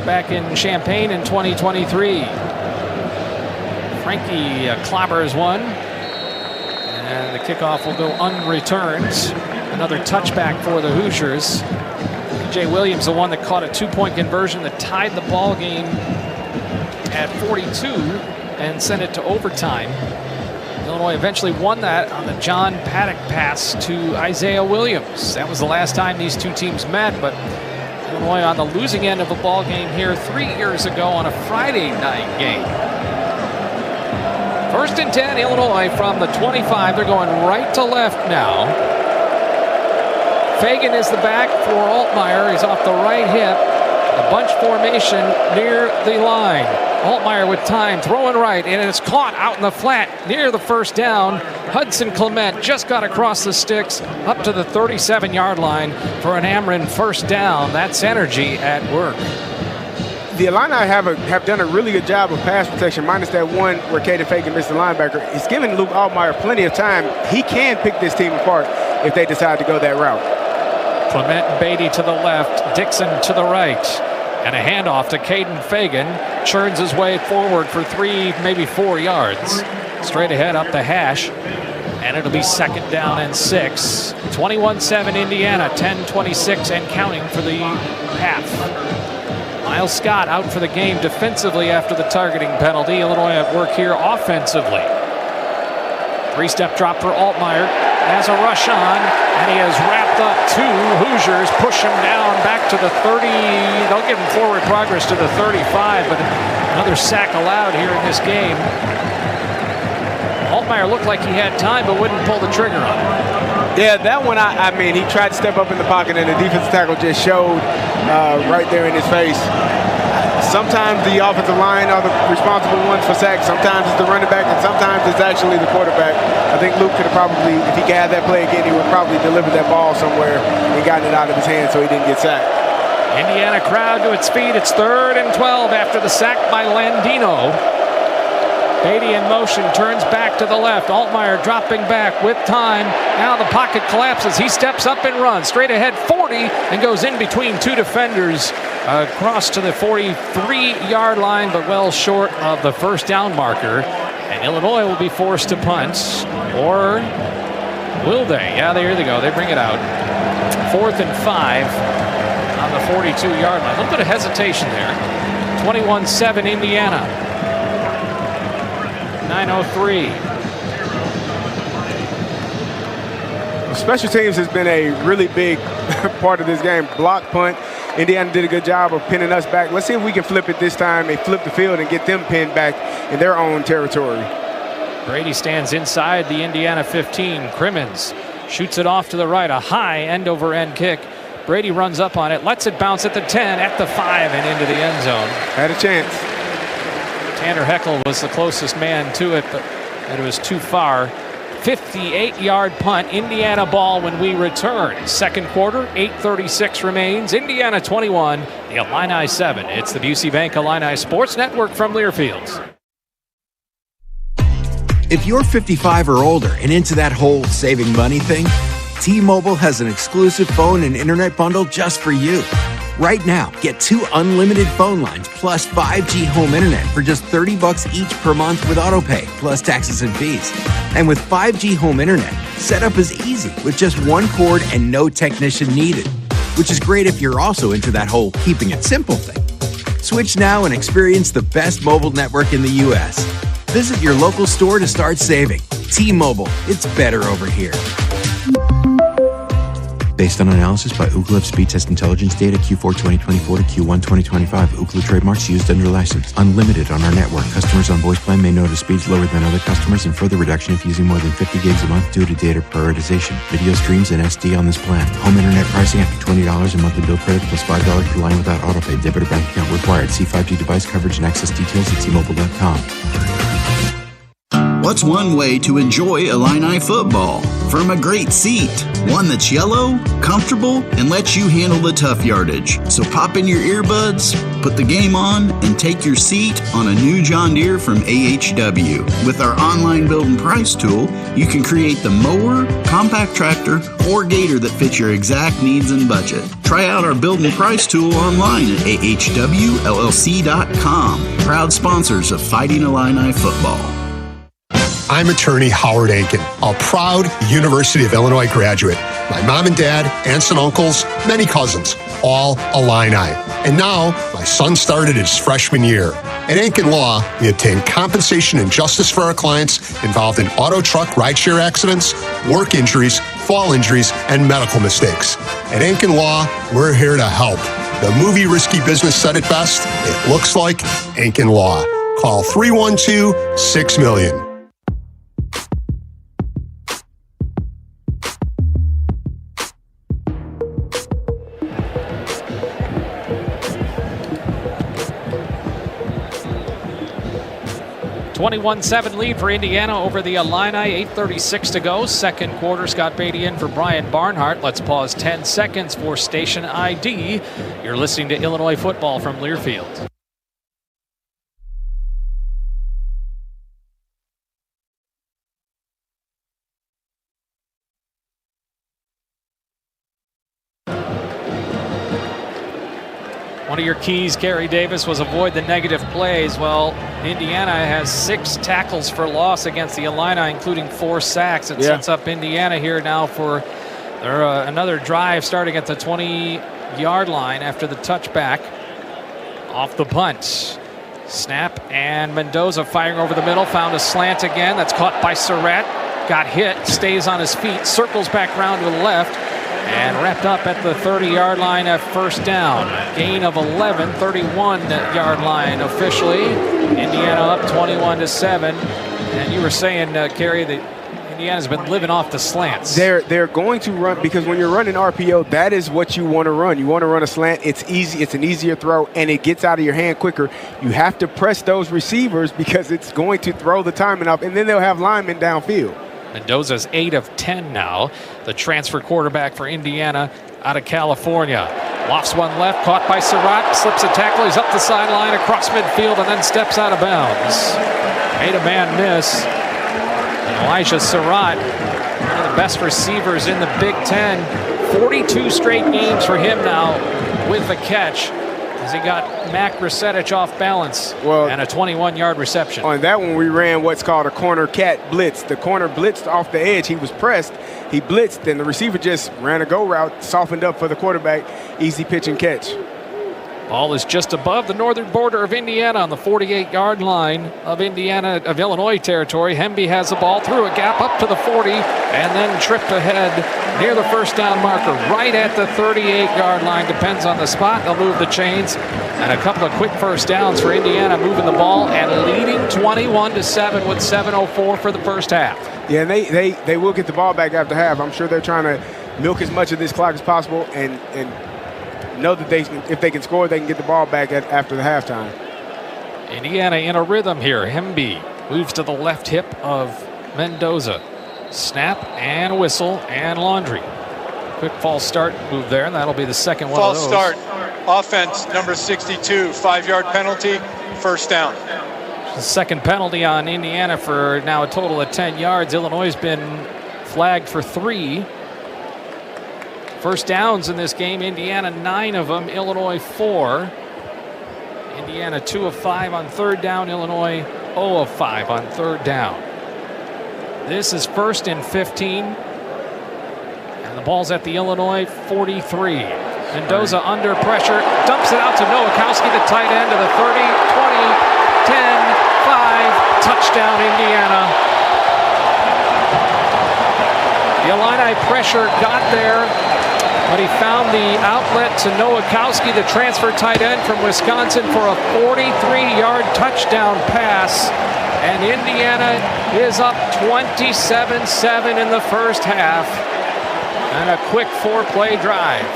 back in Champaign in 2023. Frankie clobbers one, and the kickoff will go unreturned. Another touchback for the Hoosiers. E.J. Williams, the one that caught a 2-point conversion that tied the ball game at 42 and sent it to overtime. Illinois eventually won that on the John Paddock pass to Isaiah Williams. That was the last time these two teams met, but Illinois on the losing end of a ball game here 3 years ago on a Friday night game. First and 10, Illinois from the 25. They're going right to left now. Fagan is the back for Altmaier. He's off the right hip. A bunch formation near the line. Altmaier with time, throwing right, and it's caught out in the flat near the first down. Hudson Clement just got across the sticks up to the 37-yard line for an Ameren first down. That's energy at work. The Illini have done a really good job of pass protection, minus that one where Caden Fagan missed the linebacker. It's given Luke Altmaier plenty of time. He can pick this team apart if they decide to go that route. Clement and Beatty to the left, Dixon to the right. And a handoff to Caden Fagan. Churns his way forward for 3, maybe 4 yards. Straight ahead up the hash. And it'll be second down and 6. 21-7 Indiana, 10-26 and counting for the half. Miles Scott out for the game defensively after the targeting penalty. Illinois at work here offensively. 3-step drop for Altmaier. Has a rush on, and he has wrapped up 2 Hoosiers. Push him down back to the 30. They'll give him forward progress to the 35, but another sack allowed here in this game. Altmaier looked like he had time, but wouldn't pull the trigger on it. Yeah, that one, I mean, he tried to step up in the pocket, and the defensive tackle just showed right there in his face. Sometimes the offensive line are the responsible ones for sacks. Sometimes it's the running back, and sometimes it's actually the quarterback. I think Luke could have probably, if he could have that play again, he would probably deliver that ball somewhere and gotten it out of his hand so he didn't get sacked. Indiana crowd to its feet. It's 3rd and 12 after the sack by Landino. Beatty in motion, turns back to the left. Altmaier dropping back with time. Now the pocket collapses. He steps up and runs straight ahead 40 and goes in between 2 defenders across to the 43-yard line, but well short of the first down marker. And Illinois will be forced to punt. Or will they? Yeah, there they go. They bring it out. 4th and 5 on the 42-yard line. A little bit of hesitation there. 21-7 Indiana. 9:03. Special teams has been a really big part of this game. Block punt. Indiana did a good job of pinning us back. Let's see if we can flip it this time and flip the field and get them pinned back in their own territory. Brady stands inside the Indiana 15. Crimmins shoots it off to the right. A high end-over-end kick. Brady runs up on it, lets it bounce at the 10, at the 5, and into the end zone. Had a chance. Tanner Heckel was the closest man to it, but it was too far. 58-yard punt, Indiana ball when we return. Second quarter, 8:36 remains. Indiana 21, the Illini 7. It's the Busey Bank Illini Sports Network from Learfields. If you're 55 or older and into that whole saving money thing, T-Mobile has an exclusive phone and internet bundle just for you. Right now, get 2 unlimited phone lines plus 5G home internet for just $30 each per month with AutoPay, plus taxes and fees. And with 5G home internet, setup is easy with just 1 cord and no technician needed, which is great if you're also into that whole keeping it simple thing. Switch now and experience the best mobile network in the U.S. Visit your local store to start saving. T-Mobile, it's better over here. Based on analysis by Ookla of speed test intelligence data Q4 2024 to Q1 2025. Ookla trademarks used under license. Unlimited on our network. Customers on voice plan may notice speeds lower than other customers and further reduction if using more than 50 gigs a month due to data prioritization. Video streams and SD on this plan. Home internet pricing after $20 a monthly bill credit plus $5 per line without autopay. Debit or bank account required. See 5G device coverage and access details at T-Mobile.com. What's one way to enjoy Illini football? From a great seat, one that's yellow, comfortable, and lets you handle the tough yardage. So pop in your earbuds, put the game on, and take your seat on a new John Deere from AHW. With our online build and price tool, you can create the mower, compact tractor, or gator that fits your exact needs and budget. Try out our build and price tool online at ahwllc.com. Proud sponsors of Fighting Illini football. I'm attorney Howard Aiken, a proud University of Illinois graduate. My mom and dad, aunts and uncles, many cousins, all Illini. And now, my son started his freshman year. At Aiken Law, we obtain compensation and justice for our clients involved in auto truck rideshare accidents, work injuries, fall injuries, and medical mistakes. At Aiken Law, we're here to help. The movie Risky Business said it best. It looks like Aiken Law. Call 312-6-million. (21-7) lead for Indiana over the Illini. 8:36 to go. Second quarter. Scott Beatty in for Brian Barnhart. Let's pause 10 seconds for station ID. You're listening to Illinois football from Learfield. One of your keys, Kerry Davis, was avoid the negative plays. Well, Indiana has 6 tackles for loss against the Illini, including 4 sacks. It sets up Indiana here now for another drive starting at the 20-yard line after the touchback off the punt. Snap, and Mendoza firing over the middle, found a slant again. That's caught by Surratt. Got hit, stays on his feet, circles back round to the left, and wrapped up at the 30-yard line at first down. Gain of 11, 31-yard line officially. Indiana up 21-7. And you were saying, Kerry, that Indiana's been living off the slants. They're going to run, because when you're running RPO, that is what you want to run. You want to run a slant. It's easy. It's an easier throw, and it gets out of your hand quicker. You have to press those receivers because it's going to throw the timing up, and then they'll have linemen downfield. Mendoza's 8 of 10 now. The transfer quarterback for Indiana out of California. Lofts one left, caught by Surratt, slips a tackle. He's up the sideline, across midfield, and then steps out of bounds. Made a man miss. Elijah Surratt, one of the best receivers in the Big Ten. 42 straight games for him now with the catch, as he got Mac Resetich off balance and a 21-yard reception. On that one, we ran what's called a corner cat blitz. The corner blitzed off the edge. He was pressed. He blitzed, and the receiver just ran a go route, softened up for the quarterback. Easy pitch and catch. Ball is just above the northern border of Indiana on the 48-yard line of Illinois territory. Hemby has the ball through a gap up to the 40 and then tripped ahead near the first down marker right at the 38-yard line. Depends on the spot. They'll move the chains. And a couple of quick first downs for Indiana, moving the ball and leading 21-7 with 7:04 for the first half. Yeah, and they will get the ball back after half. I'm sure they're trying to milk as much of this clock as possible and know that if they can score, they can get the ball back after the halftime. Indiana in a rhythm here. Hemby moves to the left hip of Mendoza. Snap and whistle and Laundry. Quick false start move there, and that'll be the second one of those. False start. Offense, number 62, 5-yard penalty, first down. The second penalty on Indiana for now a total of 10 yards. Illinois has been flagged for 3. First downs in this game, Indiana 9 of them, Illinois 4. Indiana 2 of 5 on third down, Illinois 0 of 5 on third down. This is 1st and 15. And the ball's at the Illinois 43. Mendoza under pressure, dumps it out to Nowakowski, the tight end, to the 30, 20, 10, 5, touchdown Indiana. The Illini pressure got there, but he found the outlet to Nowakowski, the transfer tight end from Wisconsin, for a 43-yard touchdown pass. And Indiana is up 27-7 in the first half. And a quick 4-play drive.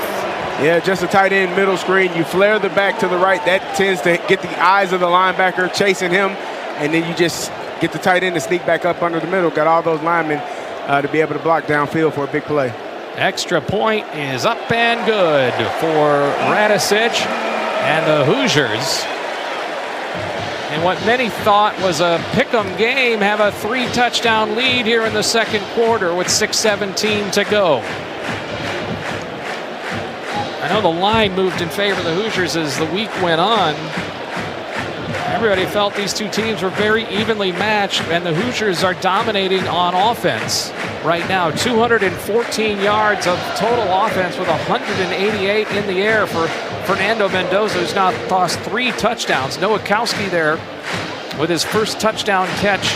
Yeah, just a tight end middle screen. You flare the back to the right. That tends to get the eyes of the linebacker chasing him. And then you just get the tight end to sneak back up under the middle. Got all those linemen to be able to block downfield for a big play. Extra point is up and good for Radicic and the Hoosiers. And what many thought was a pick'em game have a 3-touchdown lead here in the second quarter with 6:17 to go. I know the line moved in favor of the Hoosiers as the week went on. Everybody felt these two teams were very evenly matched, and the Hoosiers are dominating on offense right now. 214 yards of total offense with 188 in the air for Fernando Mendoza, who's now tossed 3 touchdowns. Nowakowski there with his first touchdown catch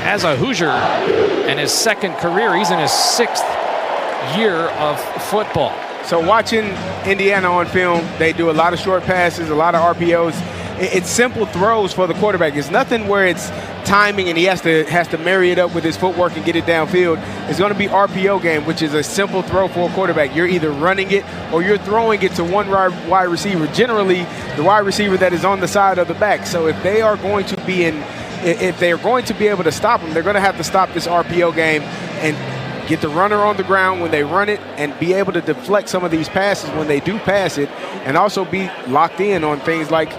as a Hoosier and his second career. He's in his 6th year of football. So watching Indiana on film, they do a lot of short passes, a lot of RPOs. It's simple throws for the quarterback. It's nothing where it's timing and he has to marry it up with his footwork and get it downfield. It's going to be RPO game, which is a simple throw for a quarterback. You're either running it or you're throwing it to one wide receiver, generally the wide receiver that is on the side of the back. So if they are going to be able to stop them, they're going to have to stop this RPO game and get the runner on the ground when they run it and be able to deflect some of these passes when they do pass it, and also be locked in on things like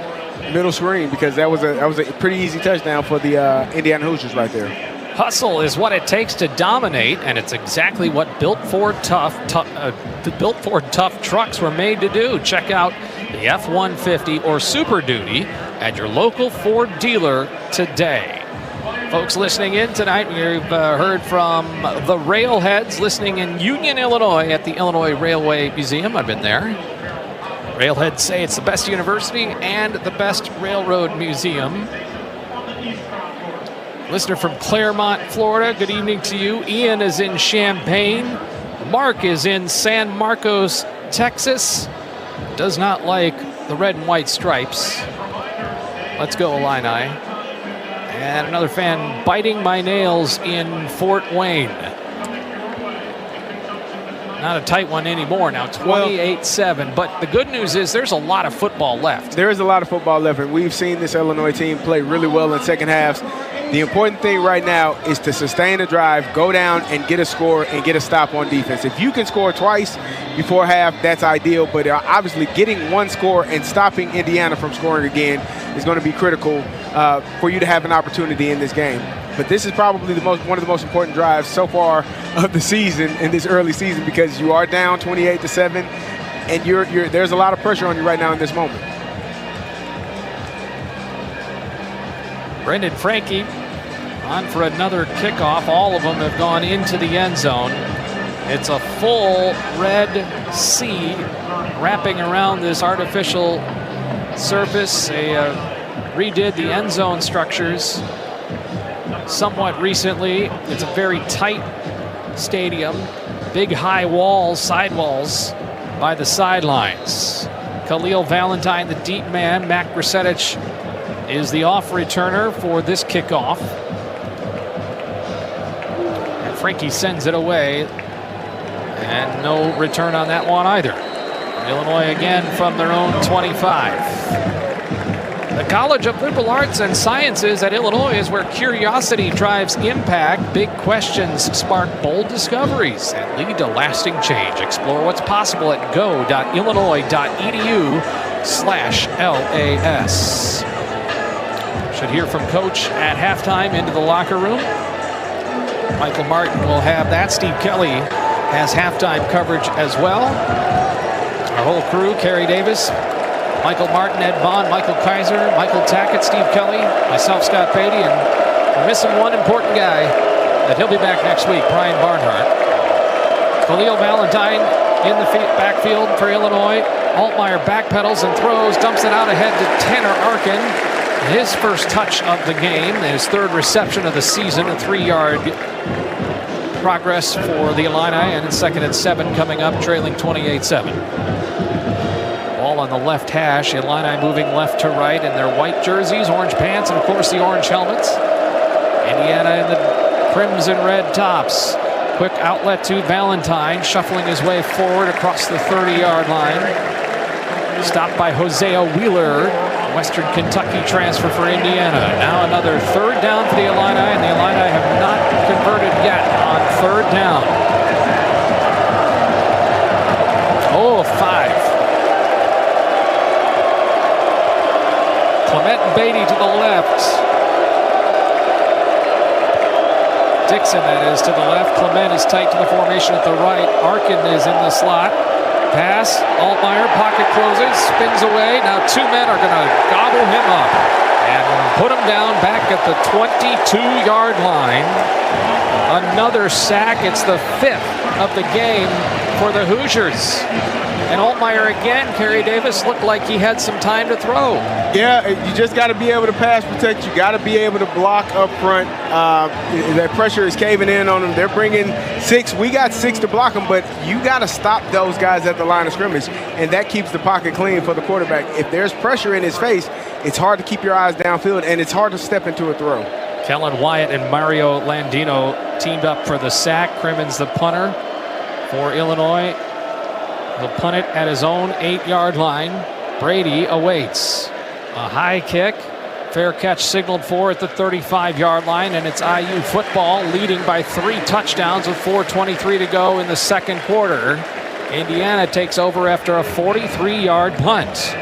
middle screen, because that was a pretty easy touchdown for the Indiana Hoosiers right there. Hustle is what it takes to dominate, and it's exactly what built Ford tough trucks were made to do. Check out the F-150 or Super Duty at your local Ford dealer today. Folks listening in tonight, we've heard from the Railheads listening in Union, Illinois at the Illinois Railway Museum. I've been there. Railheads say it's the best university and the best railroad museum. Listener from Claremont, Florida, good evening to you. Ian is in Champaign. Mark is in San Marcos, Texas. Does not like the red and white stripes. Let's go, Illini. And another fan biting my nails in Fort Wayne. Not a tight one anymore now, 28-7. But the good news is there's a lot of football left. There is a lot of football left, and we've seen this Illinois team play really well in second halves. The important thing right now is to sustain a drive, go down and get a score and get a stop on defense. If you can score twice before half, that's ideal. But obviously getting one score and stopping Indiana from scoring again is going to be critical for you to have an opportunity in this game. But this is probably one of the most important drives so far of the season, in this early season, because you are down 28-7, and there's a lot of pressure on you right now in this moment. Brendan Franke on for another kickoff. All of them have gone into the end zone. It's a full Red Sea wrapping around this artificial surface. They redid the end zone structures somewhat recently. It's a very tight stadium. Big high walls, side walls by the sidelines. Khalil Valentine, the deep man. Mac Brzetic is the off returner for this kickoff. And Frankie sends it away. And no return on that one either. Illinois again from their own 25. The College of Liberal Arts and Sciences at Illinois is where curiosity drives impact. Big questions spark bold discoveries and lead to lasting change. Explore what's possible at go.illinois.edu/LAS. Should hear from Coach at halftime into the locker room. Michael Martin will have that. Steve Kelly has halftime coverage as well. Our whole crew, Kerry Davis, Michael Martin, Ed Bond, Michael Kaiser, Michael Tackett, Steve Kelly, myself, Scott Beatty, and we're missing one important guy, but he'll be back next week, Brian Barnhart. Khalil Valentine in the backfield for Illinois. Altmaier backpedals and throws, dumps it out ahead to Tanner Arkin. His first touch of the game, his third reception of the season, a 3-yard progress for the Illini, and it's 2nd and 7 coming up, trailing 28-7. Ball on the left hash, Illini moving left to right in their white jerseys, orange pants, and of course the orange helmets. Indiana in the crimson red tops. Quick outlet to Valentine, shuffling his way forward across the 30-yard line. Stopped by Hosea Wheeler, Western Kentucky transfer for Indiana. Now another 3rd down for the Illini, and the Illini have not converted yet on 3rd down. 5. Clement and Beatty to the left. Dixon, that is, to the left. Clement is tight to the formation at the right. Arkin is in the slot. Pass, Altmaier, pocket closes, spins away. Now 2 men are going to gobble him up and put him down back at the 22-yard line. Another sack. It's the 5th of the game for the Hoosiers. And Altmaier again, Kerry Davis, looked like he had some time to throw. Yeah, you just got to be able to pass protect. You got to be able to block up front. That pressure is caving in on them. They're bringing 6. We got 6 to block them, but you got to stop those guys at the line of scrimmage, and that keeps the pocket clean for the quarterback. If there's pressure in his face, it's hard to keep your eyes downfield, and it's hard to step into a throw. Kellen Wyatt and Mario Landino teamed up for the sack. Crimmins the punter for Illinois. He'll punt it at his own 8-yard line. Brady awaits. A high kick. Fair catch signaled for at the 35-yard line, and it's IU football leading by 3 touchdowns with 4:23 to go in the second quarter. Indiana takes over after a 43-yard punt.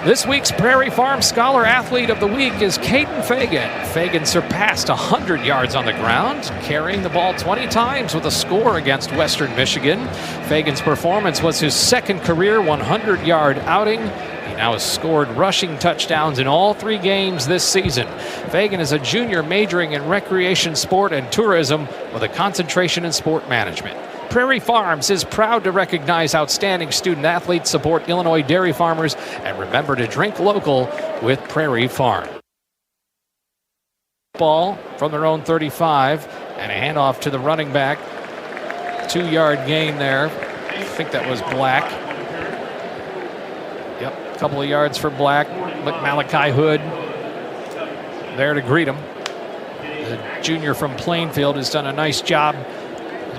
This week's Prairie Farm Scholar Athlete of the Week is Caden Fagan. Fagan surpassed 100 yards on the ground, carrying the ball 20 times with a score against Western Michigan. Fagan's performance was his second career 100-yard outing. He now has scored rushing touchdowns in all 3 games this season. Fagan is a junior majoring in recreation, sport, and tourism with a concentration in sport management. Prairie Farms is proud to recognize outstanding student athletes, support Illinois dairy farmers, and remember to drink local with Prairie Farm. Ball from their own 35, and a handoff to the running back. 2-yard gain there. I think that was Black. Yep, a couple of yards for Black. Look, Malachi Hood there to greet him. The junior from Plainfield has done a nice job.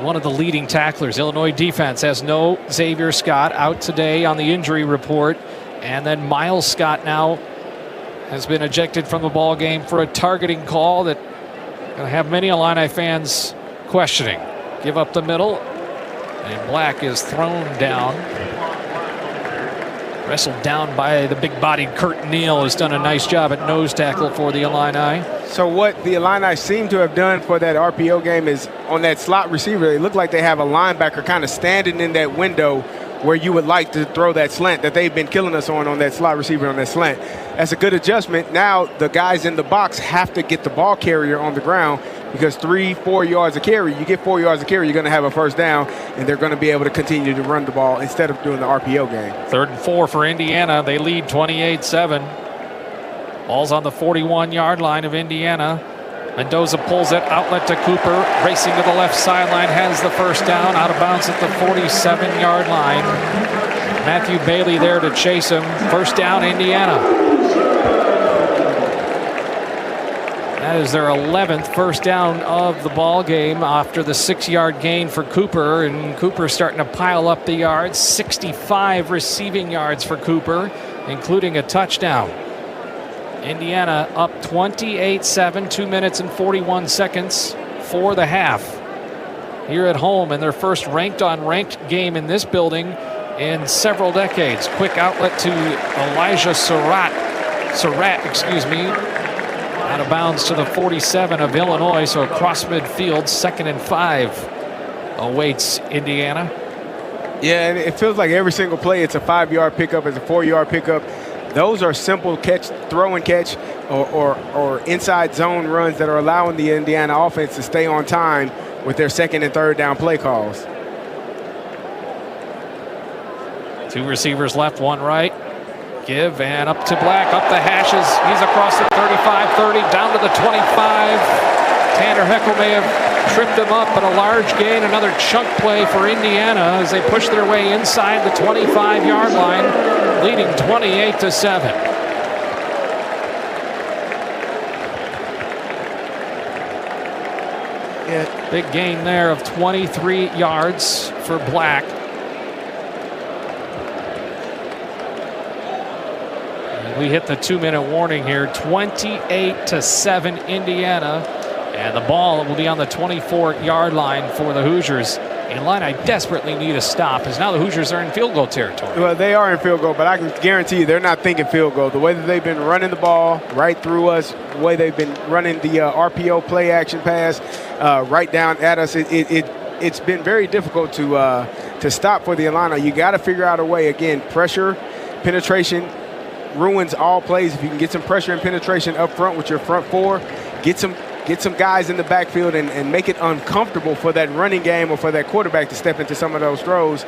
One of the leading tacklers. Illinois defense has no Xavier Scott, out today on the injury report. And then Miles Scott now has been ejected from the ball game for a targeting call that going to have many Illini fans questioning. Give up the middle, and Black is thrown down. Wrestled down by the big-bodied Kurt Neal, has done a nice job at nose tackle for the Illini. So what the Illini seem to have done for that RPO game is on that slot receiver, they look like they have a linebacker kind of standing in that window where you would like to throw that slant that they've been killing us on that slot receiver on that slant. That's a good adjustment. Now the guys in the box have to get the ball carrier on the ground because 3-4 yards of carry, you get 4 yards of carry, you're going to have a first down, and they're going to be able to continue to run the ball instead of doing the RPO game. 3rd and 4 for Indiana. They lead 28-7. Ball's on the 41-yard line of Indiana. Mendoza pulls it, outlet to Cooper, racing to the left sideline, has the first down, out of bounds at the 47-yard line. Matthew Bailey there to chase him. First down, Indiana. That is their 11th first down of the ball game after the 6-yard gain for Cooper, and Cooper starting to pile up the yards. 65 receiving yards for Cooper, including a touchdown. Indiana up 28-7, 2 minutes and 41 seconds for the half. Here at home in their first ranked-on-ranked game in this building in several decades. Quick outlet to Elijah Surratt, out of bounds to the 47 of Illinois, so across midfield, 2nd and 5. awaits Indiana. Yeah, and it feels like every single play, it's a 5-yard pickup, it's a 4-yard pickup. Those are simple throw and catch or inside zone runs that are allowing the Indiana offense to stay on time with their second and third down play calls. 2 receivers left, 1 right. Give and up to Black, up the hashes. He's across the 35-30, down to the 25. Tanner Heckel may have tripped him up, but a large gain, another chunk play for Indiana as they push their way inside the 25-yard line, leading 28-7. Yeah. Big gain there of 23 yards for Black. We hit the 2-minute warning here, 28-7 Indiana, and the ball will be on the 24-yard line for the Hoosiers. Illini desperately need a stop as now the Hoosiers are in field goal territory. Well, they are in field goal, but I can guarantee you they're not thinking field goal. The way that they've been running the ball right through us, the way they've been running the RPO play action pass right down at us, it's been very difficult to stop for the Illini. You got to figure out a way. Again, pressure, penetration ruins all plays. If you can get some pressure and penetration up front with your front 4, get some guys in the backfield and make it uncomfortable for that running game or for that quarterback to step into some of those throws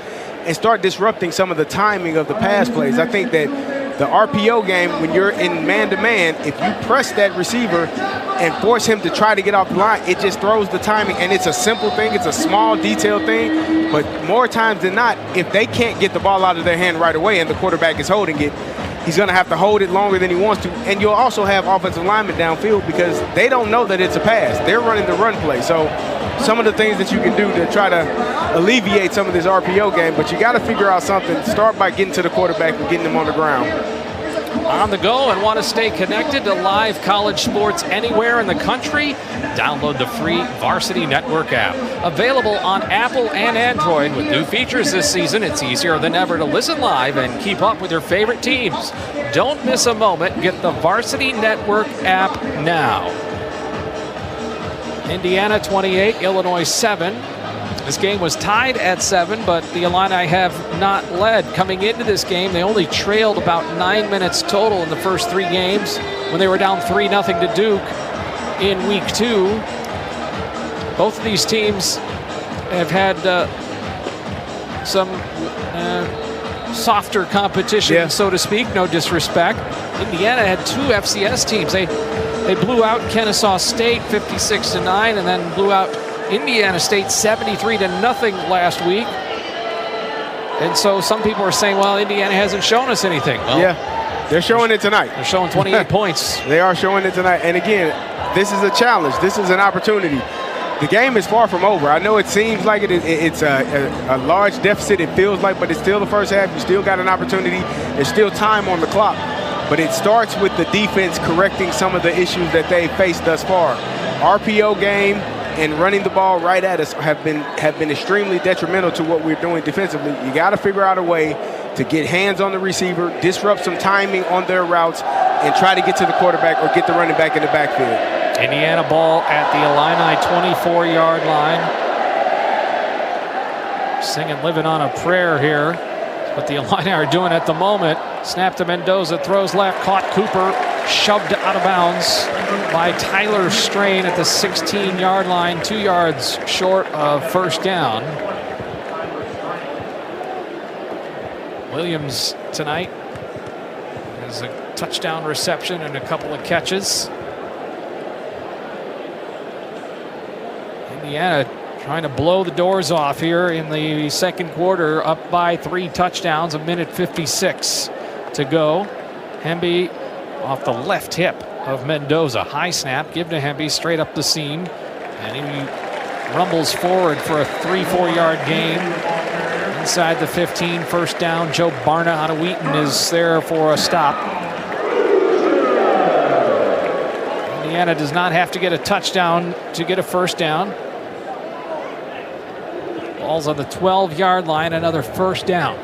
and start disrupting some of the timing of the pass plays. I think that the RPO game, when you're in man-to-man, if you press that receiver and force him to try to get off the line, it just throws the timing. And it's a simple thing. It's a small, detailed thing. But more times than not, if they can't get the ball out of their hand right away and the quarterback is holding it, he's going to have to hold it longer than he wants to. And you'll also have offensive linemen downfield because they don't know that it's a pass. They're running the run play. So some of the things that you can do to try to alleviate some of this RPO game, but you got to figure out something. Start by getting to the quarterback and getting him on the ground. On the go and want to stay connected to live college sports anywhere in the country? Download the free Varsity Network app. Available on Apple and Android with new features this season. It's easier than ever to listen live and keep up with your favorite teams. Don't miss a moment. Get the Varsity Network app now. Indiana 28, Illinois 7. This game was tied at 7, but the Illini have not led. Coming into this game, they only trailed about 9 minutes total in the first 3 games when they were down 3-0 to Duke in week 2. Both of these teams have had some softer competition, so to speak, no disrespect. Indiana had 2 FCS teams. They blew out Kennesaw State 56-9 and then blew out Indiana State 73-0 last week. And so some people are saying, well, Indiana hasn't shown us anything. Well, yeah, they're showing it tonight. They're showing 28 points. They are showing it tonight. And again, this is a challenge. This is an opportunity. The game is far from over. I know it seems like it's a large deficit, it feels like, but it's still the first half. You still got an opportunity. There's still time on the clock. But it starts with the defense correcting some of the issues that they faced thus far. RPO game and running the ball right at us have been extremely detrimental to what we're doing defensively. You got to figure out a way to get hands on the receiver, disrupt some timing on their routes, and try to get to the quarterback or get the running back in the backfield. Indiana ball at the Illini 24-yard line. Singing Living on a Prayer here. What the Illini are doing at the moment. Snap to Mendoza, throws left, caught Cooper, shoved out of bounds by Tyler Strain at the 16-yard line, 2 yards short of first down. Williams tonight has a touchdown reception and a couple of catches. Indiana trying to blow the doors off here in the second quarter, up by 3 touchdowns, 1:56 to go. Hemby off the left hip of Mendoza. High snap, give to Hemby, straight up the seam. And he rumbles forward for a 3-4 yard gain. Inside the 15, first down. Joe Barna out of Wheaton is there for a stop. Indiana does not have to get a touchdown to get a first down. Ball's on the 12-yard line, another first down.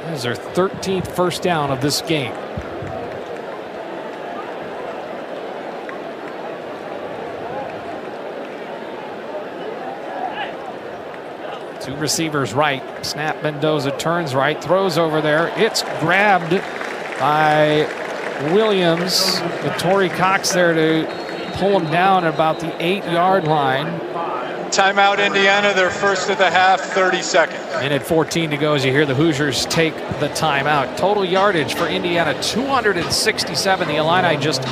This is their 13th first down of this game. Two receivers right. Snap. Mendoza turns right, throws over there. It's grabbed by Williams. With Torrey Cox there to pull him down at about the 8-yard line. Timeout, Indiana. They're first of the half, 30 seconds. Minute 14 to go as you hear the Hoosiers take the timeout. Total yardage for Indiana, 267. The Illini just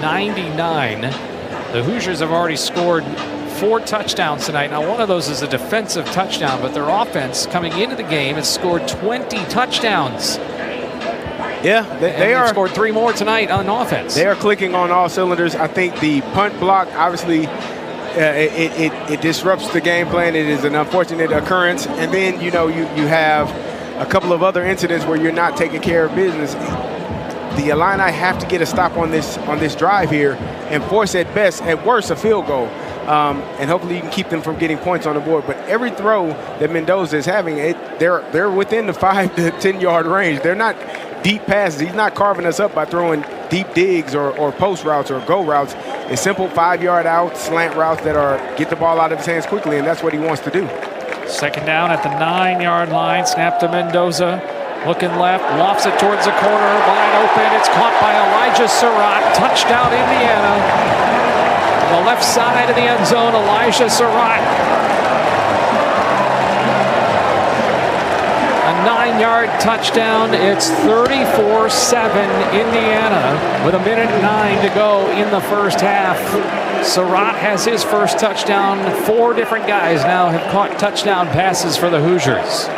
99. The Hoosiers have already scored 4 touchdowns tonight. Now, one of those is a defensive touchdown, but their offense coming into the game has scored 20 touchdowns. Yeah, they scored 3 more tonight on offense. They are clicking on all cylinders. I think the punt block, obviously, it disrupts the game plan. It is an unfortunate occurrence. And then, you have a couple of other incidents where you're not taking care of business. The Illini have to get a stop on this drive here and force at worst, a field goal. And hopefully you can keep them from getting points on the board. But every throw that Mendoza is having, they're within the 5 to 10-yard range. They're not deep passes. He's not carving us up by throwing deep digs or post routes or go routes. It's simple 5-yard out, slant routes that get the ball out of his hands quickly, and that's what he wants to do. Second down at the 9-yard line. Snap to Mendoza. Looking left, lofts it towards the corner. Wide open. It's caught by Elijah Surratt. Touchdown, Indiana. On the left side of the end zone, Elijah Surratt. A 9-yard touchdown. It's 34-7 Indiana with 1:09 to go in the first half. Surratt has his first touchdown. 4 different guys now have caught touchdown passes for the Hoosiers.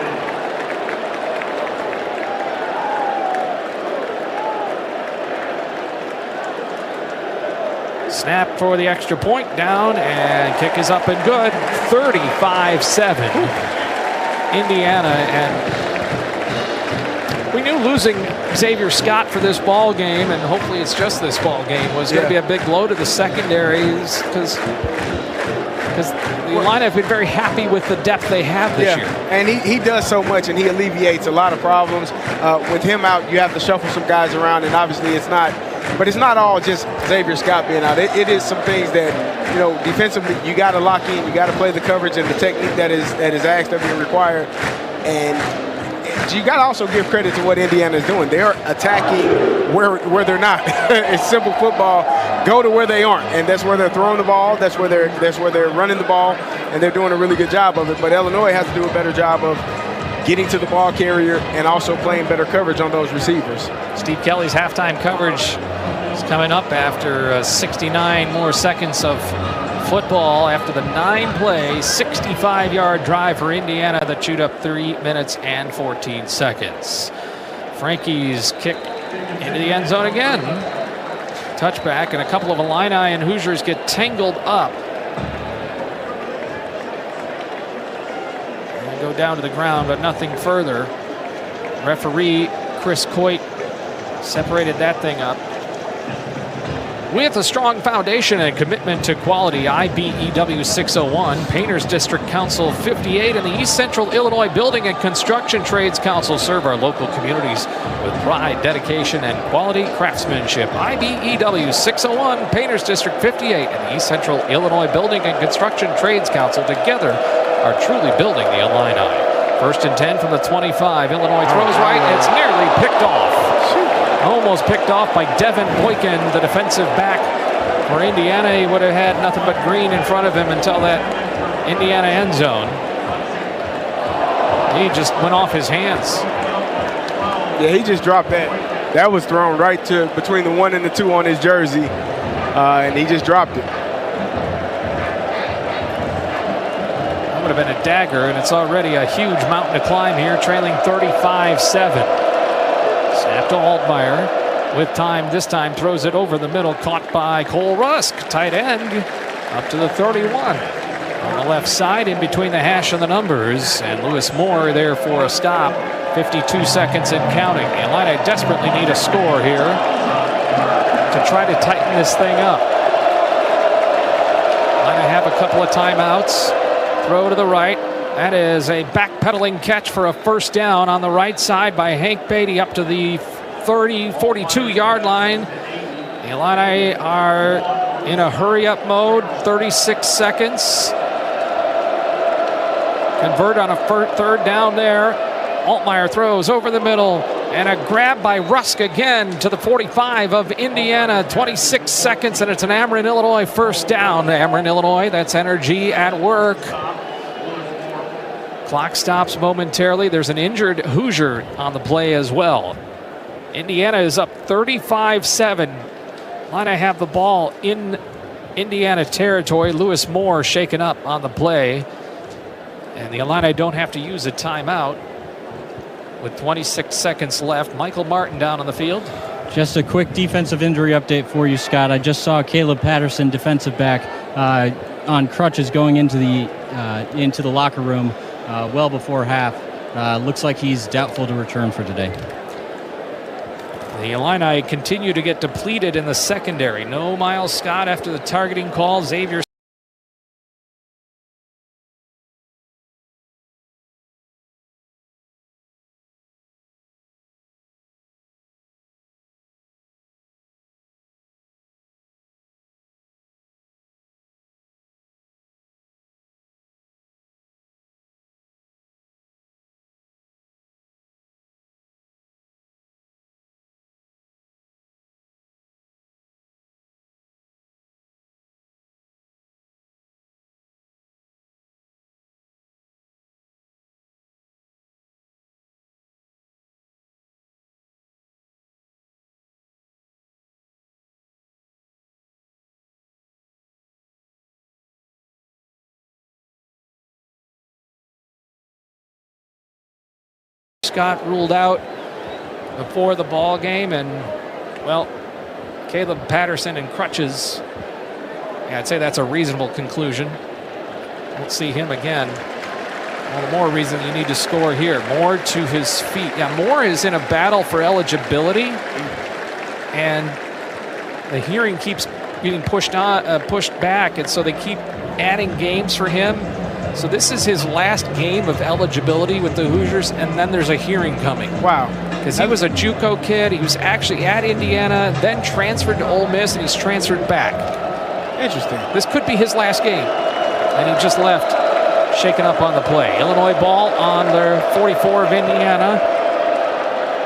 Snap for the extra point down, and kick is up and good. 35-7 Indiana, and we knew losing Xavier Scott for this ball game, and hopefully it's just this ball game, was going to be a big blow to the secondaries because the Illini have been very happy with the depth they have this year. And he does so much, and he alleviates a lot of problems. With him out, you have to shuffle some guys around, and obviously it's not all just Xavier Scott being out. It is some things that, defensively you got to lock in, you got to play the coverage and the technique that is asked of you and required. And you got to also give credit to what Indiana is doing. They're attacking where they're not. It's simple football. Go to where they aren't, and that's where they're throwing the ball. That's where they're running the ball, and they're doing a really good job of it. But Illinois has to do a better job of getting to the ball carrier and also playing better coverage on those receivers. Steve Kelly's halftime coverage is coming up after 69 more seconds of football after the 9-play, 65-yard drive for Indiana that chewed up 3 minutes and 14 seconds. Frankie's kick into the end zone again. Touchback, and a couple of Illini and Hoosiers get tangled up. And go down to the ground, but nothing further. Referee Chris Coit separated that thing up. With a strong foundation and commitment to quality, IBEW 601, Painters District Council 58, and the East Central Illinois Building and Construction Trades Council serve our local communities with pride, dedication, and quality craftsmanship. IBEW 601, Painters District 58, and the East Central Illinois Building and Construction Trades Council together are truly building the Illini. First and 10 from the 25. Illinois throws right, and it's nearly picked off. Almost picked off by Devin Boykin, the defensive back for Indiana. He would have had nothing but green in front of him until that Indiana end zone. He just went off his hands. Yeah, he just dropped that. That was thrown right to between the 1 and the 2 on his jersey, and he just dropped it. That would have been a dagger, and it's already a huge mountain to climb here, trailing 35-7. Snap to Altmaier with time. This time throws it over the middle, caught by Cole Rusk, tight end, up to the 31. On the left side, in between the hash and the numbers, and Lewis Moore there for a stop. 52 seconds and counting. The Illini desperately need a score here to try to tighten this thing up. Illini have a couple of timeouts. Throw to the right. That is a backpedaling catch for a first down on the right side by Hank Beatty up to the 42-yard line. The Illini are in a hurry-up mode, 36 seconds. convert on a third down there. Altmaier throws over the middle, and a grab by Rusk again to the 45 of Indiana. 26 seconds, and it's an Ameren, Illinois first down. Ameren, Illinois, that's energy at work. Clock stops momentarily. There's an injured Hoosier on the play as well. Indiana is up 35-7. Illini have the ball in Indiana territory. Lewis Moore shaken up on the play. And the Illini don't have to use a timeout. With 26 seconds left, Michael Martin down on the field. Just a quick defensive injury update for you, Scott. I just saw Caleb Patterson, defensive back, on crutches going into the locker room well before half. Looks like he's doubtful to return for today. The Illini continue to get depleted in the secondary. No Miles Scott after the targeting call. Xavier Scott ruled out before the ball game, and well, Caleb Patterson and crutches. Yeah, I'd say that's a reasonable conclusion. Won't see him again. All the more reason you need to score here. Moore to his feet. Yeah, Moore is in a battle for eligibility, and the hearing keeps getting pushed back, and so they keep adding games for him. So this is his last game of eligibility with the Hoosiers, and then there's a hearing coming. Wow. Because he was a JUCO kid. He was actually at Indiana, then transferred to Ole Miss, and he's transferred back. Interesting. This could be his last game. And he just left, shaken up on the play. Illinois ball on their 44 of Indiana.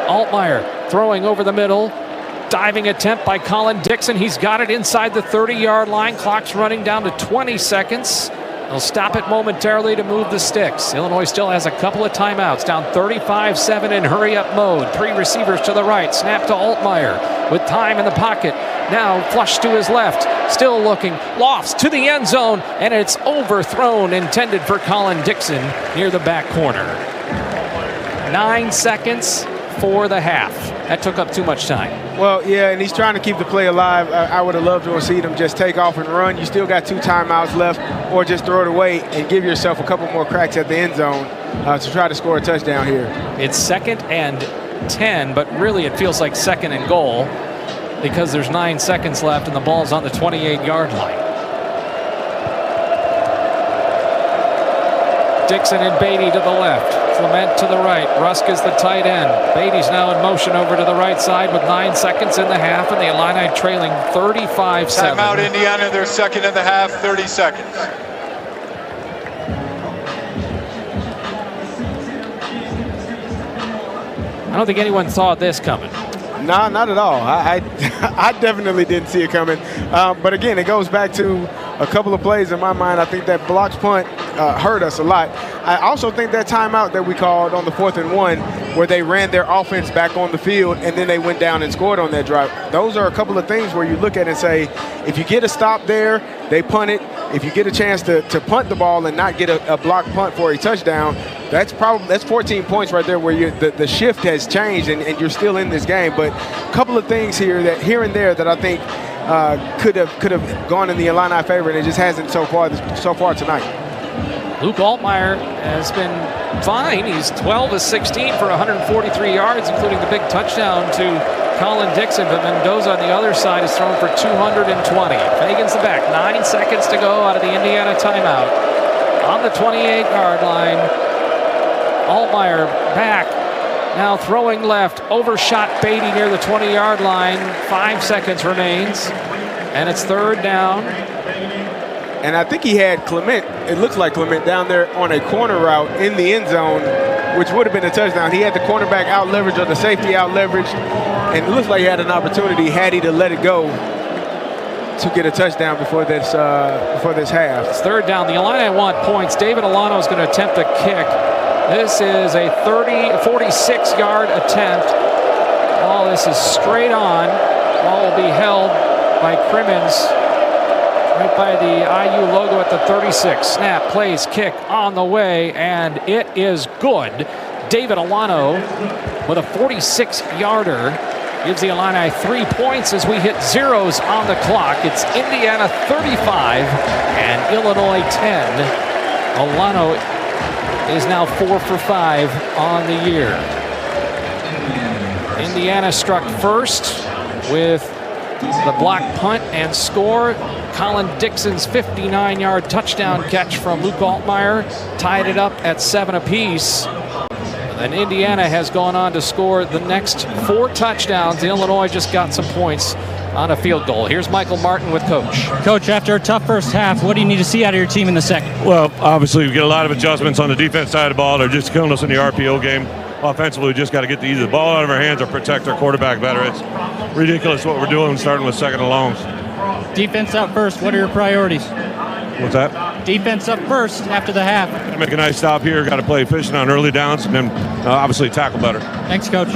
Altmaier throwing over the middle. Diving attempt by Colin Dixon. He's got it inside the 30-yard line. Clock's running down to 20 seconds. They'll stop it momentarily to move the sticks. Illinois still has a couple of timeouts, down 35-7 in hurry-up mode. Three receivers to the right. Snap to Altmaier with time in the pocket. Now flush to his left. Still looking. Lofts to the end zone, and it's overthrown, intended for Colin Dixon near the back corner. 9 seconds for the half. That took up too much time. Well, yeah, and he's trying to keep the play alive. I would have loved to have seen him just take off and run. You still got 2 timeouts left, or just throw it away and give yourself a couple more cracks at the end zone to try to score a touchdown here. It's 2nd and 10, but really it feels like 2nd and goal because there's 9 seconds left and the ball's on the 28-yard line. Dixon and Beatty to the left. Clement to the right. Rusk is the tight end. Beatty's now in motion over to the right side with 9 seconds in the half, and the Illini trailing 35-7. Timeout Indiana, they're 2nd in the half, 30 seconds. I don't think anyone saw this coming. No, not at all. I definitely didn't see it coming. But again, it goes back to a couple of plays in my mind. I think that blocked punt hurt us a lot. I also think that timeout that we called on the 4th and 1, where they ran their offense back on the field and then they went down and scored on that drive. Those are a couple of things where you look at it and say, if you get a stop there, they punt it. If you get a chance to punt the ball and not get a block punt for a touchdown, that's 14 points right there where the shift has changed and you're still in this game. But a couple of things here and there that I think could have gone in the Illini favor, and it just hasn't so far tonight. Luke Altmaier has been fine. He's 12 of 16 for 143 yards, including the big touchdown to Colin Dixon. But Mendoza on the other side is thrown for 220. Fagan's the back. 9 seconds to go out of the Indiana timeout. On the 28-yard line, Altmaier back. Now throwing left. Overshot Beatty near the 20-yard line. 5 seconds remains. And it's 3rd down. And I think he had Clement, it looks like Clement, down there on a corner route in the end zone, which would have been a touchdown. He had the cornerback out leverage or the safety out leverage, and it looks like he had an opportunity, had he to let it go, to get a touchdown before this half. It's third down. The Illini want points. David Alano is going to attempt a kick. This is a 46-yard attempt. All this is straight on. Ball will be held by Crimmins right by the IU logo at the 36. Snap, plays, kick on the way, and it is good. David Alano with a 46-yarder gives the Illini 3 points as we hit zeros on the clock. It's Indiana 35 and Illinois 10. Alano is now 4 for 5 on the year. Indiana struck first with the block punt and score. Colin Dixon's 59-yard touchdown catch from Luke Altmaier tied it up at 7 apiece. And Indiana has gone on to score the next 4 touchdowns. Illinois just got some points on a field goal. Here's Michael Martin with Coach. Coach, after a tough first half, what do you need to see out of your team in the second? Well, obviously, we get a lot of adjustments on the defense side of the ball. They're just killing us in the RPO game. Offensively, we just got to get either the ball out of our hands or protect our quarterback better. It's ridiculous what we're doing, starting with second and longs. Defense up first. What are your priorities? What's that? Defense up first after the half. Got to make a nice stop here. Got to play efficient on early downs, and then obviously tackle better. Thanks, Coach.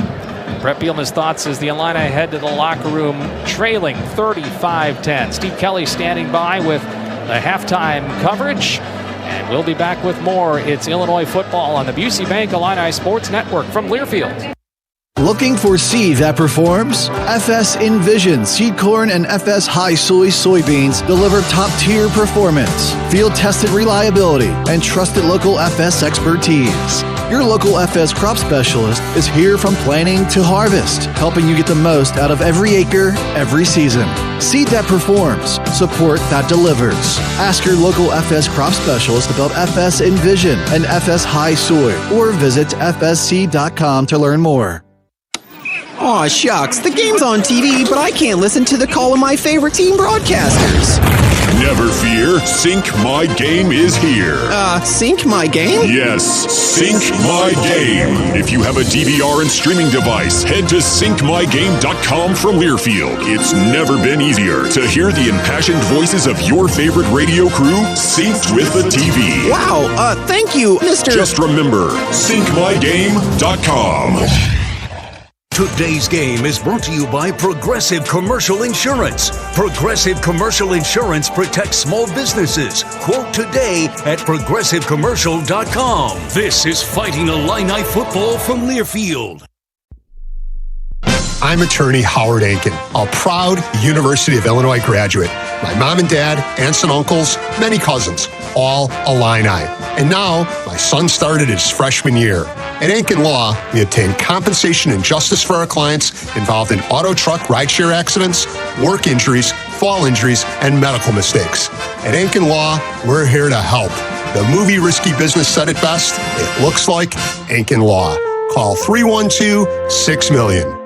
Brett Bielema's thoughts as the Illini head to the locker room, trailing 35-10. Steve Kelly standing by with the halftime coverage. And we'll be back with more. It's Illinois football on the Busey Bank Illini Sports Network from Learfield. Looking for seed that performs? FS Envision seed corn and FS High Soy soybeans deliver top-tier performance, field-tested reliability, and trusted local FS expertise. Your local FS crop specialist is here from planting to harvest, helping you get the most out of every acre, every season. Seed that performs, support that delivers. Ask your local FS crop specialist about FS Envision and FS High Soy, or visit fsc.com to learn more. Aw, shucks, the game's on TV, but I can't listen to the call of my favorite team broadcasters. Never fear, Sync My Game is here. Sync My Game? Yes, Sync My Game. If you have a DVR and streaming device, head to syncmygame.com from Learfield. It's never been easier to hear the impassioned voices of your favorite radio crew synced with the TV. Wow, thank you, Mr. Just remember, syncmygame.com. Today's game is brought to you by Progressive Commercial Insurance. Progressive Commercial Insurance protects small businesses. Quote today at progressivecommercial.com. This is Fighting Illini Football from Learfield. I'm attorney Howard Aiken, a proud University of Illinois graduate. My mom and dad, aunts and uncles, many cousins, all Illini. And now, my son started his freshman year. At Aiken Law, we obtain compensation and justice for our clients involved in auto truck rideshare accidents, work injuries, fall injuries, and medical mistakes. At Aiken Law, we're here to help. The movie Risky Business said it best. It looks like Aiken Law. Call 312-6-million.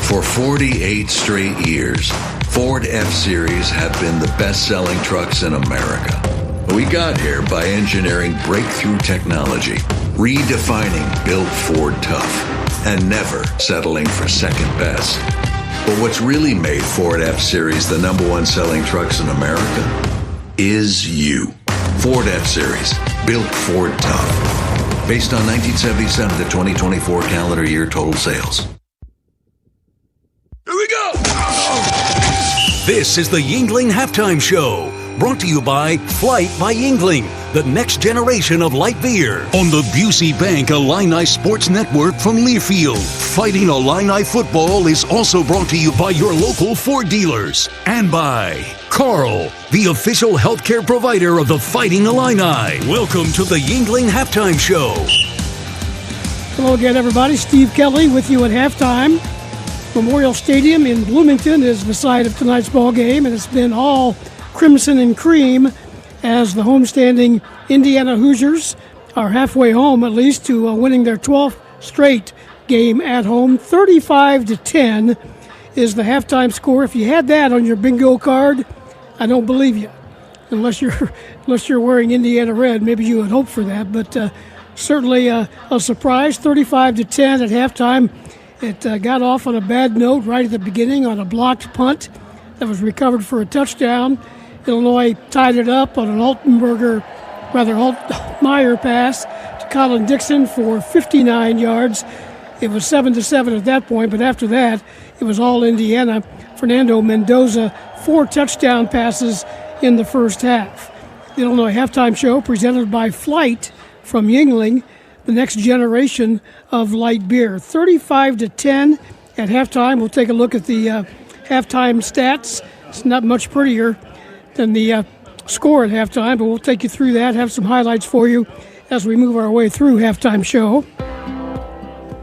For 48 straight years, Ford F-Series have been the best-selling trucks in America. We got here by engineering breakthrough technology, redefining Built Ford Tough, and never settling for second best. But what's really made Ford F-Series the #1 selling trucks in America is you. Ford F-Series, Built Ford Tough. Based on 1977 to 2024 calendar year total sales. Here we go! This is the Yingling Halftime Show, brought to you by Flight by Yingling, the next generation of light beer. On the Busey Bank Illini Sports Network from Learfield. Fighting Illini Football is also brought to you by your local Ford dealers. And by Carl, the official healthcare provider of the Fighting Illini. Welcome to the Yingling Halftime Show. Hello again, everybody. Steve Kelly with you at halftime. Memorial Stadium in Bloomington is the site of tonight's ball game, and it's been all crimson and cream as the homestanding Indiana Hoosiers are halfway home, at least, to winning their 12th straight game at home. 35-10 is the halftime score. If you had that on your bingo card, I don't believe you. unless you're wearing Indiana red. Maybe you would hope for that, but certainly a surprise. 35-10 at halftime. It got off on a bad note right at the beginning on a blocked punt that was recovered for a touchdown. Illinois tied it up on an Altmaier pass to Colin Dixon for 59 yards. It was 7-7 at that point, but after that, it was all Indiana. Fernando Mendoza, 4 touchdown passes in the first half. The Illinois halftime show presented by Flight from Yuengling, the next generation of light beer. 35-10 at halftime. We'll take a look at the halftime stats. It's not much prettier than the score at halftime, but we'll take you through that, have some highlights for you as we move our way through halftime show.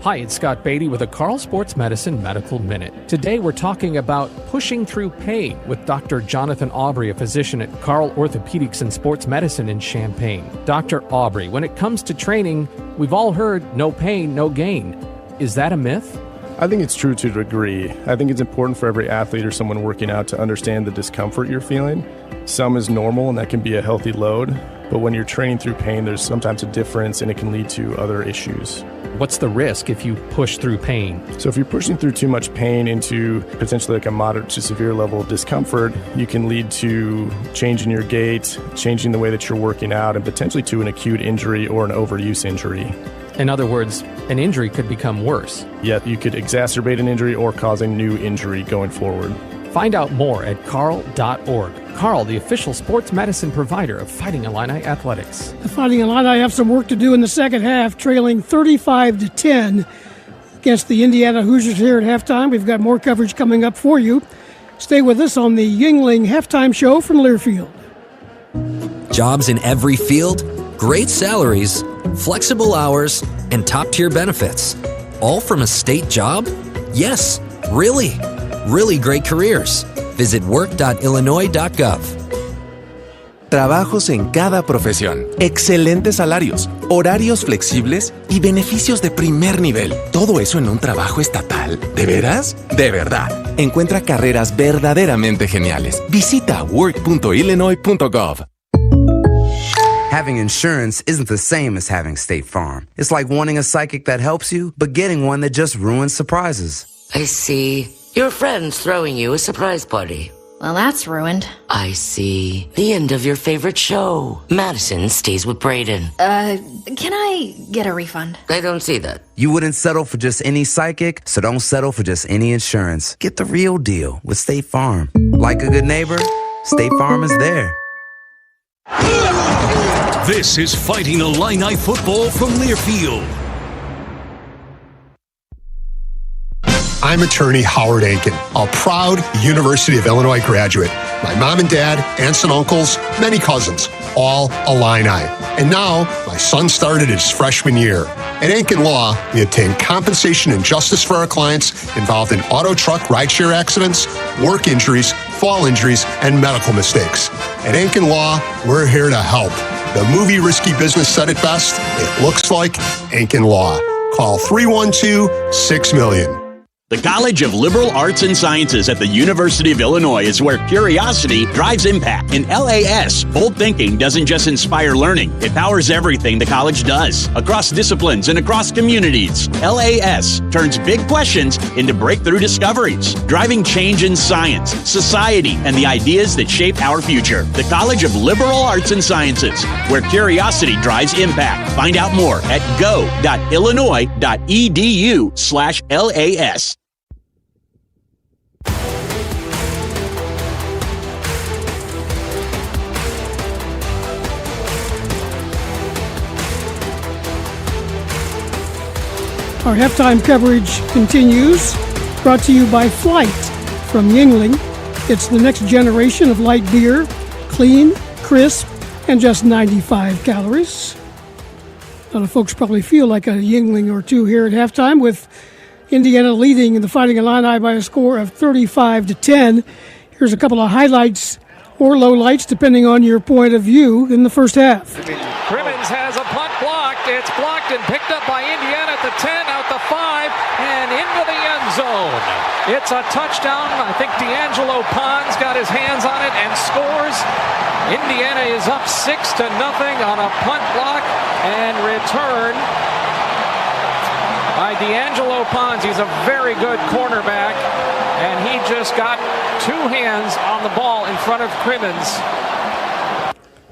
Hi, it's Scott Beatty with a Carl Sports Medicine Medical Minute. Today we're talking about pushing through pain with Dr. Jonathan Aubry, a physician at Carl Orthopedics and Sports Medicine in Champaign. Dr. Aubry, when it comes to training, we've all heard no pain, no gain. Is that a myth? I think it's true to a degree. I think it's important for every athlete or someone working out to understand the discomfort you're feeling. Some is normal and that can be a healthy load, but when you're training through pain, there's sometimes a difference and it can lead to other issues. What's the risk if you push through pain? So if you're pushing through too much pain into potentially like a moderate to severe level of discomfort, you can lead to changing your gait, changing the way that you're working out, and potentially to an acute injury or an overuse injury. In other words, an injury could become worse. Yeah, you could exacerbate an injury or cause a new injury going forward. Find out more at carl.org. Carl, the official sports medicine provider of Fighting Illini Athletics. The Fighting Illini have some work to do in the second half, trailing 35-10 against the Indiana Hoosiers here at halftime. We've got more coverage coming up for you. Stay with us on the Yuengling halftime show from Learfield. Jobs in every field, great salaries, flexible hours, and top-tier benefits. All from a state job? Yes, really. Really great careers. Visit work.illinois.gov. Trabajos en cada profesión, excelentes salarios, horarios flexibles y beneficios de primer nivel. ¿Todo eso en un trabajo estatal? ¿De veras? De verdad. Encuentra carreras verdaderamente geniales. Visita work.illinois.gov. Having insurance isn't the same as having State Farm. It's like wanting a psychic that helps you, but getting one that just ruins surprises. I see. Your friend's throwing you a surprise party. Well, that's ruined. I see. The end of your favorite show. Madison stays with Braden. Can I get a refund? I don't see that. You wouldn't settle for just any psychic, so don't settle for just any insurance. Get the real deal with State Farm. Like a good neighbor, State Farm is there. This is Fighting Illini Football from Learfield. I'm attorney Howard Aiken, a proud University of Illinois graduate. My mom and dad, aunts and uncles, many cousins, all Illini. And now, my son started his freshman year. At Aiken Law, we obtain compensation and justice for our clients involved in auto truck rideshare accidents, work injuries, fall injuries, and medical mistakes. At Aiken Law, we're here to help. The movie Risky Business said it best. It looks like Aiken Law. Call 312-6-million. The College of Liberal Arts and Sciences at the University of Illinois is where curiosity drives impact. In LAS, bold thinking doesn't just inspire learning, it powers everything the college does, across disciplines and across communities. LAS turns big questions into breakthrough discoveries, driving change in science, society, and the ideas that shape our future. The College of Liberal Arts and Sciences, where curiosity drives impact. Find out more at go.illinois.edu/LAS. Our halftime coverage continues, brought to you by Flight from Yuengling. It's the next generation of light beer, clean, crisp, and just 95 calories. A lot of folks probably feel like a Yuengling or two here at halftime, with Indiana leading in the Fighting Illini by a score of 35-10. Here's a couple of highlights or lowlights, depending on your point of view, in the first half. Crimmins has a punt blocked. It's blocked and picked up by Indiana at the 10, out the 5, and into the end zone. It's a touchdown. I think D'Angelo Pons got his hands on it and scores. Indiana is up 6-0 on a punt block and return by D'Angelo Pons. He's a very good cornerback, and he just got two hands on the ball in front of Crimmins.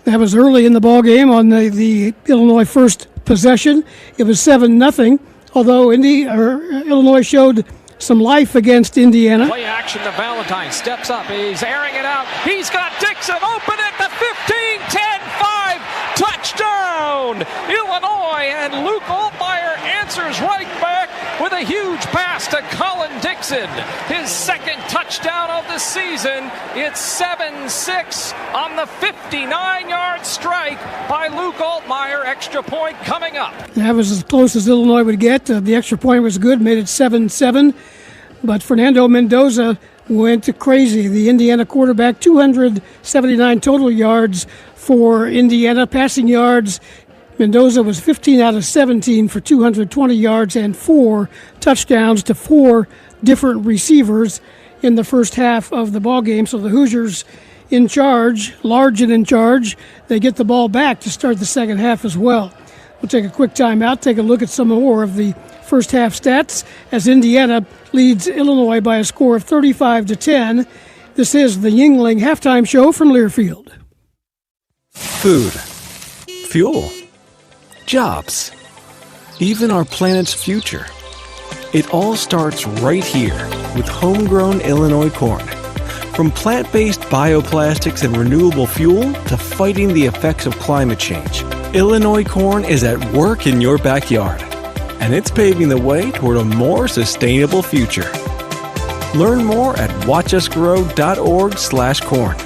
That was early in the ball game on the Illinois first possession. It was 7-0, although Illinois showed some life against Indiana. Play action to Valentine. Steps up. He's airing it out. He's got Dixon open at the 15, 10, 5. Touchdown, Illinois. And Luke Altmaier answers right back with a huge pass to Colin Dixon. His second touchdown of the season. It's 7-6 on the 59-yard strike by Luke Altmaier. Extra point coming up. That was as close as Illinois would get. The extra point was good, made it 7-7. But Fernando Mendoza went crazy. The Indiana quarterback, 279 total yards for Indiana. Passing yards, Mendoza was 15 out of 17 for 220 yards and 4 touchdowns to 4 different receivers in the first half of the ball game. So the Hoosiers in charge, large and in charge. They get the ball back to start the second half as well. We'll take a quick timeout, take a look at some more of the first half stats as Indiana leads Illinois by a score of 35-10. This is the Yuengling halftime show from Learfield. Food, fuel, jobs, even our planet's future. It all starts right here with homegrown Illinois corn. From plant-based bioplastics and renewable fuel to fighting the effects of climate change, Illinois corn is at work in your backyard, and it's paving the way toward a more sustainable future. Learn more at watchusgrow.org/corn.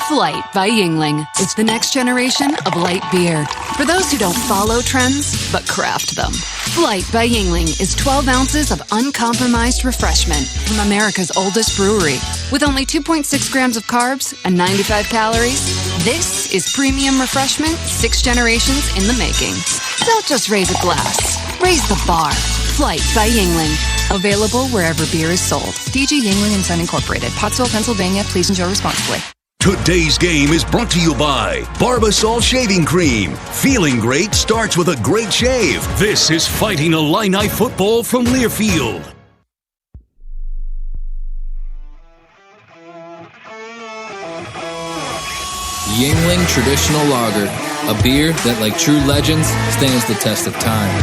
Flight by Yuengling. It's the next generation of light beer. For those who don't follow trends, but craft them. Flight by Yuengling is 12 ounces of uncompromised refreshment from America's oldest brewery. With only 2.6 grams of carbs and 95 calories, this is premium refreshment 6 generations in the making. Don't just raise a glass, raise the bar. Flight by Yuengling. Available wherever beer is sold. DG Yuengling and Son Incorporated. Pottsville, Pennsylvania. Please enjoy responsibly. Today's game is brought to you by Barbasol Shaving Cream. Feeling great starts with a great shave. This is Fighting Illini Football from Learfield. Yuengling Traditional Lager, a beer that, like true legends, stands the test of time.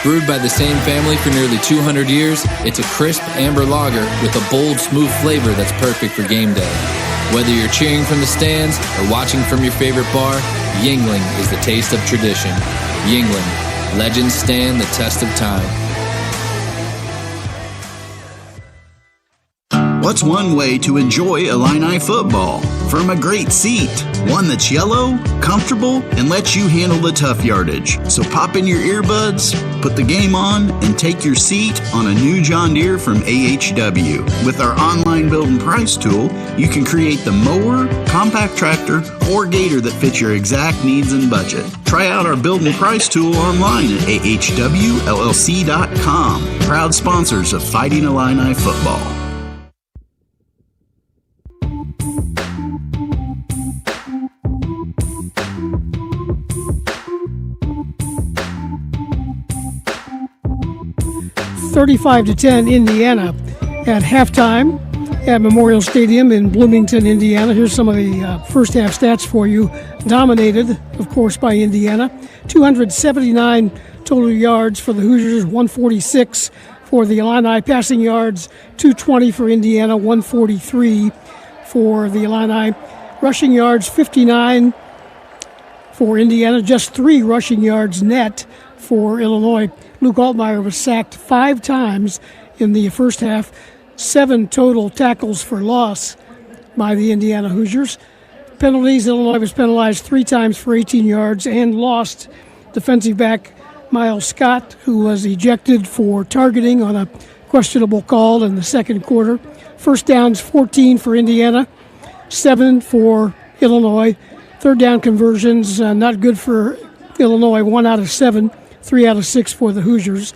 Brewed by the same family for nearly 200 years, it's a crisp amber lager with a bold, smooth flavor that's perfect for game day. Whether you're cheering from the stands or watching from your favorite bar, Yuengling is the taste of tradition. Yuengling, legends stand the test of time. What's one way to enjoy Illini football? From a great seat, one that's yellow, comfortable, and lets you handle the tough yardage. So pop in your earbuds, put the game on, and take your seat on a new John Deere from AHW. With our online build and price tool, you can create the mower, compact tractor, or gator that fits your exact needs and budget. Try out our build and price tool online at ahwllc.com. Proud sponsors of Fighting Illini football. $35-10 Indiana at halftime at Memorial Stadium in Bloomington, Indiana. Here's some of the first half stats for you. Dominated, of course, by Indiana. 279 total yards for the Hoosiers, 146 for the Illini. Passing yards, 220 for Indiana, 143 for the Illini. Rushing yards, 59 for Indiana, just 3 rushing yards net for Illinois. Luke Altmaier was sacked 5 times in the first half, 7 total tackles for loss by the Indiana Hoosiers. Penalties, Illinois was penalized 3 times for 18 yards and lost defensive back Miles Scott, who was ejected for targeting on a questionable call in the second quarter. First downs, 14 for Indiana, 7 for Illinois. Third down conversions, not good for Illinois 1 out of 7, 3 out of 6 for the Hoosiers.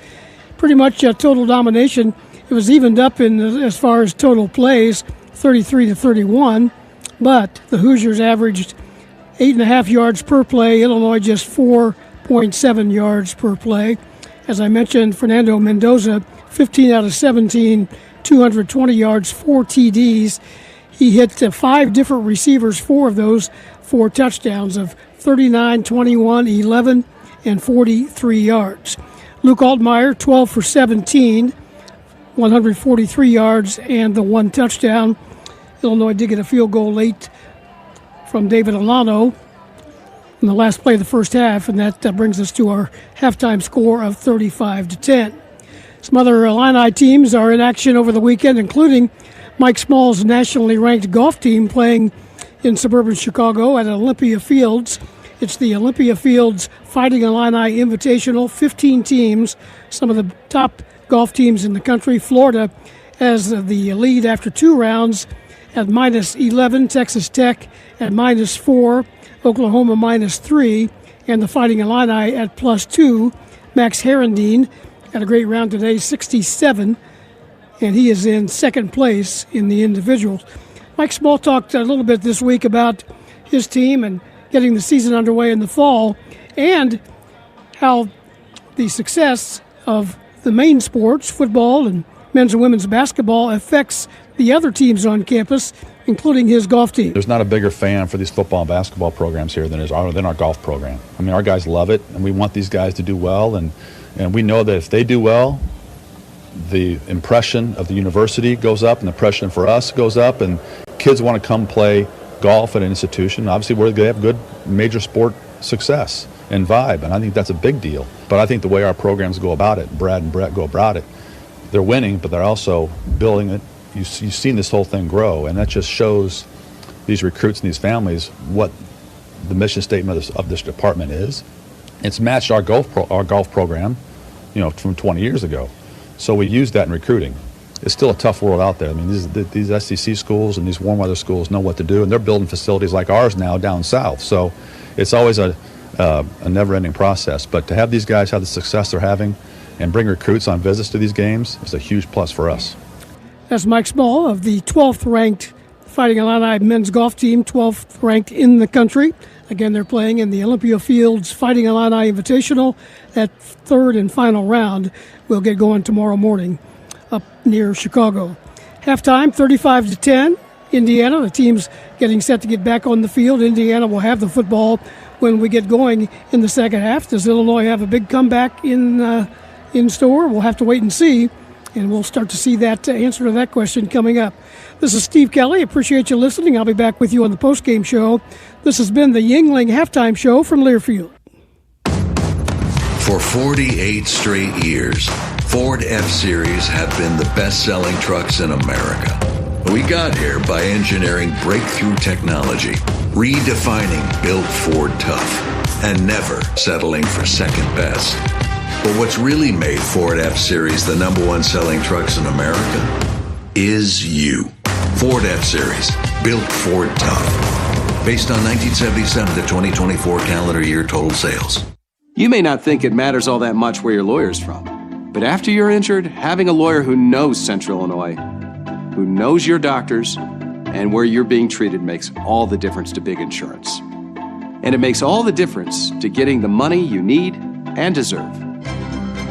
Pretty much total domination. It was evened up in as far as total plays, 33-31, but the Hoosiers averaged 8.5 yards per play. Illinois just 4.7 yards per play. As I mentioned, Fernando Mendoza, 15 out of 17, 220 yards, 4 TDs. He hit 5 different receivers, 4 of those 4 touchdowns of 39, 21, 11, and 43 yards. Luke Altmaier, 12 for 17, 143 yards, and the 1 touchdown. Illinois did get a field goal late from David Alano in the last play of the first half, and that brings us to our halftime score of 35-10. Some other Illini teams are in action over the weekend, including Mike Small's nationally ranked golf team playing in suburban Chicago at Olympia Fields. It's the Olympia Fields Fighting Illini Invitational, 15 teams, some of the top golf teams in the country. Florida has the lead after 2 rounds at -11, Texas Tech at -4, Oklahoma -3, and the Fighting Illini at +2. Max Herendeen had a great round today, 67, and he is in second place in the individuals. Mike Small talked a little bit this week about his team and getting the season underway in the fall, and how the success of the main sports, football and men's and women's basketball, affects the other teams on campus, including his golf team. There's not a bigger fan for these football and basketball programs here than our golf program. I mean, our guys love it, and we want these guys to do well, and we know that if they do well, the impression of the university goes up, and the impression for us goes up, and kids want to come play golf at an institution, obviously, where they have good major sport success and vibe, and I think that's a big deal. But I think the way our programs go about it, Brad and Brett go about it, they're winning, but they're also building it. You've seen this whole thing grow, and that just shows these recruits and these families what the mission statement of this department is. It's matched our golf program, from 20 years ago. So we use that in recruiting. It's still a tough world out there. I mean, these SEC schools and these warm weather schools know what to do, and they're building facilities like ours now down south. So it's always a never-ending process. But to have these guys have the success they're having and bring recruits on visits to these games is a huge plus for us. That's Mike Small of the 12th-ranked Fighting Illini men's golf team, 12th ranked in the country. Again, they're playing in the Olympia Fields Fighting Illini Invitational. That 3rd and final round will get going tomorrow morning up near Chicago. Halftime, 35-10. Indiana, the team's getting set to get back on the field. Indiana will have the football when we get going in the second half. Does Illinois have a big comeback in store? We'll have to wait and see, and we'll start to see that answer to that question coming up. This is Steve Kelly. Appreciate you listening. I'll be back with you on the postgame show. This has been the Yuengling Halftime Show from Learfield. For 48 straight years, Ford F-Series have been the best-selling trucks in America. We got here by engineering breakthrough technology, redefining Built Ford Tough, and never settling for second best. But what's really made Ford F-Series the #1 selling trucks in America is you. Ford F-Series, Built Ford Tough. Based on 1977 to 2024 calendar year total sales. You may not think it matters all that much where your lawyer's from, but after you're injured, having a lawyer who knows Central Illinois, who knows your doctors, and where you're being treated makes all the difference to big insurance. And it makes all the difference to getting the money you need and deserve.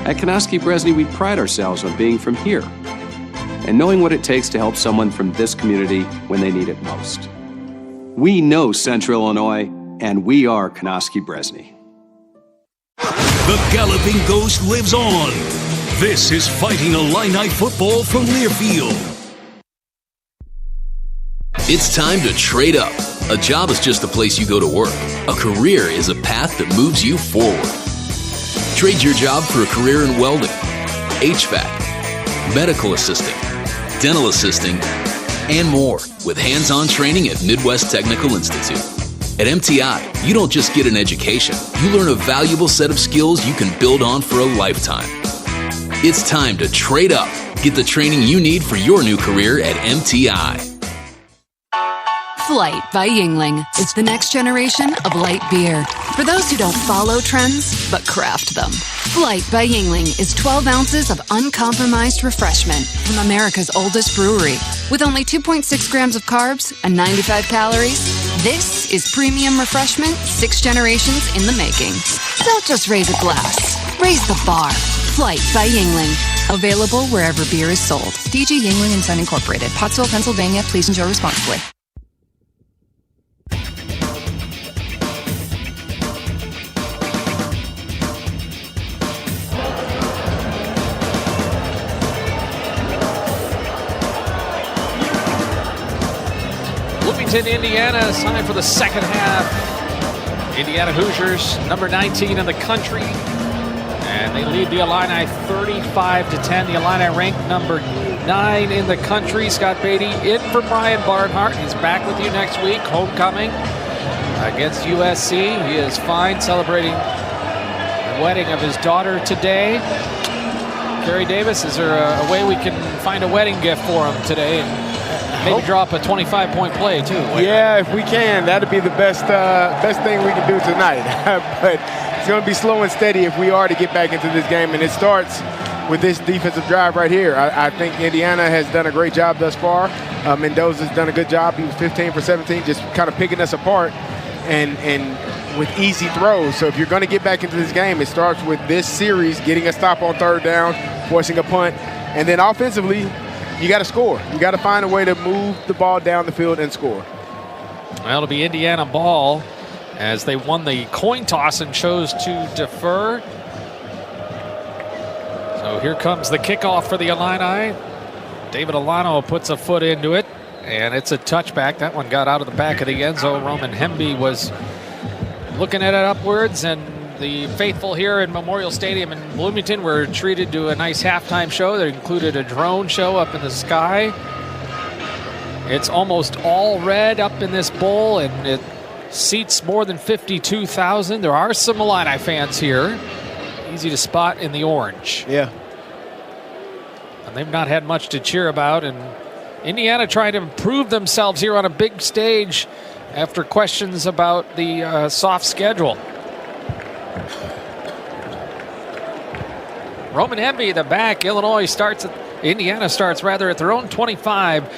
At Konoski Bresney, we pride ourselves on being from here and knowing what it takes to help someone from this community when they need it most. We know Central Illinois, and we are Konoski Bresney. The Galloping Ghost lives on. This is Fighting Illini Football from Learfield. It's time to trade up. A job is just a place you go to work. A career is a path that moves you forward. Trade your job for a career in welding, HVAC, medical assisting, dental assisting, and more with hands-on training at Midwest Technical Institute. At MTI, you don't just get an education, you learn a valuable set of skills you can build on for a lifetime. It's time to trade up. Get the training you need for your new career at MTI. Flight by Yingling is the next generation of light beer. For those who don't follow trends, but craft them. Flight by Yingling is 12 ounces of uncompromised refreshment from America's oldest brewery. With only 2.6 grams of carbs and 95 calories, this is premium refreshment 6 generations in the making. Don't just raise a glass, raise the bar. Flight by Yingling. Available wherever beer is sold. DG Yingling & Son Incorporated, Pottsville, Pennsylvania. Please enjoy responsibly. Bloomington, Indiana. It's time for the second half. Indiana Hoosiers, number 19 in the country. And they lead the Illini 35-10. The Illini ranked number 9 in the country. Scott Beatty in for Brian Barnhart. He's back with you next week. Homecoming against USC. He is fine, celebrating the wedding of his daughter today. Kerry Davis, is there a way we can find a wedding gift for him today? And maybe drop a 25-point play, too. Yeah, if we can, that'd be the best thing we can do tonight. But it's going to be slow and steady if we are to get back into this game, and it starts with this defensive drive right here. I think Indiana has done a great job thus far. Mendoza's done a good job. He was 15 for 17, just kind of picking us apart and with easy throws. So if you're going to get back into this game, it starts with this series, getting a stop on third down, forcing a punt, and then offensively, you got to score. You got to find a way to move the ball down the field and score. Well, it'll be Indiana ball as they won the coin toss and chose to defer. So here comes the kickoff for the Illini. David Alano puts a foot into it, and it's a touchback. That one got out of the back of the end zone. Roman Hemby was looking at it upwards, and the faithful here in Memorial Stadium in Bloomington were treated to a nice halftime show that included a drone show up in the sky. It's almost all red up in this bowl, and it seats more than 52,000. There are some Illini fans here. Easy to spot in the orange. Yeah. And they've not had much to cheer about, and Indiana trying to improve themselves here on a big stage after questions about the soft schedule. Roman Hemby, the back. Indiana starts at their own 25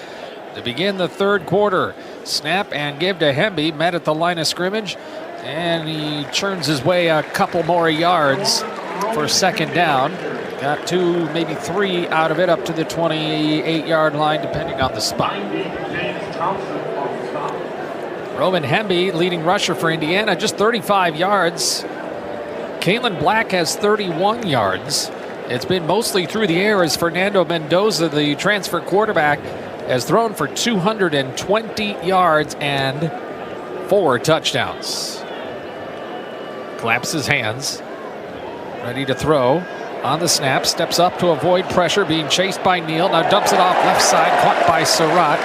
to begin the third quarter. Snap and give to Hemby, met at the line of scrimmage, and he churns his way a couple more yards for second down. Got 2, maybe 3 out of it, up to the 28-yard line, depending on the spot. Roman Hemby, leading rusher for Indiana, just 35 yards. Kalen Black has 31 yards. It's been mostly through the air as Fernando Mendoza, the transfer quarterback, has thrown for 220 yards and 4 touchdowns. Claps his hands, ready to throw. On the snap, steps up to avoid pressure, being chased by Neal. Now dumps it off left side, caught by Surratt,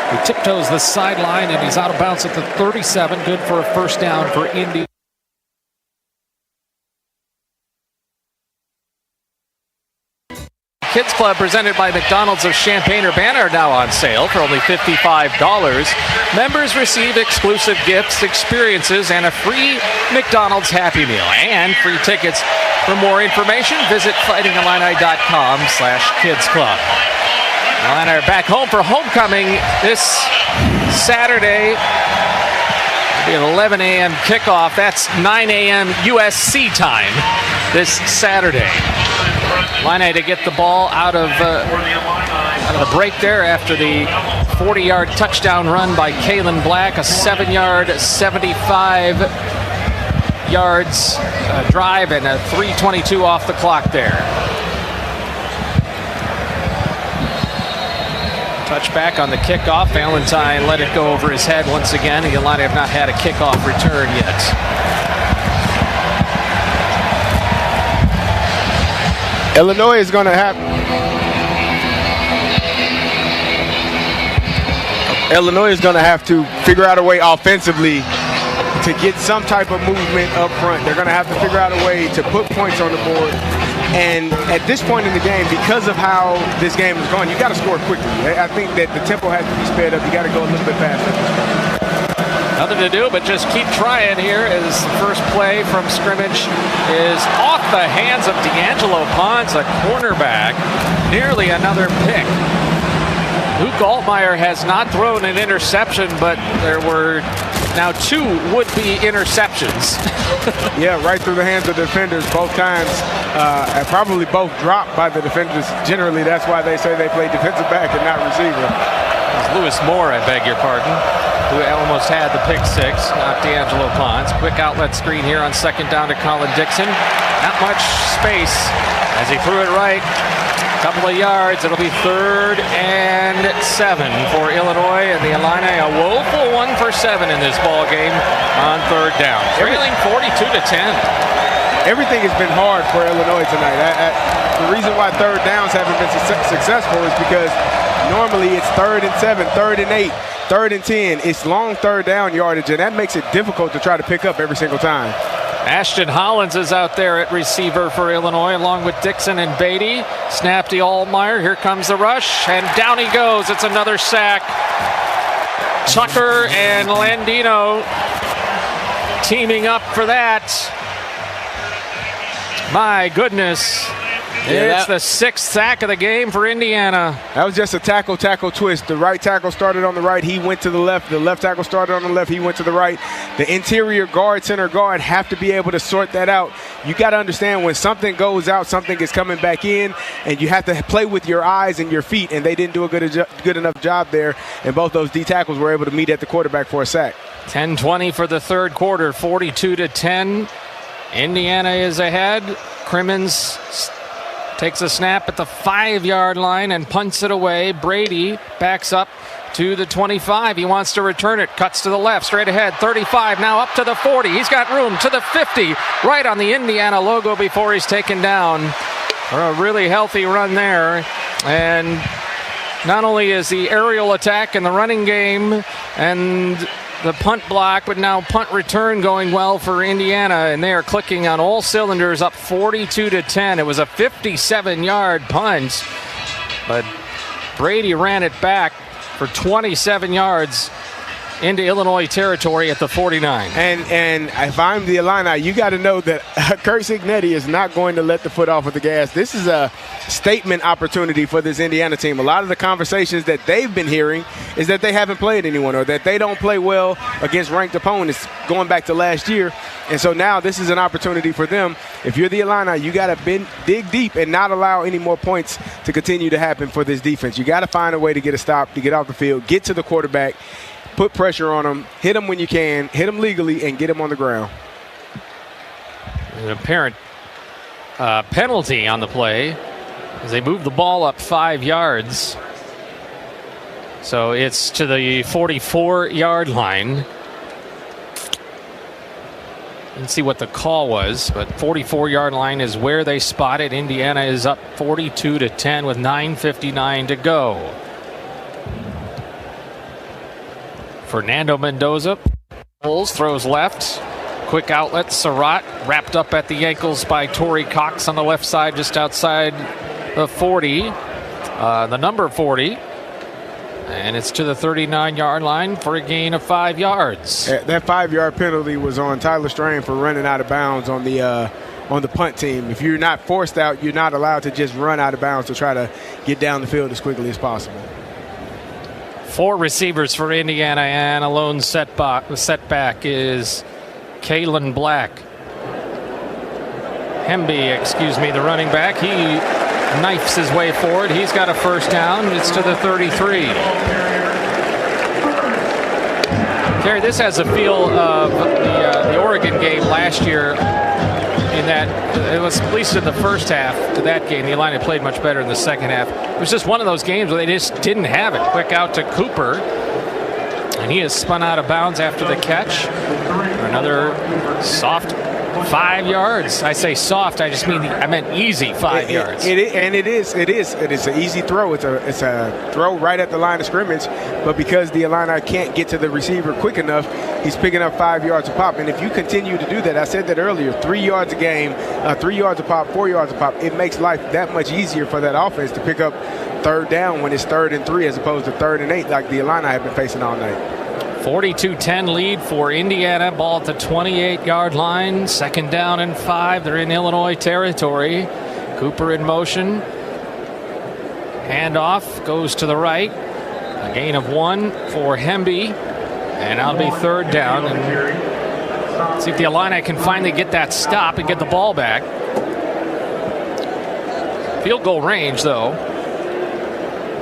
who tiptoes the sideline, and he's out of bounds at the 37. Good for a first down for Indy. Kids Club, presented by McDonald's of Champaign-Urbana, are now on sale for only $55. Members receive exclusive gifts, experiences, and a free McDonald's Happy Meal and free tickets. For more information, visit fightingillini.com/kidsclub. Illini are back home for homecoming this Saturday. It'll be an 11 a.m. kickoff. That's 9 a.m. USC time this Saturday. Illini to get the ball out of the break there after the 40-yard touchdown run by Kalen Black, a 7-yard, 75 yards drive, and a 3:22 off the clock there. Touchback on the kickoff. Valentine let it go over his head once again. The Illini have not had a kickoff return yet. Illinois is going to have to figure out a way offensively to get some type of movement up front. They're going to have to figure out a way to put points on the board And at this point in the game, because of how this game is going, you got to score quickly. I think that the tempo has to be sped up. You got to go a little bit faster. Nothing to do but just keep trying here as the first play from scrimmage is off the hands of D'Angelo Pons, a cornerback. Nearly another pick. Luke Altmaier has not thrown an interception, but there were now 2 would-be interceptions. Yeah, right through the hands of the defenders both times, and probably both dropped by the defenders. Generally, that's why they say they play defensive back and not receiver. It was Lewis Moore, I beg your pardon, who almost had the pick 6, not D'Angelo Pons. Quick outlet screen here on second down to Colin Dixon. Not much space as he threw it right. Couple of yards. It'll be 3rd and 7 for Illinois, and the Illini a woeful 1 for 7 in this ball game on 3rd down, trailing 42-10. Everything has been hard for Illinois tonight. The reason why 3rd downs haven't been successful is because normally it's 3rd and 7, 3rd and 8, 3rd and 10. It's long 3rd down yardage, and that makes it difficult to try to pick up every single time. Ashton Hollins is out there at receiver for Illinois, along with Dixon and Beatty. Snap to Altmaier. Here comes the rush, and down he goes. It's another sack. Tucker and Landino teaming up for that. My goodness. It's the 6th sack of the game for Indiana. That was just a tackle twist. The right tackle started on the right. He went to the left. The left tackle started on the left. He went to the right. The interior guard, center guard have to be able to sort that out. You got to understand when something goes out, something is coming back in, and you have to play with your eyes and your feet, and they didn't do a good enough job there, and both those D tackles were able to meet at the quarterback for a sack. 10-20 for the 3rd quarter, 42-10. Indiana is ahead. Crimmins takes a snap at the 5-yard line and punts it away. Brady backs up to the 25. He wants to return it. Cuts to the left, straight ahead. 35, now up to the 40. He's got room to the 50. Right on the Indiana logo before he's taken down. A really healthy run there. And not only is the aerial attack and the running game and the punt block, but now punt return going well for Indiana, and they are clicking on all cylinders, up 42-10. It was a 57-yard punt, but Brady ran it back for 27 yards into Illinois territory at the 49. And if I'm the Illini, you got to know that Kurt Cignetti is not going to let the foot off of the gas. This is a statement opportunity for this Indiana team. A lot of the conversations that they've been hearing is that they haven't played anyone or that they don't play well against ranked opponents going back to last year. And so now this is an opportunity for them. If you're the Illini, you got to dig deep and not allow any more points to continue to happen for this defense. You got to find a way to get a stop, to get off the field, get to the quarterback, put pressure on him, hit him when you can, hit him legally, and get him on the ground. An apparent penalty on the play as they move the ball up 5 yards. So it's to the 44-yard line. Didn't see what the call was, but 44-yard line is where they spot it. Indiana is up 42-10 with 9:59 to go. Fernando Mendoza throws left. Quick outlet. Surratt wrapped up at the ankles by Torrey Cox on the left side, just outside the 40. The number 40. And it's to the 39-yard line for a gain of 5 yards. That 5-yard penalty was on Tyler Strain for running out of bounds on the punt team. If you're not forced out, you're not allowed to just run out of bounds to try to get down the field as quickly as possible. 4 receivers for Indiana, and a lone setback is Kalen Black. Hemby, the running back. He knifes his way forward. He's got a first down. It's to the 33. Kerry, this has a feel of the Oregon game last year, in that it was at least in the first half to that game. The Illini played much better in the second half. It was just one of those games where they just didn't have it. Quick out to Cooper, and he is spun out of bounds after the catch. Another soft 5 yards. I say soft. I just mean I meant easy 5 yards. It is an easy throw. It's a throw right at the line of scrimmage, but because the Illini can't get to the receiver quick enough, he's picking up 5 yards a pop. And if you continue to do that, I said that earlier, 3 yards a game, 3 yards a pop, 4 yards a pop, it makes life that much easier for that offense to pick up third down when it's 3rd and 3 as opposed to 3rd and 8 like the Illini have been facing all night. 42-10 lead for Indiana. Ball at the 28-yard line. 2nd down and 5. They're in Illinois territory. Cooper in motion. Handoff goes to the right. A gain of 1 for Hemby. And that'll be 3rd down. And see if the Illini can finally get that stop and get the ball back. Field goal range, though.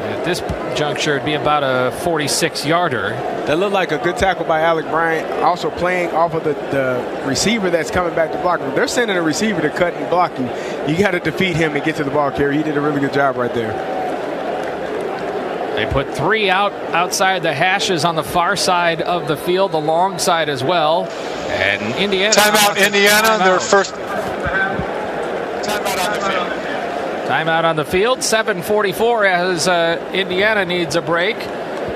At this juncture, it'd be about a 46-yarder. That looked like a good tackle by Alec Bryant, also playing off of the receiver that's coming back to block. They're sending a receiver to cut and block you. You got to defeat him and get to the ball carrier. He did a really good job right there. They put 3 outside the hashes on the far side of the field, the long side as well. And Indiana. Timeout, Indiana. Their first timeout on the field. Timeout on the field. 7:44 as Indiana needs a break.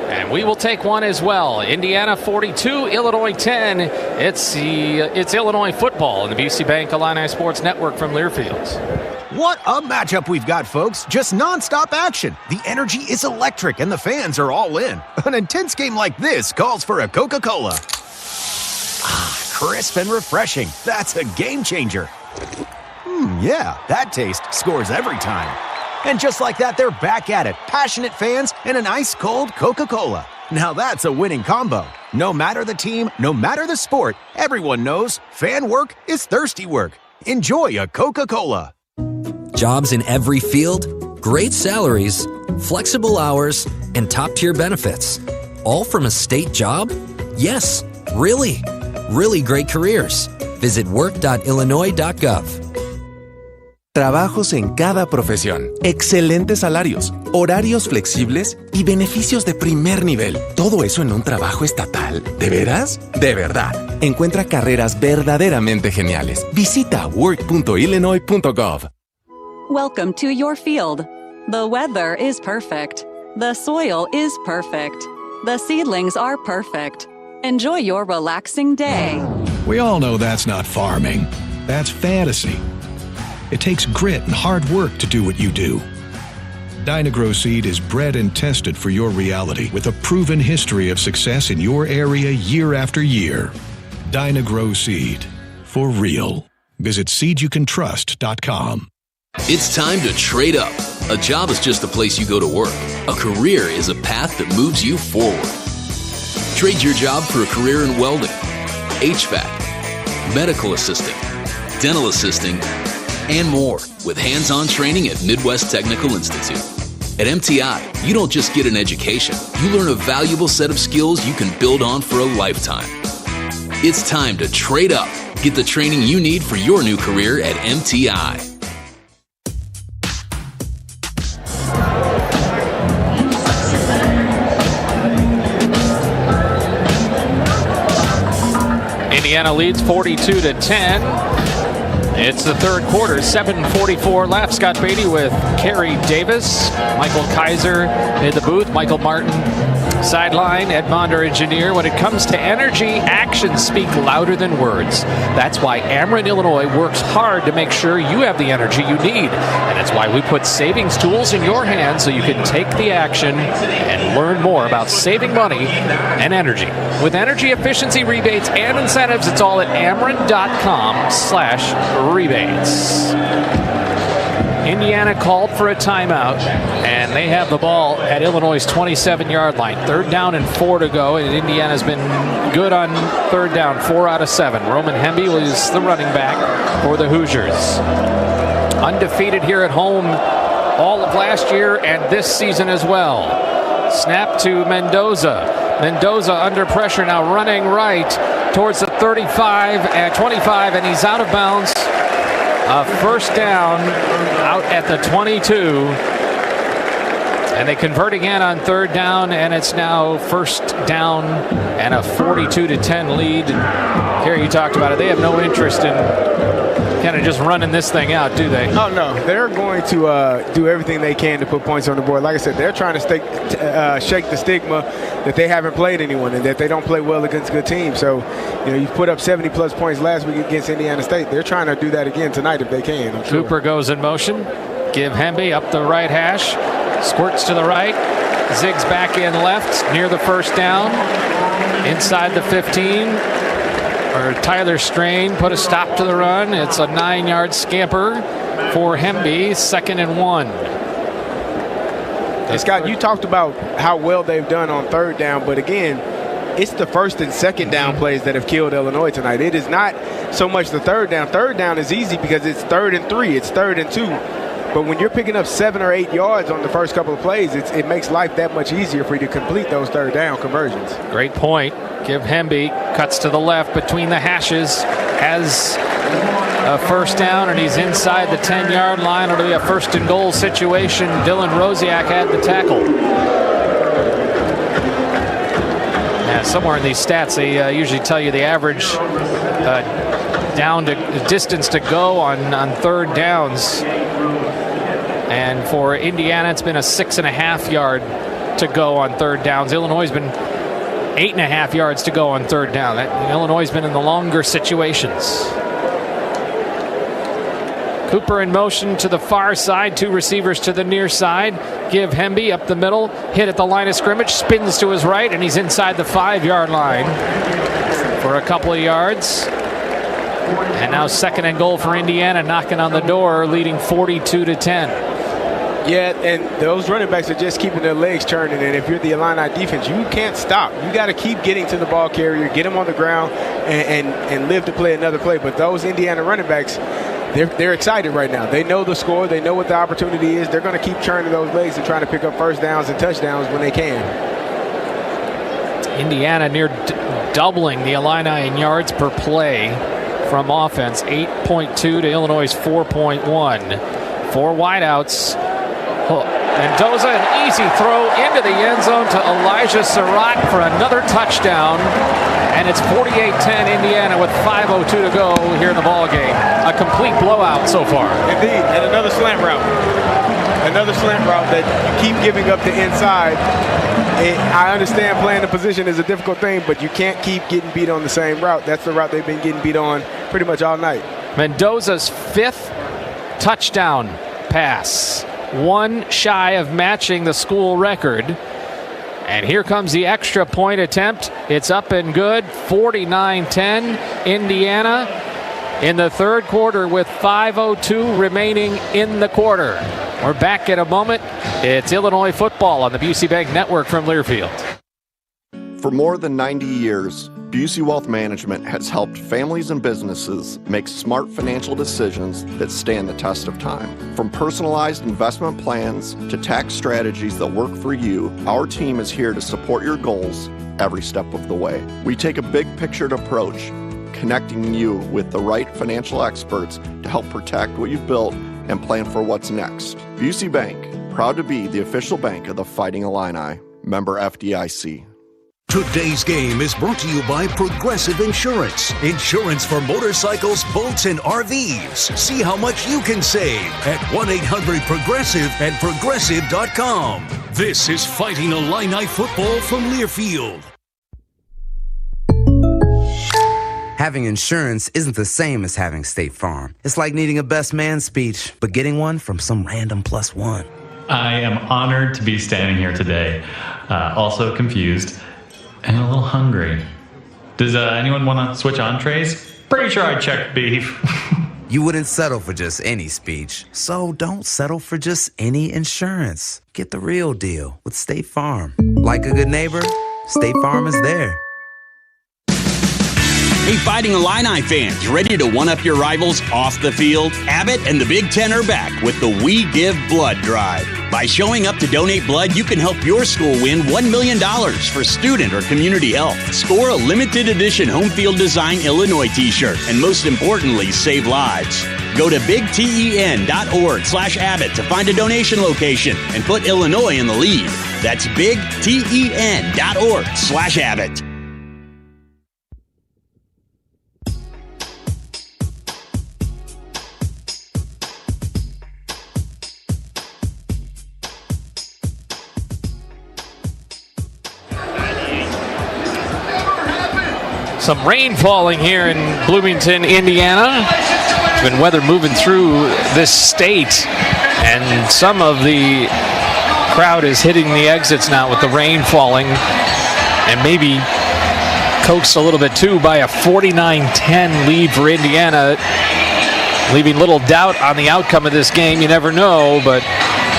And we will take one as well. Indiana 42, Illinois 10. It's Illinois football in the BC Bank Illini Sports Network from Learfield. What a matchup we've got, folks. Just nonstop action. The energy is electric and the fans are all in. An intense game like this calls for a Coca-Cola. Ah, crisp and refreshing. That's a game changer. Yeah, that taste scores every time. And just like that, they're back at it. Passionate fans and an ice-cold Coca-Cola. Now that's a winning combo. No matter the team, no matter the sport, everyone knows fan work is thirsty work. Enjoy a Coca-Cola. Jobs in every field, great salaries, flexible hours, and top-tier benefits. All from a state job? Yes, really. Really great careers. Visit work.illinois.gov. Trabajos en cada profesión, excelentes salarios, horarios flexibles y beneficios de primer nivel. ¿Todo eso en un trabajo estatal? ¿De veras? De verdad. Encuentra carreras verdaderamente geniales. Visita work.illinois.gov. Welcome to your field. The weather is perfect. The soil is perfect. The seedlings are perfect. Enjoy your relaxing day. We all know that's not farming. That's fantasy. It takes grit and hard work to do what you do. Dynagrow Seed is bred and tested for your reality with a proven history of success in your area year after year. Dynagrow Seed. For real. Visit seedyoucantrust.com. It's time to trade up. A job is just a place you go to work. A career is a path that moves you forward. Trade your job for a career in welding, HVAC, medical assisting, dental assisting, and more with hands-on training at Midwest Technical Institute. At MTI, you don't just get an education. You learn a valuable set of skills you can build on for a lifetime. It's time to trade up. Get the training you need for your new career at MTI. Indiana leads 42-10. It's the third quarter, 7:44 left. Scott Beatty with Kerry Davis, Michael Kaiser in the booth, Michael Martin sideline, Edmond our engineer. When it comes to energy, actions speak louder than words. That's why Ameren, Illinois works hard to make sure you have the energy you need. And that's why we put savings tools in your hands so you can take the action and learn more about saving money and energy. With energy efficiency rebates and incentives, it's all at Ameren.com/rebates. Indiana called for a timeout, and they have the ball at Illinois' 27-yard line. 3rd down and 4 to go, and Indiana's been good on 3rd down, 4 out of 7. Roman Hemby was the running back for the Hoosiers. Undefeated here at home all of last year and this season as well. Snap to Mendoza. Mendoza under pressure now, running right towards the 35 and 25, and he's out of bounds. A 1st down out at the 22. And they convert again on 3rd down, and it's now 1st down and a 42-10 lead Kerry, you talked about it. They have no interest in kind of just running this thing out, do they? Oh, no. They're going to do everything they can to put points on the board. Like I said, they're trying to shake the stigma that they haven't played anyone and that they don't play well against good teams. So, you put up 70-plus points last week against Indiana State. They're trying to do that again tonight if they can. I'm sure. Cooper goes in motion. Give Hemby up the right hash. Squirts to the right. Zigs back in left near the first down. Inside the 15. Or Tyler Strain put a stop to the run. It's a 9-yard scamper for Hemby, 2nd and 1. Hey, Scott, you talked about how well they've done on 3rd down, but again, it's the 1st and 2nd down plays that have killed Illinois tonight. It is not so much the 3rd down. 3rd down is easy because it's 3rd and 3, it's 3rd and 2. But when you're picking up 7 or 8 yards on the first couple of plays, it makes life that much easier for you to complete those 3rd down conversions. Great point. Give Hemby cuts to the left between the hashes, has a first down, and he's inside the 10-yard line. It'll be a 1st and goal situation. Dylan Rosiak had the tackle. Yeah, somewhere in these stats, they usually tell you the average down to distance to go on 3rd downs. And for Indiana, it's been a 6.5 yard to go on 3rd downs. Illinois has been 8.5 yards to go on 3rd down. Illinois has been in the longer situations. Cooper in motion to the far side. 2 receivers to the near side. Give Hemby up the middle. Hit at the line of scrimmage. Spins to his right, and he's inside the 5-yard line for a couple of yards. And now 2nd and goal for Indiana, knocking on the door, leading 42-10. Yeah, and those running backs are just keeping their legs churning, and if you're the Illini defense, you can't stop. You got to keep getting to the ball carrier, get him on the ground, and live to play another play. But those Indiana running backs, they're excited right now. They know the score. They know what the opportunity is. They're going to keep churning those legs and trying to pick up first downs and touchdowns when they can. Indiana near doubling the Illini in yards per play from offense, 8.2 to Illinois' 4.1. 4 wideouts. Mendoza, an easy throw into the end zone to Elijah Surratt for another touchdown. And it's 48-10 Indiana with 5:02 to go here in the ball game. A complete blowout so far. Indeed, and another slant route. Another slant route that you keep giving up the inside. I understand playing the position is a difficult thing, but you can't keep getting beat on the same route. That's the route they've been getting beat on pretty much all night. Mendoza's 5th touchdown pass. 1 shy of matching the school record. And here comes the extra point attempt. It's up and good. 49-10 Indiana in the 3rd quarter with 5:02 remaining in the quarter. We're back in a moment. It's Illinois football on the Busey Bank Network from Learfield. For more than 90 years, Busey Wealth Management has helped families and businesses make smart financial decisions that stand the test of time. From personalized investment plans to tax strategies that work for you, our team is here to support your goals every step of the way. We take a big-pictured approach, connecting you with the right financial experts to help protect what you've built and plan for what's next. Busey Bank, proud to be the official bank of the Fighting Illini. Member FDIC. Today's game is brought to you by Progressive Insurance. Insurance for motorcycles, boats, and RVs. See how much you can save at 1-800-PROGRESSIVE and Progressive.com. This is Fighting Illini football from Learfield. Having insurance isn't the same as having State Farm. It's like needing a best man speech, but getting one from some random +1. I am honored to be standing here today, also confused and a little hungry. Does anyone want to switch entrees? Pretty sure I checked beef. You wouldn't settle for just any speech, so don't settle for just any insurance. Get the real deal with State Farm. Like a good neighbor, State Farm is there. Hey, Fighting Illini fans, ready to one-up your rivals off the field? Abbott and the Big Ten are back with the We Give Blood Drive. By showing up to donate blood, you can help your school win $1 million for student or community health. Score a limited edition home field design Illinois t-shirt, and most importantly, save lives. Go to bigten.org/Abbott to find a donation location and put Illinois in the lead. That's bigten.org/Abbott. Some rain falling here in Bloomington, Indiana. There's been weather moving through this state, and some of the crowd is hitting the exits now with the rain falling, and maybe coaxed a little bit too by a 49-10 lead for Indiana, leaving little doubt on the outcome of this game. You never know, but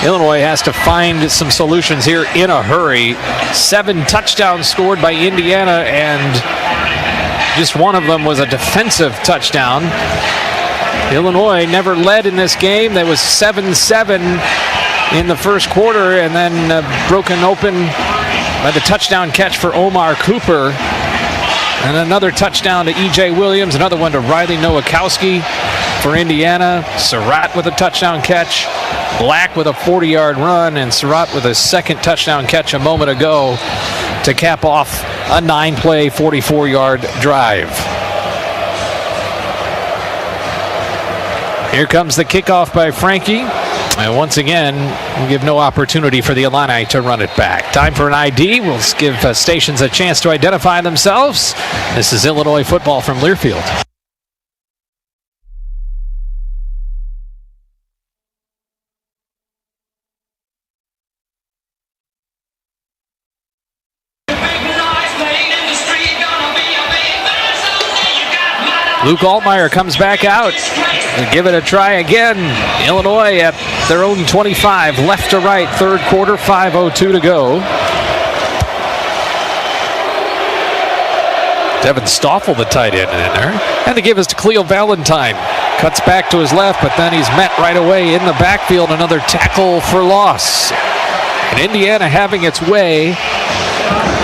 Illinois has to find some solutions here in a hurry. 7 touchdowns scored by Indiana, and just one of them was a defensive touchdown. Illinois never led in this game. That was 7-7 in the first quarter, and then broken open by the touchdown catch for Omar Cooper. And another touchdown to E.J. Williams, another one to Riley Nowakowski for Indiana. Surratt with a touchdown catch, Black with a 40-yard run, and Surratt with a second touchdown catch a moment ago to cap off a 9-play, 44-yard drive. Here comes the kickoff by Frankie. And once again, we'll give no opportunity for the Illini to run it back. Time for an ID. We'll give stations a chance to identify themselves. This is Illinois football from Learfield. Luke Altmaier comes back out. We'll give it a try again. Illinois at their own 25, left to right, third quarter, 5:02 to go. Devin Stoffel, the tight end, in there. And they give us to Cleo Valentine. Cuts back to his left, but then he's met right away in the backfield. Another tackle for loss. And Indiana having its way,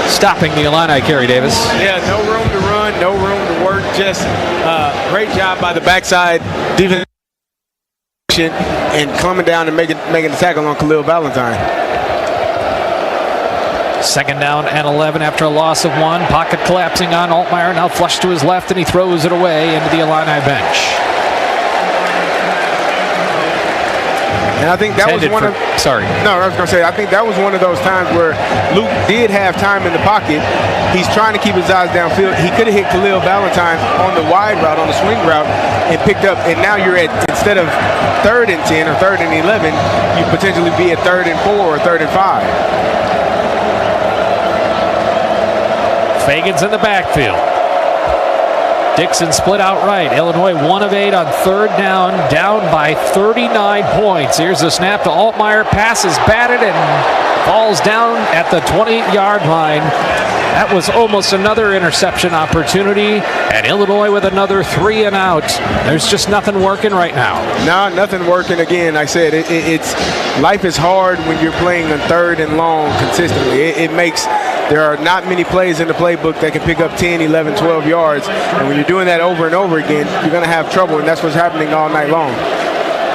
stopping the Illini, Kerry Davis. Yeah, no room to run, no room to work. Just great job by the backside defense and coming down and making the tackle on Khalil Valentine. Second down and 11 after a loss of 1. Pocket collapsing on Altmaier. Now flush to his left, and he throws it away into the Illini bench. And I think that was one of... Sorry. No, I was going to say, I think that was one of those times where Luke did have time in the pocket. He's trying to keep his eyes downfield. He could have hit Khalil Valentine on the wide route, on the swing route, and picked up. And now you're at, instead of 3rd and 10 or 3rd and 11, you potentially be at 3rd and 4 or 3rd and 5. Fagan's in the backfield. Dixon split out right. Illinois 1 of 8 on 3rd down, down by 39 points. Here's the snap to Altmaier. Pass is batted and falls down at the 20-yard line. That was almost another interception opportunity, and Illinois with another 3 and out. There's just nothing working right now. No, nothing working. Again, I said, it's life is hard when you're playing on 3rd and long consistently. It makes... There are not many plays in the playbook that can pick up 10, 11, 12 yards. And when you're doing that over and over again, you're going to have trouble, and that's what's happening all night long.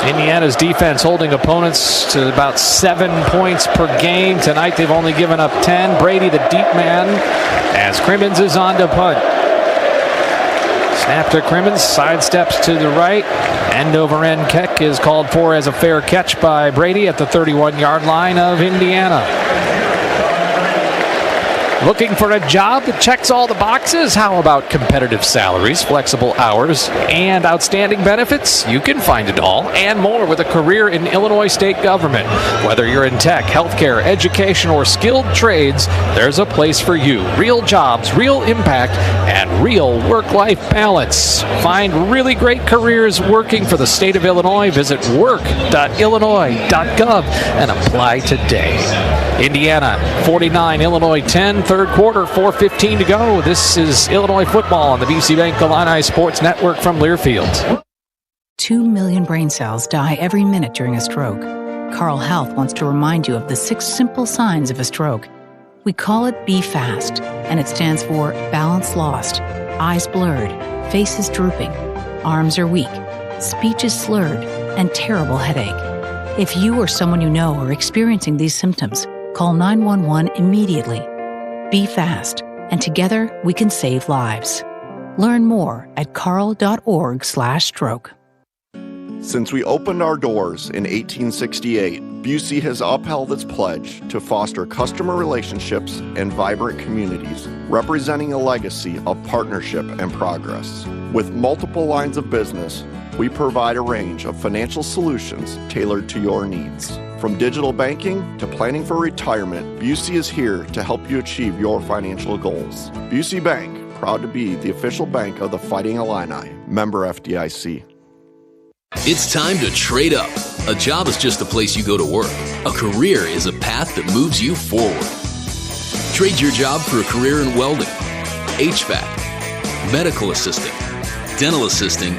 Indiana's defense holding opponents to about 7 points per game. Tonight they've only given up 10. Brady, the deep man, as Crimmins is on to punt. Snap to Crimmins, sidesteps to the right. End-over-end kick is called for as a fair catch by Brady at the 31-yard line of Indiana. Looking for a job that checks all the boxes? How about competitive salaries, flexible hours, and outstanding benefits? You can find it all and more with a career in Illinois state government. Whether you're in tech, healthcare, education, or skilled trades, there's a place for you. Real jobs, real impact, and real work-life balance. Find really great careers working for the state of Illinois. Visit work.illinois.gov and apply today. Indiana 49, Illinois 10, third quarter, 4:15 to go. This is Illinois football on the BC Bank Illini Sports Network from Learfield. 2 million brain cells die every minute during a stroke. Carle Health wants to remind you of the 6 simple signs of a stroke. We call it Be Fast, and it stands for balance lost, eyes blurred, faces drooping, arms are weak, speech is slurred, and terrible headache. If you or someone you know are experiencing these symptoms, call 911 immediately. Be fast, and together we can save lives. Learn more at carle.org/stroke. Since we opened our doors in 1868, Busey has upheld its pledge to foster customer relationships and vibrant communities, representing a legacy of partnership and progress. With multiple lines of business, we provide a range of financial solutions tailored to your needs. From digital banking to planning for retirement, Busey is here to help you achieve your financial goals. Busey Bank, proud to be the official bank of the Fighting Illini. Member FDIC. It's time to trade up. A job is just a place you go to work. A career is a path that moves you forward. Trade your job for a career in welding, HVAC, medical assisting, dental assisting,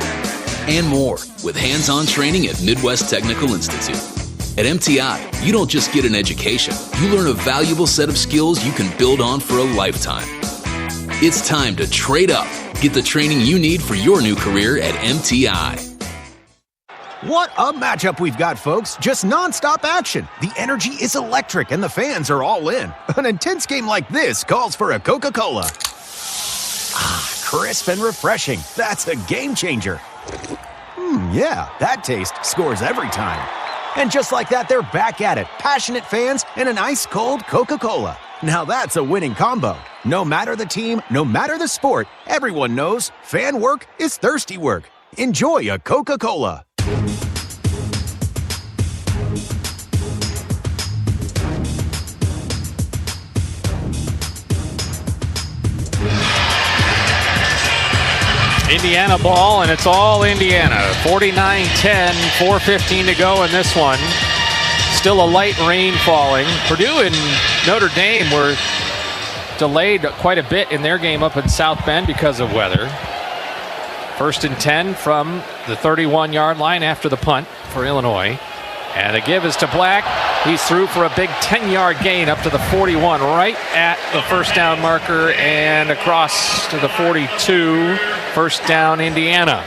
and more with hands-on training at Midwest Technical Institute. At MTI, you don't just get an education. You learn a valuable set of skills you can build on for a lifetime. It's time to trade up. Get the training you need for your new career at MTI. What a matchup we've got, folks. Just nonstop action. The energy is electric and the fans are all in. An intense game like this calls for a Coca-Cola. Ah, crisp and refreshing. That's a game changer. Yeah, that taste scores every time. And just like that, they're back at it. Passionate fans and an ice-cold Coca-Cola. Now that's a winning combo. No matter the team, no matter the sport, everyone knows fan work is thirsty work. Enjoy a Coca-Cola. Indiana ball, and it's all Indiana. 49-10, 4:15 to go in this one. Still a light rain falling. Purdue and Notre Dame were delayed quite a bit in their game up in South Bend because of weather. 1st and 10 from the 31-yard line after the punt for Illinois. And the give is to Black. He's through for a big 10-yard gain up to the 41, right at the first down marker and across to the 42. First down, Indiana.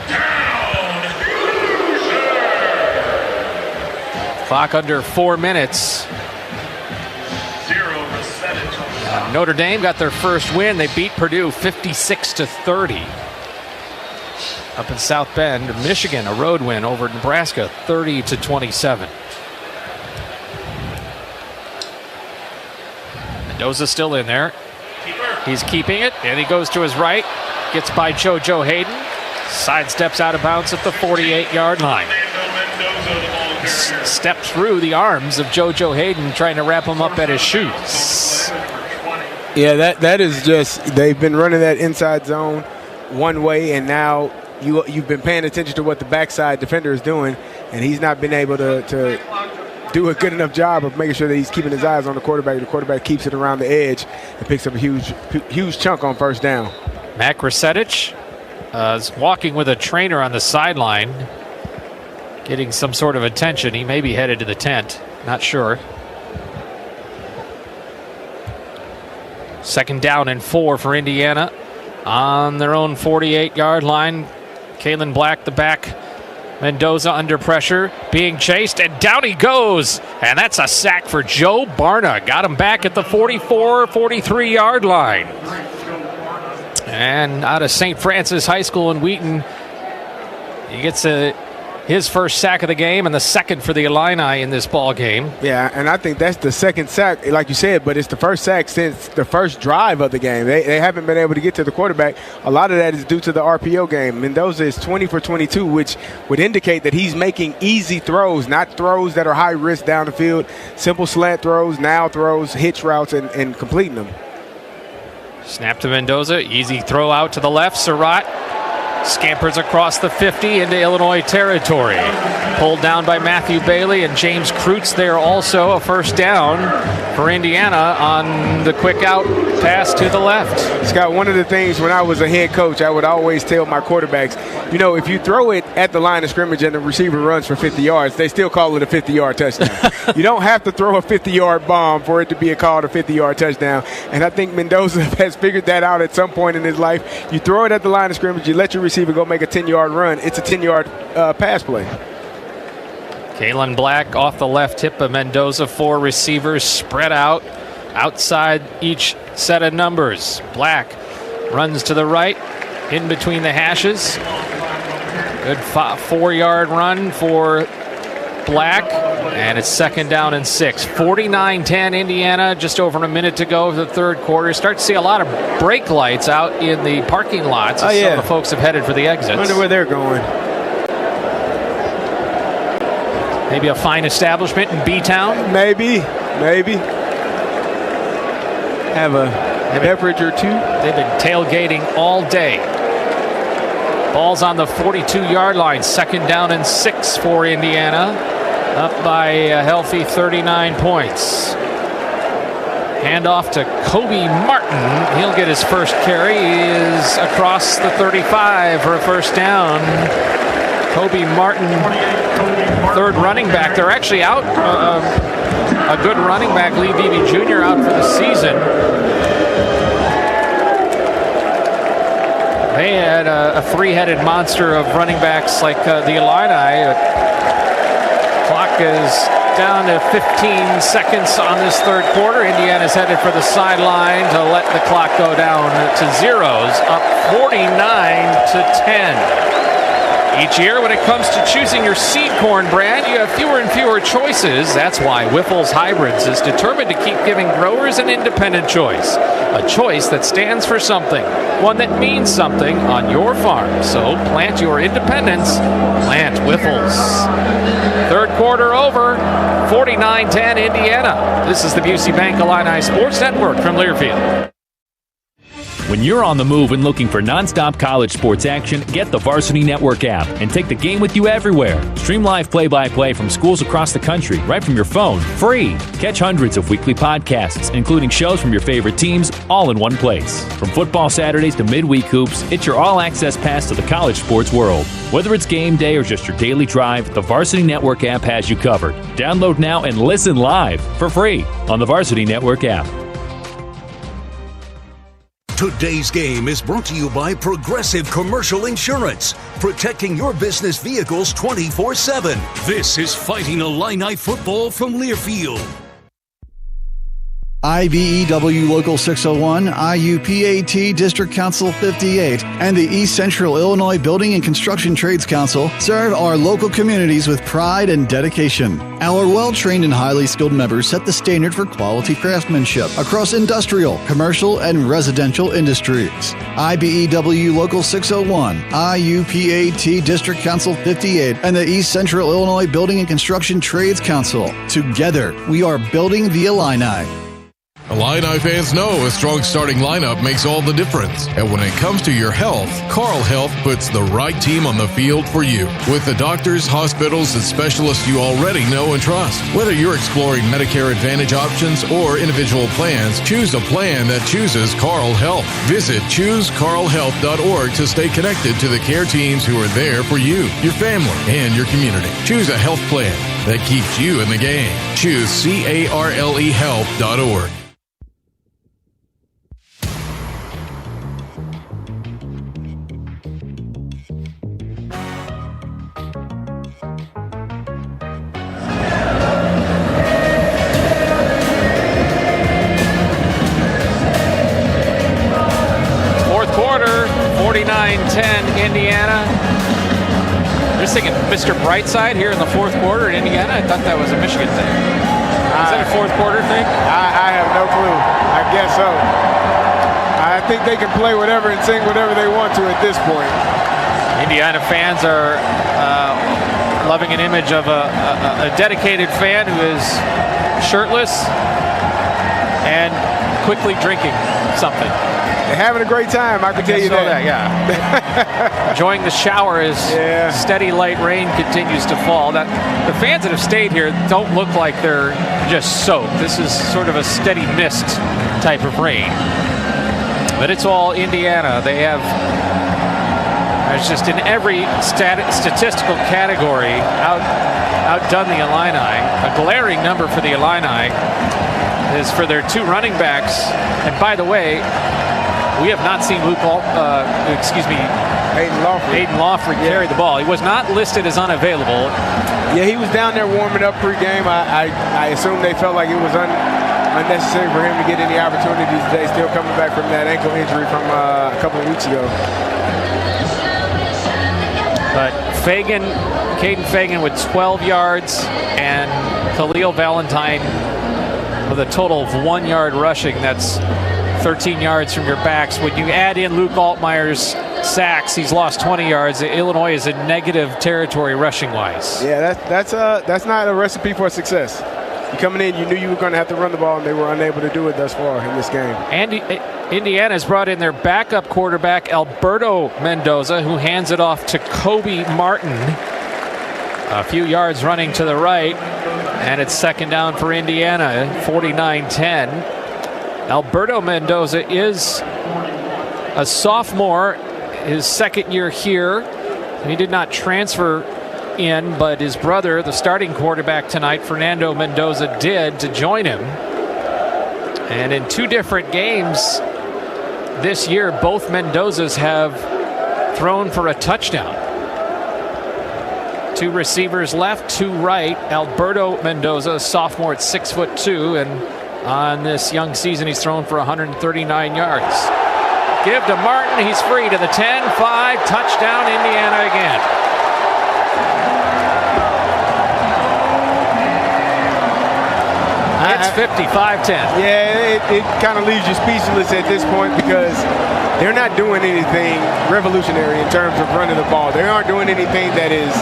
Clock under 4 minutes. Notre Dame got their first win. They beat Purdue 56-30. Up in South Bend, Michigan, a road win over Nebraska, 30-27. Mendoza's still in there. He's keeping it, and he goes to his right. Gets by JoJo Hayden. Sidesteps out of bounds at the 48-yard line. Steps through the arms of JoJo Hayden, trying to wrap him up at his shoes. Yeah, that is just, they've been running that inside zone one way, and now you've been paying attention to what the backside defender is doing, and he's not been able to do a good enough job of making sure that he's keeping his eyes on the quarterback. The quarterback keeps it around the edge and picks up a huge chunk on first down. Mac Rasetic is walking with a trainer on the sideline, getting some sort of attention. He may be headed to the tent, not sure. 2nd down and 4 for Indiana on their own 48-yard line. Kalen Black, the back. Mendoza under pressure, being chased, and down he goes. And that's a sack for Joe Barna. Got him back at the 44, 43-yard line. And out of St. Francis High School in Wheaton, he gets his first sack of the game and the second for the Illini in this ball game. Yeah, and I think that's the second sack, like you said, but it's the first sack since the first drive of the game. They haven't been able to get to the quarterback. A lot of that is due to the RPO game. Mendoza is 20 for 22, which would indicate that he's making easy throws, not throws that are high risk down the field. Simple slant throws, now throws, hitch routes, and completing them. Snap to Mendoza, easy throw out to the left. Surratt scampers across the 50 into Illinois territory. Pulled down by Matthew Bailey and James Kreutz there also. A first down for Indiana on the quick out pass to the left. Scott, one of the things when I was a head coach, I would always tell my quarterbacks, you know, if you throw it at the line of scrimmage and the receiver runs for 50 yards, they still call it a 50-yard touchdown. You don't have to throw a 50-yard bomb for it to be called a 50-yard touchdown. And I think Mendoza has figured that out at some point in his life. You throw it at the line of scrimmage, you let your receiver go make a 10-yard run. It's a 10-yard pass play. Kalen Black off the left hip of Mendoza. 4 receivers spread out outside each set of numbers. Black runs to the right, in between the hashes. Good 4-yard run for Black, and it's 2nd down and 6. 49-10 Indiana, just over a minute to go of the third quarter. Start to see a lot of brake lights out in the parking lots as some of the folks have headed for the exits. I wonder where they're going. Maybe a fine establishment in B-Town? Maybe. Have a beverage or two. They've been tailgating all day. Ball's on the 42-yard line. 2nd down and 6 for Indiana. Up by a healthy 39 points. Handoff to Kobe Martin. He'll get his first carry. He is across the 35 for a first down. Kobe Martin, third running back. They're actually out. A good running back, Lee Beebe Jr., out for the season. They had a three-headed monster of running backs like the Illini. Clock is down to 15 seconds on this third quarter. Indiana's headed for the sideline to let the clock go down to zeros, up 49-10. Each year, when it comes to choosing your seed corn brand, you have fewer and fewer choices. That's why Whiffles Hybrids is determined to keep giving growers an independent choice. A choice that stands for something, one that means something on your farm. So plant your independence, plant Whiffles. Third quarter over, 49-10 Indiana. This is the Busey Bank Illini Sports Network from Learfield. When you're on the move and looking for nonstop college sports action, get the Varsity Network app and take the game with you everywhere. Stream live play-by-play from schools across the country right from your phone, free. Catch hundreds of weekly podcasts, including shows from your favorite teams, all in one place. From football Saturdays to midweek hoops, it's your all-access pass to the college sports world. Whether it's game day or just your daily drive, the Varsity Network app has you covered. Download now and listen live for free on the Varsity Network app. Today's game is brought to you by Progressive Commercial Insurance, protecting your business vehicles 24/7. This is Fighting Illini Football from Learfield. IBEW Local 601, IUPAT District Council 58, and the East Central Illinois Building and Construction Trades Council serve our local communities with pride and dedication. Our well-trained and highly skilled members set the standard for quality craftsmanship across industrial, commercial, and residential industries. IBEW Local 601, IUPAT District Council 58, and the East Central Illinois Building and Construction Trades Council. Together, we are building the Illini. Illini fans know a strong starting lineup makes all the difference. And when it comes to your health, Carl Health puts the right team on the field for you. With the doctors, hospitals, and specialists you already know and trust. Whether you're exploring Medicare Advantage options or individual plans, choose a plan that chooses Carl Health. Visit choosecarlhealth.org to stay connected to the care teams who are there for you, your family, and your community. Choose a health plan that keeps you in the game. Choose CARLEhealth.org. Fourth quarter, 49-10 Indiana. Just thinking Mr. Brightside here in the fourth quarter in Indiana. I thought that was a Michigan thing. Is that a fourth quarter thing? I have no clue. I guess so. I think they can play whatever and sing whatever they want to at this point. Indiana fans are loving an image of a dedicated fan who is shirtless and quickly drinking something. They're having a great time, I can tell you that. Yeah. Enjoying the shower as steady light rain continues to fall. The fans that have stayed here don't look like they're just soaked. This is sort of a steady mist type of rain. But it's all Indiana. They have, it's just in every statistical category, outdone the Illini. A glaring number for the Illini is for their two running backs. And by the way, we have not seen Hayden Lawford carry the ball. He was not listed as unavailable. Yeah, he was down there warming up pregame. I assume they felt like it was unnecessary for him to get any opportunities today, still coming back from that ankle injury from a couple of weeks ago. But Caden Fagan with 12 yards, and Khalil Valentine with a total of 1 yard rushing. That's 13 yards from your backs. When you add in Luke Altmaier's sacks, he's lost 20 yards. Illinois is in negative territory rushing-wise. Yeah, that's not a recipe for success. You coming in, you knew you were going to have to run the ball, and they were unable to do it thus far in this game. And Indiana's brought in their backup quarterback, Alberto Mendoza, who hands it off to Kobe Martin. A few yards running to the right, and it's second down for Indiana, 49-10. Alberto Mendoza is a sophomore, his second year here. He did not transfer in, but his brother, the starting quarterback tonight, Fernando Mendoza, did to join him. And in 2 different games this year, both Mendozas have thrown for a touchdown. 2 receivers left, 2 right. Alberto Mendoza, a sophomore at 6'2", and on this young season, he's thrown for 139 yards. Give to Martin. He's free to the 10-5. Touchdown, Indiana again. It's 55-10. Yeah, it kind of leaves you speechless at this point because they're not doing anything revolutionary in terms of running the ball. They aren't doing anything that is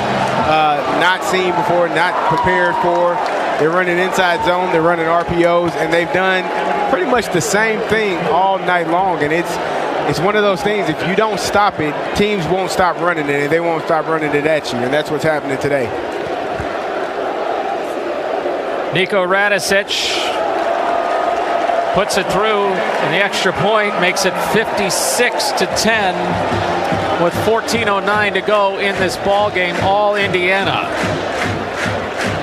not seen before, not prepared for. They're running inside zone, they're running RPOs, and they've done pretty much the same thing all night long. And it's one of those things, if you don't stop it, teams won't stop running it, and they won't stop running it at you. And that's what's happening today. Nico Radicic puts it through, and the extra point makes it 56-10 with 14:09 to go in this ball game. All Indiana.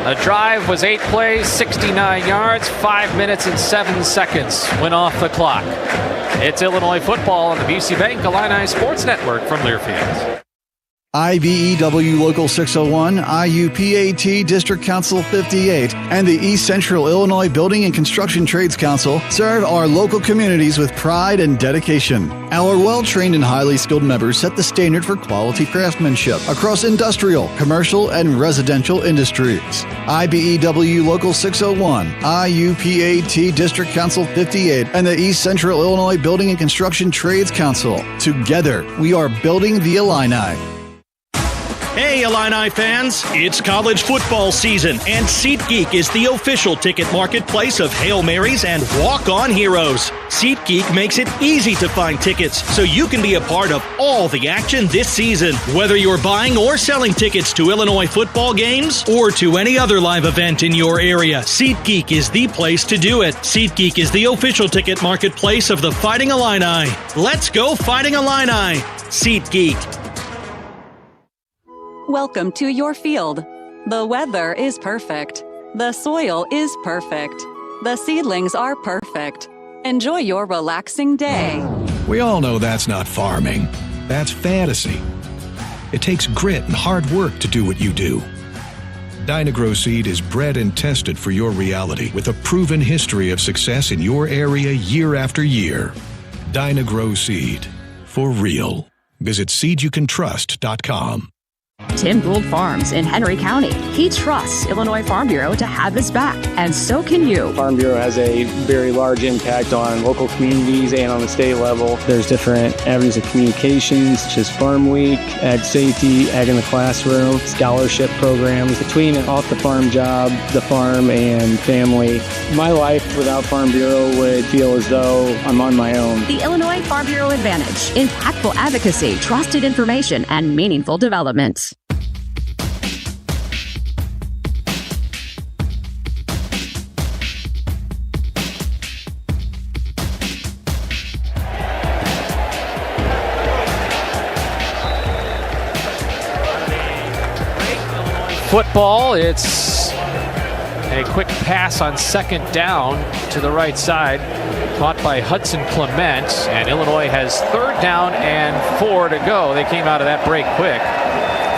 The drive was 8 plays, 69 yards, 5 minutes and 7 seconds went off the clock. It's Illinois football on the BC Bank Illini Sports Network from Learfield. IBEW Local 601, IUPAT District Council 58, and the East Central Illinois Building and Construction Trades Council serve our local communities with pride and dedication. Our well-trained and highly skilled members set the standard for quality craftsmanship across industrial, commercial, and residential industries. IBEW Local 601, IUPAT District Council 58, and the East Central Illinois Building and Construction Trades Council. Together, we are building the Illini. Hey, Illini fans, it's college football season, and SeatGeek is the official ticket marketplace of Hail Marys and walk-on heroes. SeatGeek makes it easy to find tickets so you can be a part of all the action this season. Whether you're buying or selling tickets to Illinois football games or to any other live event in your area, SeatGeek is the place to do it. SeatGeek is the official ticket marketplace of the Fighting Illini. Let's go Fighting Illini! SeatGeek. Welcome to your field. The weather is perfect. The soil is perfect. The seedlings are perfect. Enjoy your relaxing day. We all know that's not farming. That's fantasy. It takes grit and hard work to do what you do. Dynagrow Seed is bred and tested for your reality with a proven history of success in your area year after year. Dynagrow Seed. For real. Visit seedyoucantrust.com. Tim Gould Farms in Henry County. He trusts Illinois Farm Bureau to have his back, and so can you. Farm Bureau has a very large impact on local communities and on the state level. There's different avenues of communications, such as Farm Week, Ag Safety, Ag in the Classroom, scholarship programs. Between an off-the-farm job, the farm, and family, my life without Farm Bureau would feel as though I'm on my own. The Illinois Farm Bureau Advantage. Impactful advocacy, trusted information, and meaningful development. Football, it's a quick pass on second down to the right side, caught by Hudson Clement, and Illinois has third down and 4 to go. They came out of that break quick.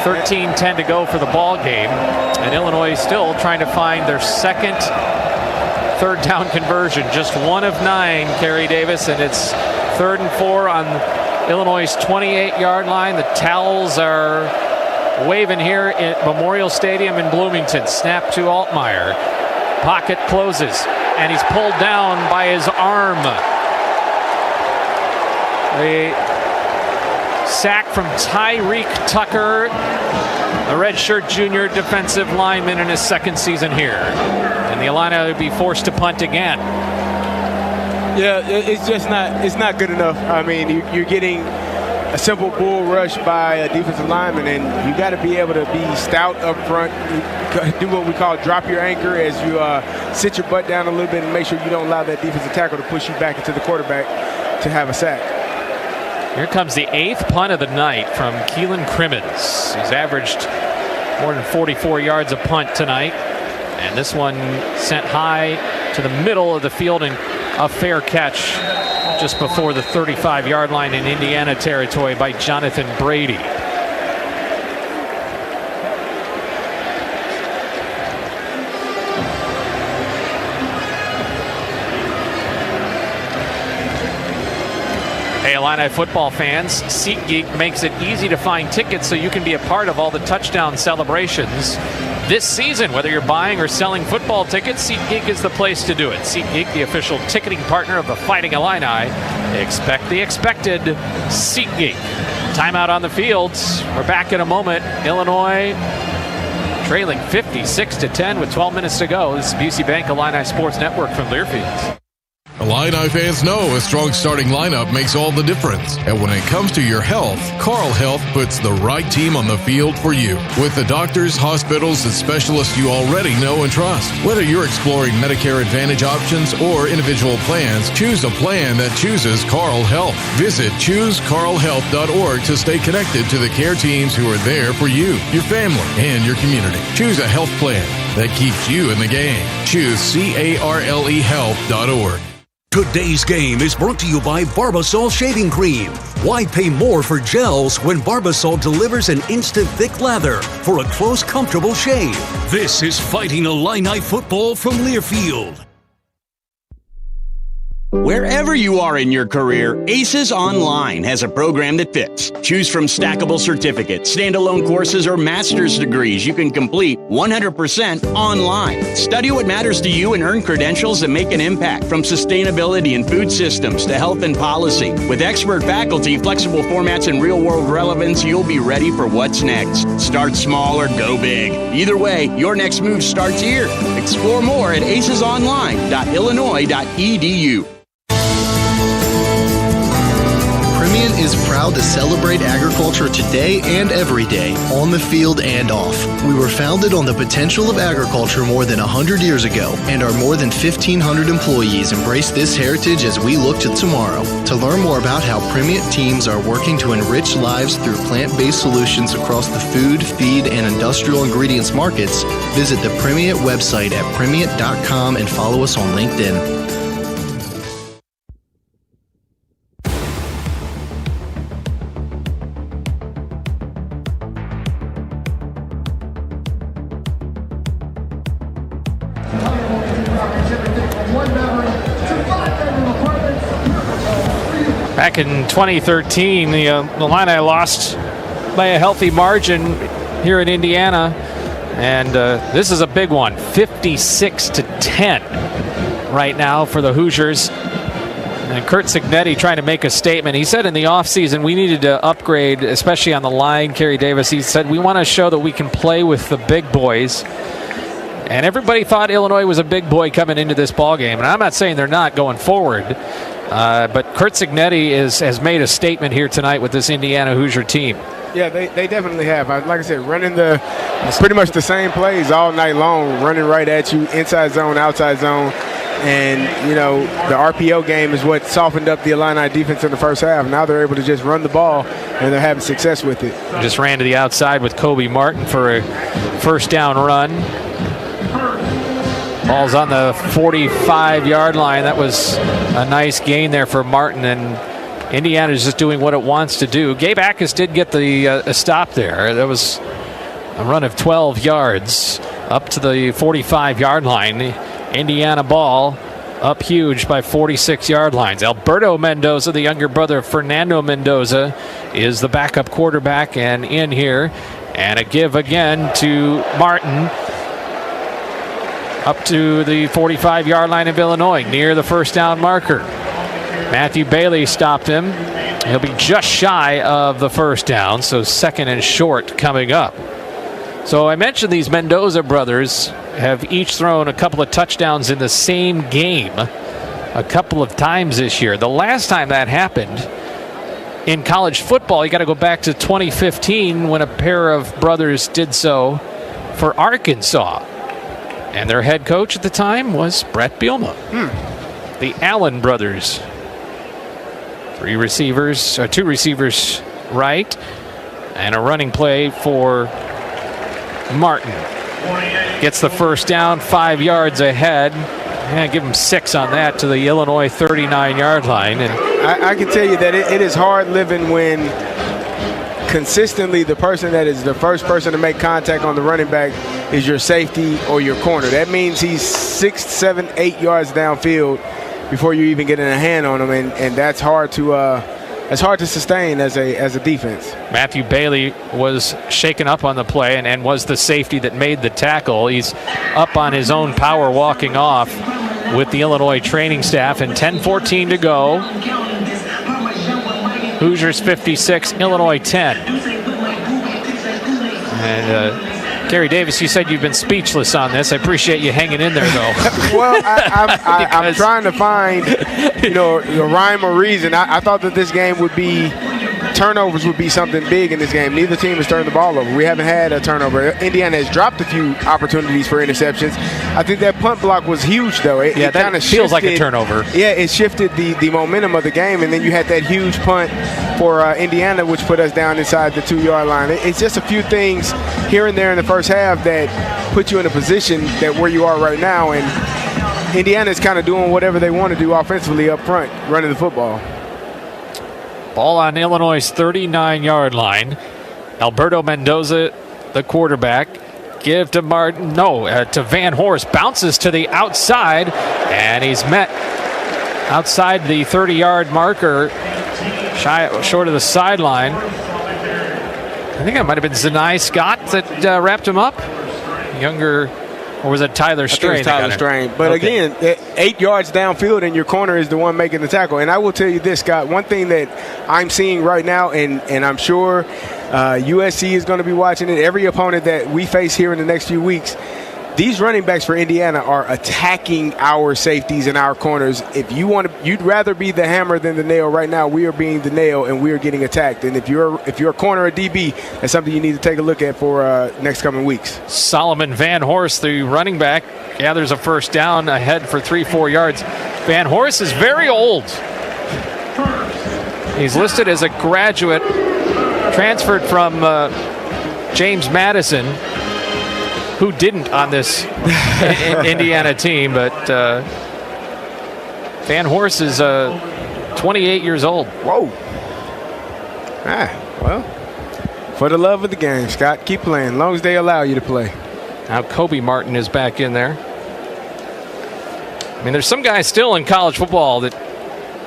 13-10 to go for the ball game, and Illinois still trying to find their second third down conversion. Just 1 of 9, Kerry Davis, and it's 3rd and 4 on Illinois' 28-yard line. The towels are waving here at Memorial Stadium in Bloomington. Snap to Altmaier. Pocket closes, and he's pulled down by his arm. A sack from Tyreek Tucker, a redshirt junior defensive lineman in his second season here. And the Illini will be forced to punt again. Yeah, it's not good enough. I mean, you're getting a simple bull rush by a defensive lineman, and you got to be able to be stout up front, do what we call drop your anchor as you sit your butt down a little bit and make sure you don't allow that defensive tackle to push you back into the quarterback to have a sack. Here comes the 8th punt of the night from Keelan Crimmins. He's averaged more than 44 yards a punt tonight, and this one sent high to the middle of the field and a fair catch just before the 35-yard line in Indiana territory by Jonathan Brady. Hey, Illini football fans, SeatGeek makes it easy to find tickets so you can be a part of all the touchdown celebrations this season. Whether you're buying or selling football tickets, SeatGeek is the place to do it. SeatGeek, the official ticketing partner of the Fighting Illini. Expect the expected. SeatGeek. Timeout on the fields. We're back in a moment. Illinois trailing 56-10 with 12 minutes to go. This is Busey Bank Illini Sports Network from Learfield. Illini fans know a strong starting lineup makes all the difference. And when it comes to your health, Carl Health puts the right team on the field for you. With the doctors, hospitals, and specialists you already know and trust. Whether you're exploring Medicare Advantage options or individual plans, choose a plan that chooses Carl Health. Visit choosecarlhealth.org to stay connected to the care teams who are there for you, your family, and your community. Choose a health plan that keeps you in the game. Choose CARLEhealth.org. Today's game is brought to you by Barbasol Shaving Cream. Why pay more for gels when Barbasol delivers an instant thick lather for a close, comfortable shave? This is Fighting Illini Football from Learfield. Wherever you are in your career, Aces Online has a program that fits. Choose from stackable certificates, standalone courses, or master's degrees you can complete 100% online. Study what matters to you and earn credentials that make an impact, from sustainability and food systems to health and policy. With expert faculty, flexible formats, and real-world relevance, you'll be ready for what's next. Start small or go big. Either way, your next move starts here. Explore more at acesonline.illinois.edu. Permian is proud to celebrate agriculture today and every day, on the field and off. We were founded on the potential of agriculture more than 100 years ago, and our more than 1,500 employees embrace this heritage as we look to tomorrow. To learn more about how Primient teams are working to enrich lives through plant-based solutions across the food, feed, and industrial ingredients markets, visit the Primient website at primient.com and follow us on LinkedIn. Back in 2013, the Illini lost by a healthy margin here in Indiana, and this is a big one, 56-10 right now for the Hoosiers. And Curt Cignetti trying to make a statement. He said in the offseason we needed to upgrade, especially on the line, Kerry Davis. He said we want to show that we can play with the big boys. And everybody thought Illinois was a big boy coming into this ballgame. And I'm not saying they're not going forward. But Curt Cignetti has made a statement here tonight with this Indiana Hoosier team. Yeah, they definitely have. Like I said, running pretty much the same plays all night long, running right at you, inside zone, outside zone. And, you know, the RPO game is what softened up the Illini defense in the first half. Now they're able to just run the ball, and they're having success with it. Just ran to the outside with Kobe Martin for a first down run. Ball's on the 45-yard line. That was a nice gain there for Martin, and Indiana's just doing what it wants to do. Gabe Ackus did get a stop there. That was a run of 12 yards up to the 45-yard line. Indiana ball up huge by 46-yard lines. Alberto Mendoza, the younger brother of Fernando Mendoza, is the backup quarterback and in here. And a give again to Martin. Up to the 45-yard line of Illinois, near the first down marker. Matthew Bailey stopped him. He'll be just shy of the first down, so second and short coming up. So I mentioned these Mendoza brothers have each thrown a couple of touchdowns in the same game a couple of times this year. The last time that happened in college football, you got to go back to 2015 when a pair of brothers did so for Arkansas. And their head coach at the time was Brett Bielema. The Allen brothers. Two receivers right, and a running play for Martin. Gets the first down, 5 yards ahead. And give him 6 on that to the Illinois 39-yard line. And I can tell you that it is hard living when consistently the person that is the first person to make contact on the running back is your safety or your corner. That means he's 6, 7, 8 yards downfield before you even get in a hand on him, and that's hard to sustain as a defense. Matthew Bailey was shaken up on the play and was the safety that made the tackle. He's up on his own power walking off with the Illinois training staff, and 10-14 to go. Hoosiers 56, Illinois 10. And Gary Davis, you said you've been speechless on this. I appreciate you hanging in there, though. Well, I'm trying to find, a rhyme or reason. I thought that this game would be turnovers would be something big in this game. Neither team has turned the ball over. We haven't had a turnover. Indiana has dropped a few opportunities for interceptions. I think that punt block was huge, though. It kind of feels like a turnover. Yeah, it shifted the momentum of the game, and then you had that huge punt for Indiana, which put us down inside the 2-yard line. It's just a few things here and there in the first half that put you in a position that where you are right now, and Indiana's kind of doing whatever they want to do offensively up front, running the football. Ball on Illinois' 39-yard line. Alberto Mendoza, the quarterback. Give to Martin. To Van Horst. Bounces to the outside, and he's met outside the 30-yard marker, short of the sideline. I think it might have been Zanai Scott that wrapped him up. Younger, or was it Tyler Strain? I think it was Tyler Strain. But again, 8 yards downfield, and your corner is the one making the tackle. And I will tell you this, Scott, one thing that I'm seeing right now, and I'm sure USC is going to be watching it, every opponent that we face here in the next few weeks, these running backs for Indiana are attacking our safeties and our corners. If you'd rather be the hammer than the nail. Right now, we are being the nail, and we are getting attacked. And if you're a corner or DB, that's something you need to take a look at for next coming weeks. Solomon Van Horst, the running back, gathers a first down ahead for 3-4 yards. Van Horst is very old. He's listed as a graduate, transferred from James Madison, who didn't on this Indiana team, but Van Horst is 28 years old. Whoa. Well, for the love of the game, Scott, keep playing, as long as they allow you to play. Now Kobe Martin is back in there. I mean, there's some guys still in college football that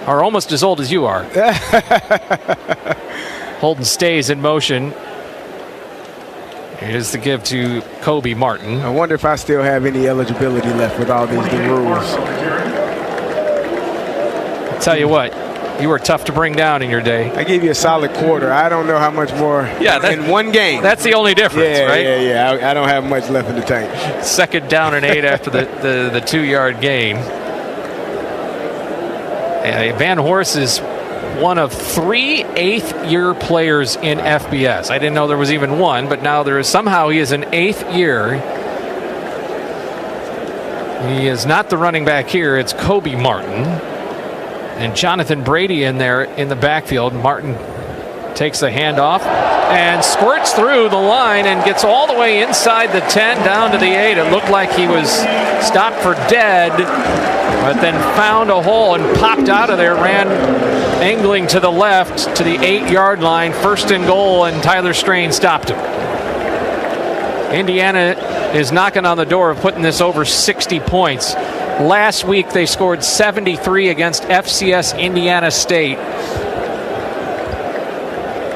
are almost as old as you are. Holden stays in motion. Here's the give to Kobe Martin. I wonder if I still have any eligibility left with all these new rules. I'll tell you what, you were tough to bring down in your day. I gave you a solid quarter. I don't know how much more in one game. That's the only difference, right? Yeah. I don't have much left in the tank. Second down and 8 after the 2-yard gain. Van Horst is one of 3 eighth-year players in FBS. I didn't know there was even one, but now there is. Somehow he is an 8th year. He is not the running back here. It's Kobe Martin. And Jonathan Brady in there in the backfield. Martin takes the handoff and squirts through the line and gets all the way inside the 10 down to the 8. It looked like he was stopped for dead, but then found a hole and popped out of there, ran angling to the left to the 8-yard line, first and goal, and Tyler Strain stopped him. Indiana is knocking on the door of putting this over 60 points. Last week they scored 73 against FCS Indiana State.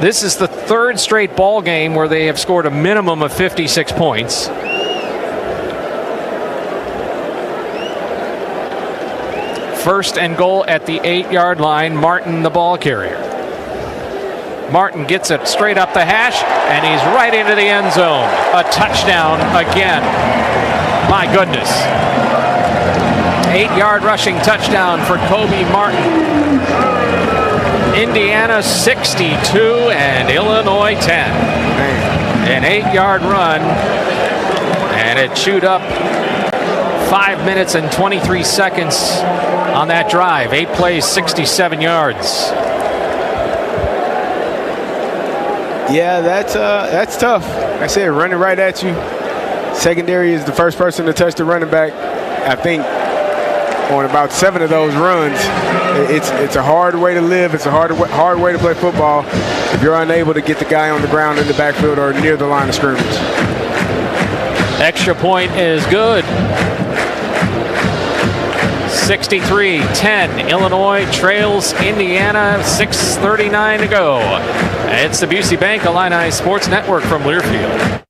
This is the third straight ball game where they have scored a minimum of 56 points. First and goal at the 8-yard line. Martin, the ball carrier. Martin gets it straight up the hash, and he's right into the end zone. A touchdown again. My goodness. 8-yard rushing touchdown for Kobe Martin. Indiana 62 and Illinois 10. An 8-yard run, and it chewed up 5 minutes and 23 seconds on that drive. 8 plays, 67 yards. Yeah, that's tough. I said, running right at you. Secondary is the first person to touch the running back. I think on about 7 of those runs, it's a hard way to live. It's a hard way to play football if you're unable to get the guy on the ground in the backfield or near the line of scrimmage. Extra point is good. 63-10. Illinois trails Indiana. 6:39 to go. It's the Busey Bank Illini Sports Network from Learfield.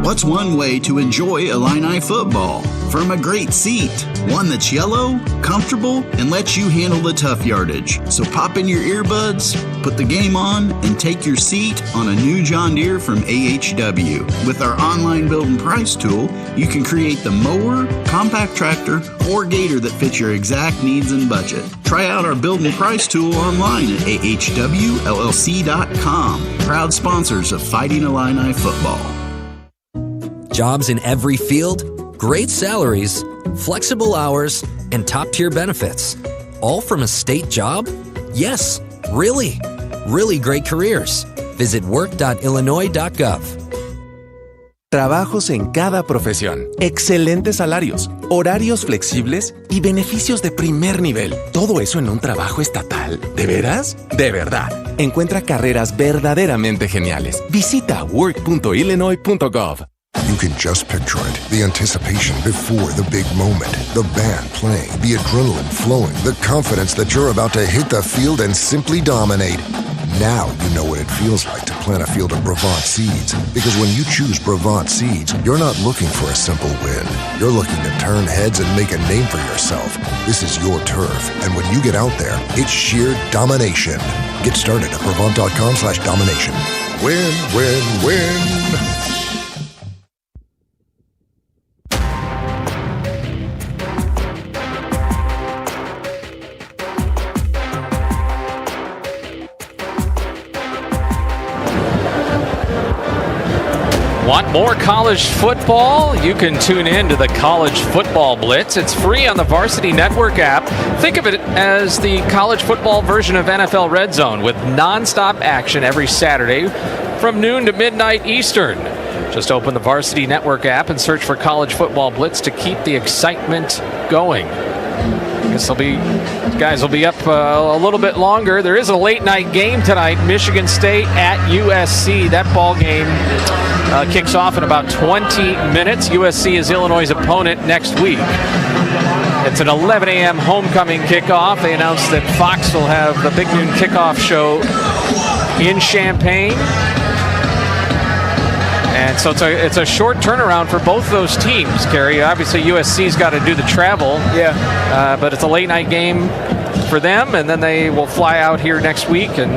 What's one way to enjoy Illini football? From a great seat. One that's yellow, comfortable, and lets you handle the tough yardage. So pop in your earbuds, put the game on, and take your seat on a new John Deere from AHW. With our online build and price tool, you can create the mower, compact tractor, or gator that fits your exact needs and budget. Try out our build and price tool online at ahwllc.com. Proud sponsors of Fighting Illini football. Jobs in every field, great salaries, flexible hours, and top-tier benefits. All from a state job? Yes, really. Really great careers. Visit work.illinois.gov. Trabajos en cada profesión, excelentes salarios, horarios flexibles y beneficios de primer nivel. Todo eso en un trabajo estatal. ¿De veras? De verdad. Encuentra carreras verdaderamente geniales. Visita work.illinois.gov. You can just picture it. The anticipation before the big moment. The band playing, the adrenaline flowing, the confidence that you're about to hit the field and simply dominate. Now you know what it feels like to plant a field of Brevant seeds. Because when you choose Brevant seeds, you're not looking for a simple win. You're looking to turn heads and make a name for yourself. This is your turf, and when you get out there, it's sheer domination. Get started at Brevant.com/domination. Win, win, win. Want more college football? You can tune in to the College Football Blitz. It's free on the Varsity Network app. Think of it as the college football version of NFL Red Zone with nonstop action every Saturday from noon to midnight Eastern. Just open the Varsity Network app and search for College Football Blitz to keep the excitement going. Guys will be up a little bit longer. There is a late night game tonight, Michigan State at USC. That ball game kicks off in about 20 minutes. USC is Illinois' opponent next week. It's an 11 a.m. homecoming kickoff. They announced that Fox will have the Big Noon Kickoff show in Champaign. And so it's a short turnaround for both those teams, Kerry. Obviously, USC's got to do the travel. Yeah. But it's a late night game for them, and then they will fly out here next week. And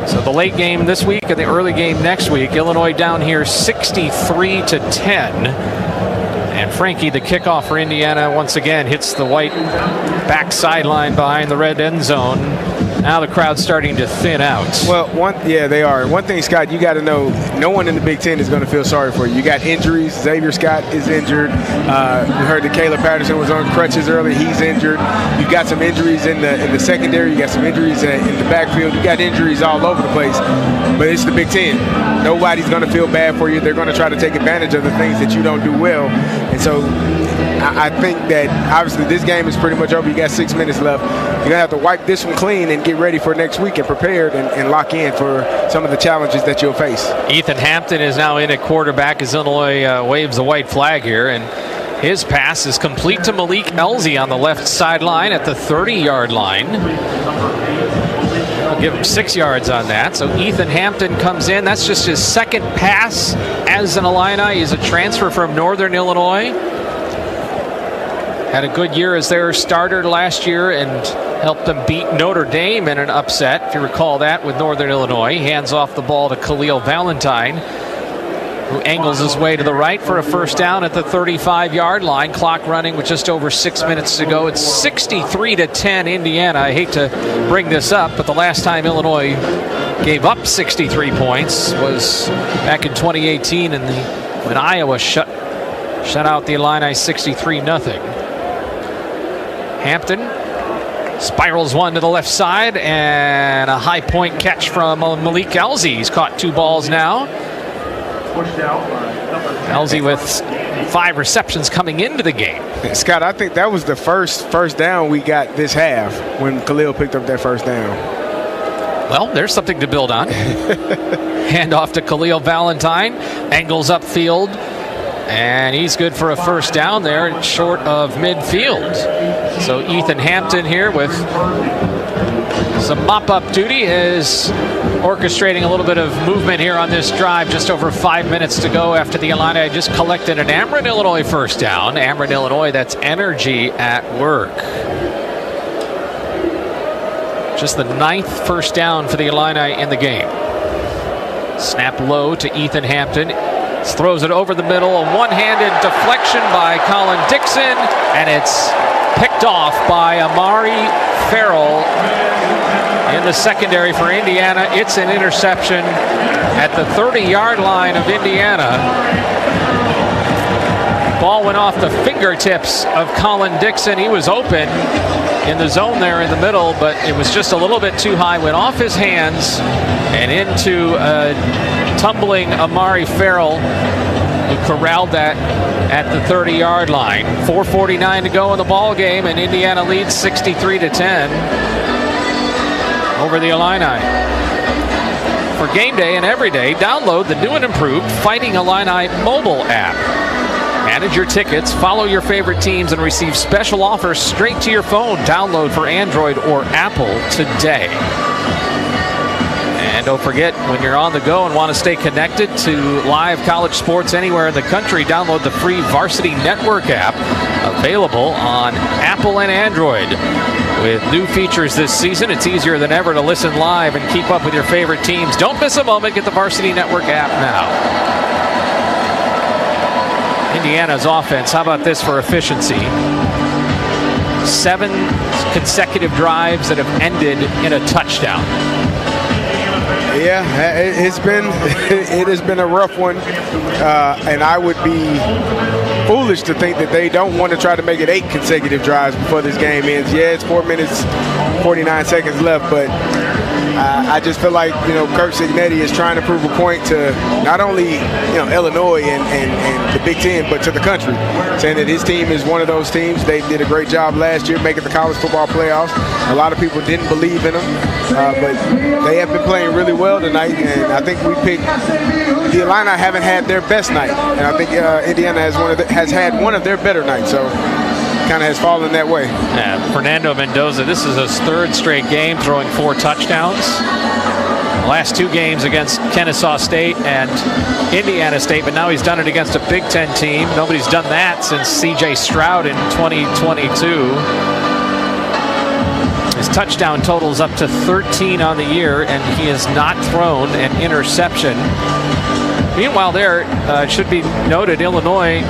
so the late game this week and the early game next week. Illinois down here 63-10. And Frankie, the kickoff for Indiana, once again hits the white back sideline behind the red end zone. Now the crowd's starting to thin out. Well, they are. One thing, Scott, you got to know, no one in the Big Ten is going to feel sorry for you. You got injuries. Xavier Scott is injured. We heard that Caleb Patterson was on crutches early. He's injured. You got some injuries in the secondary. You got some injuries in the backfield. You got injuries all over the place. But it's the Big Ten. Nobody's going to feel bad for you. They're going to try to take advantage of the things that you don't do well. And so I think that obviously this game is pretty much over. You got 6 minutes left. You're going to have to wipe this one clean and get ready for next week and prepared and lock in for some of the challenges that you'll face. Ethan Hampton is now in at quarterback as Illinois waves the white flag here. And his pass is complete to Malik Elzy on the left sideline at the 30-yard line. They'll give him 6 yards on that. So Ethan Hampton comes in. That's just his second pass as an Illini. He's a transfer from Northern Illinois. Had a good year as their starter last year and helped them beat Notre Dame in an upset, if you recall that, with Northern Illinois. He hands off the ball to Khalil Valentine, who angles his way to the right for a first down at the 35-yard line. Clock running with just over 6 minutes to go. It's 63-10 Indiana. I hate to bring this up, but the last time Illinois gave up 63 points was back in 2018 when Iowa shut out the Illini 63-0. Hampton spirals one to the left side, and a high point catch from Malik Elzy. He's caught 2 balls now. Elzy with 5 receptions coming into the game. Scott, I think that was the first down we got this half when Khalil picked up that first down. Well, there's something to build on. Hand off to Khalil Valentine, angles upfield, and he's good for a first down there, short of midfield. So Ethan Hampton here with some mop-up duty is orchestrating a little bit of movement here on this drive. Just over 5 minutes to go after the Illini just collected an Ameren, Illinois first down. Ameren, Illinois, that's energy at work. Just the 9th first down for the Illini in the game. Snap low to Ethan Hampton. Throws it over the middle, a one-handed deflection by Colin Dixon, and it's picked off by Amari Farrell in the secondary for Indiana. It's an interception at the 30-yard line of Indiana. Ball went off the fingertips of Colin Dixon. He was open in the zone there in the middle, but it was just a little bit too high. Went off his hands and into tumbling Amari Farrell, who corralled that at the 30-yard line. 4:49 to go in the ball game, and Indiana leads 63-10 over the Illini. For game day and every day, download the new and improved Fighting Illini mobile app. Manage your tickets, follow your favorite teams, and receive special offers straight to your phone. Download for Android or Apple today. And don't forget, when you're on the go and want to stay connected to live college sports anywhere in the country, download the free Varsity Network app, available on Apple and Android. With new features this season, it's easier than ever to listen live and keep up with your favorite teams. Don't miss a moment. Get the Varsity Network app now. Indiana's offense, how about this for efficiency? 7 consecutive drives that have ended in a touchdown. Yeah, it has been a rough one, and I would be foolish to think that they don't want to try to make it 8 consecutive drives before this game ends. Yeah, it's 4 minutes, 49 seconds left, but I just feel like, Kirk Cignetti is trying to prove a point to not only, Illinois and the Big Ten, but to the country, saying that his team is one of those teams. They did a great job last year making the college football playoffs. A lot of people didn't believe in them, but they have been playing really well tonight, and I think the Illini haven't had their best night, and I think Indiana has had one of their better nights, so kind of has fallen that way. Yeah, Fernando Mendoza, this is his 3rd straight game throwing 4 touchdowns. Last 2 games against Kennesaw State and Indiana State, but now he's done it against a Big Ten team. Nobody's done that since C.J. Stroud in 2022. His touchdown totals up to 13 on the year, and he has not thrown an interception. Meanwhile, it should be noted, Illinois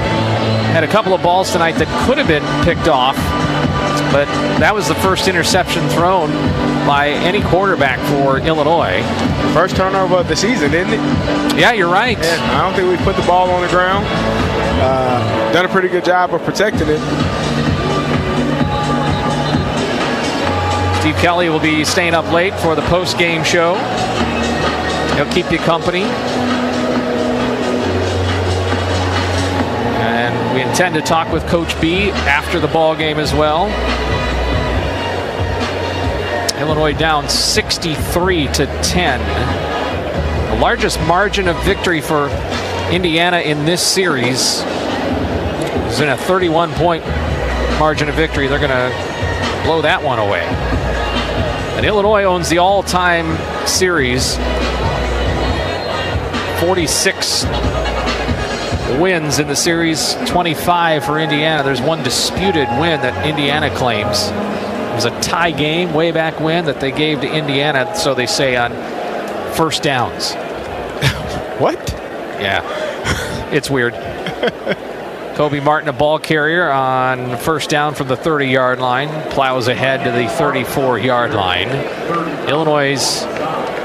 had a couple of balls tonight that could have been picked off, but that was the first interception thrown by any quarterback for Illinois. First turnover of the season, isn't it? Yeah, you're right. Yeah, I don't think we put the ball on the ground. Done a pretty good job of protecting it. Steve Kelly will be staying up late for the post-game show. He'll keep you company. And we intend to talk with Coach B after the ball game as well. Illinois down 63-10. The largest margin of victory for Indiana in this series is in a 31-point margin of victory. They're going to blow that one away. And Illinois owns the all-time series. 46 wins in the series, 25 for Indiana. There's one disputed win that Indiana claims. It was a tie game way back when that they gave to Indiana, so they say, on first downs. What? Yeah, it's weird. Kobe Martin, a ball carrier on first down from the 30-yard line, plows ahead to the 34-yard line. Illinois'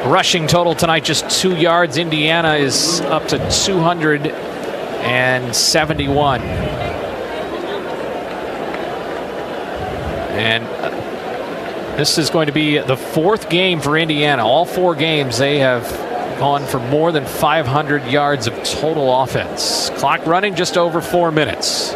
rushing total tonight just 2 yards. Indiana is up to 271. And this is going to be the 4th game for Indiana. All 4 games they have gone for more than 500 yards of total offense. Clock running just over 4 minutes.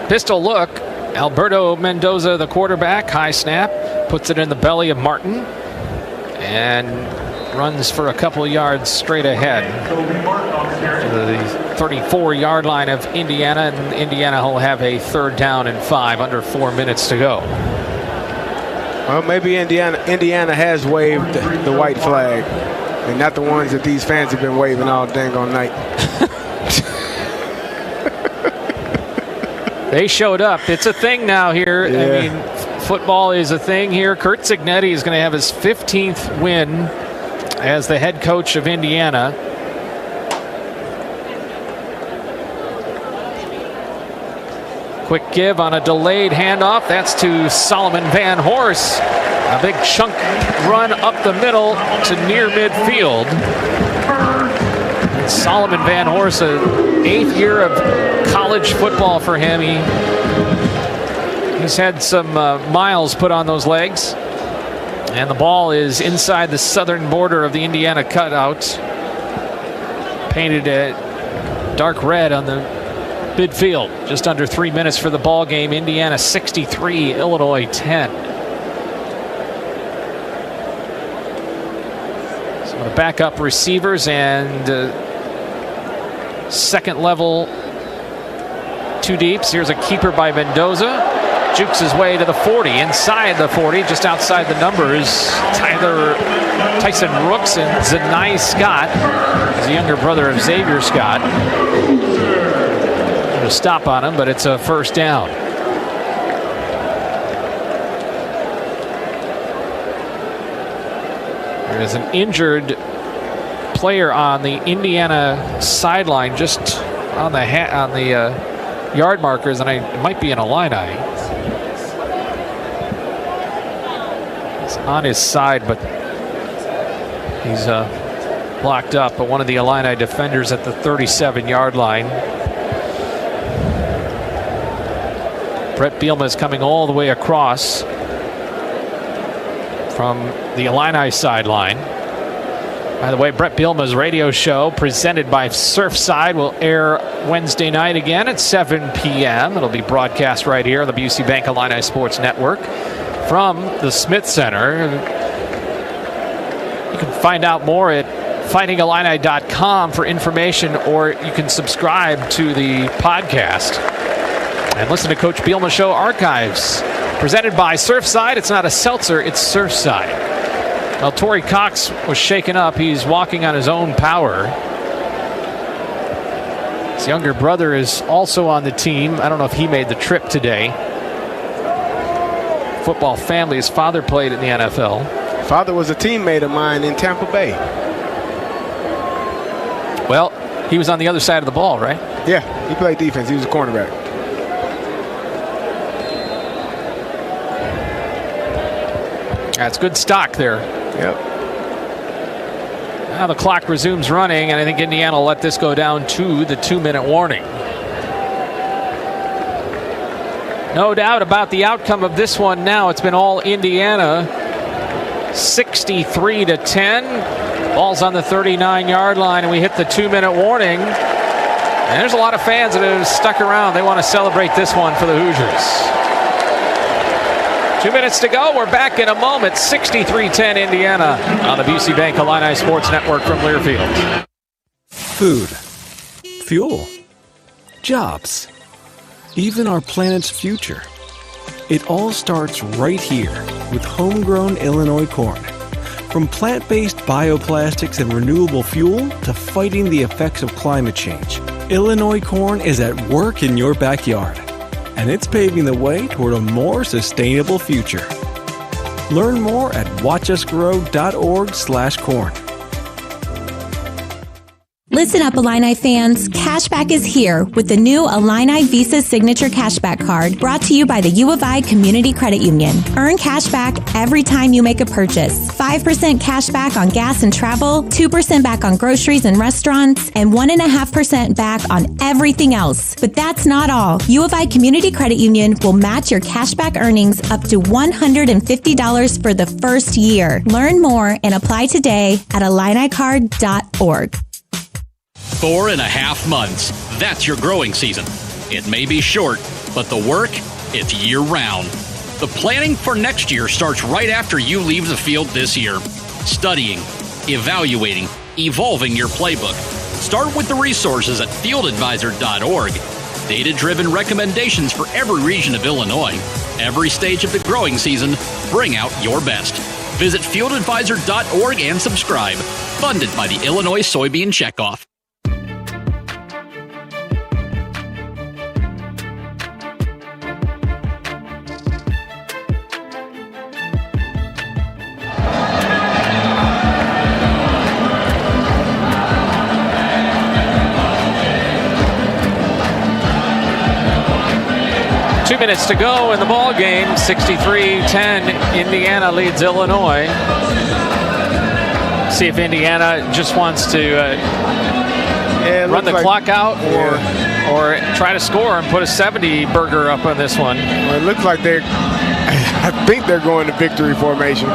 Pistol look. Alberto Mendoza, the quarterback, high snap, puts it in the belly of Martin and runs for a couple yards straight ahead to the 34-yard line of Indiana, and Indiana will have a 3rd down and 5, under 4 minutes to go. Well, maybe Indiana has waved the white flag, and not the ones that these fans have been waving all dang on night. They showed up. It's a thing now here. Yeah. I mean, football is a thing here. Curt Cignetti is going to have his 15th win as the head coach of Indiana. Quick give on a delayed handoff. That's to Solomon Van Horst. A big chunk run up the middle to near midfield. Solomon Van Horst, an 8th year of college football for him. He's had some miles put on those legs. And the ball is inside the southern border of the Indiana cutout. Painted dark red on the midfield. Just under 3 minutes for the ball game. Indiana 63, Illinois 10. Some of the backup receivers and second level 2 deeps. Here's a keeper by Mendoza. Jukes his way to the 40, inside the 40, just outside the numbers. Tyson Rooks and Zanai Scott. He's the younger brother of Xavier Scott. Going to stop on him, but it's a 1st down. There is an injured player on the Indiana sideline, just on the yard markers, and it might be an Illini. He's on his side, but he's blocked up. But one of the Illini defenders at the 37-yard line. Brett Bielema is coming all the way across from the Illini sideline. By the way, Brett Bielema's radio show, presented by Surfside, will air Wednesday night again at 7 p.m. It'll be broadcast right here on the Busey Bank Illini Sports Network from the Smith Center. You can find out more at fightingillini.com for information, or you can subscribe to the podcast and listen to Coach Bielema's show archives. Presented by Surfside. It's not a seltzer, it's Surfside. Well, Torrey Cox was shaken up. He's walking on his own power. His younger brother is also on the team. I don't know if he made the trip today. Football family. His father played in the NFL. Father was a teammate of mine in Tampa Bay. Well, he was on the other side of the ball, right? Yeah, he played defense. He was a cornerback. That's good stock there. Yep. Now the clock resumes running, and I think Indiana will let this go down to the 2-minute warning. No doubt about the outcome of this one now. It's been all Indiana. 63-10. Ball's on the 39-yard line, and we hit the 2-minute warning. And there's a lot of fans that have stuck around. They want to celebrate this one for the Hoosiers. 2 minutes to go. We're back in a moment. 63-10 Indiana on the Busey Bank Illini Sports Network from Learfield. Food. Fuel. Jobs. even our planet's future. It all starts right here with homegrown Illinois corn. From plant-based bioplastics and renewable fuel to fighting the effects of climate change, Illinois corn is at work in your backyard, and it's paving the way toward a more sustainable future. Learn more at watchusgrow.org/corn. Listen up, Illini fans. Cashback is here with the new Illini Visa Signature Cashback Card brought to you by the U of I Community Credit Union. Earn cashback every time you make a purchase. 5% cashback on gas and travel, 2% back on groceries and restaurants, and 1.5% back on everything else. But that's not all. U of I Community Credit Union will match your cashback earnings up to $150 for the first year. Learn more and apply today at illinicard.org. 4.5 months. That's your growing season. It may be short, but the work, it's year-round. The planning for next year starts right after you leave the field this year. Studying, evaluating, evolving your playbook. Start with the resources at fieldadvisor.org. Data-driven recommendations for every region of Illinois. Every stage of the growing season, bring out your best. Visit fieldadvisor.org and subscribe. Funded by the Illinois Soybean Checkoff. Minutes to go in the ball game. 63-10. Indiana leads Illinois. See if Indiana just wants to run the clock out or try to score and put a 70 burger up on this one. Well, it looks like I think they're going to victory formation.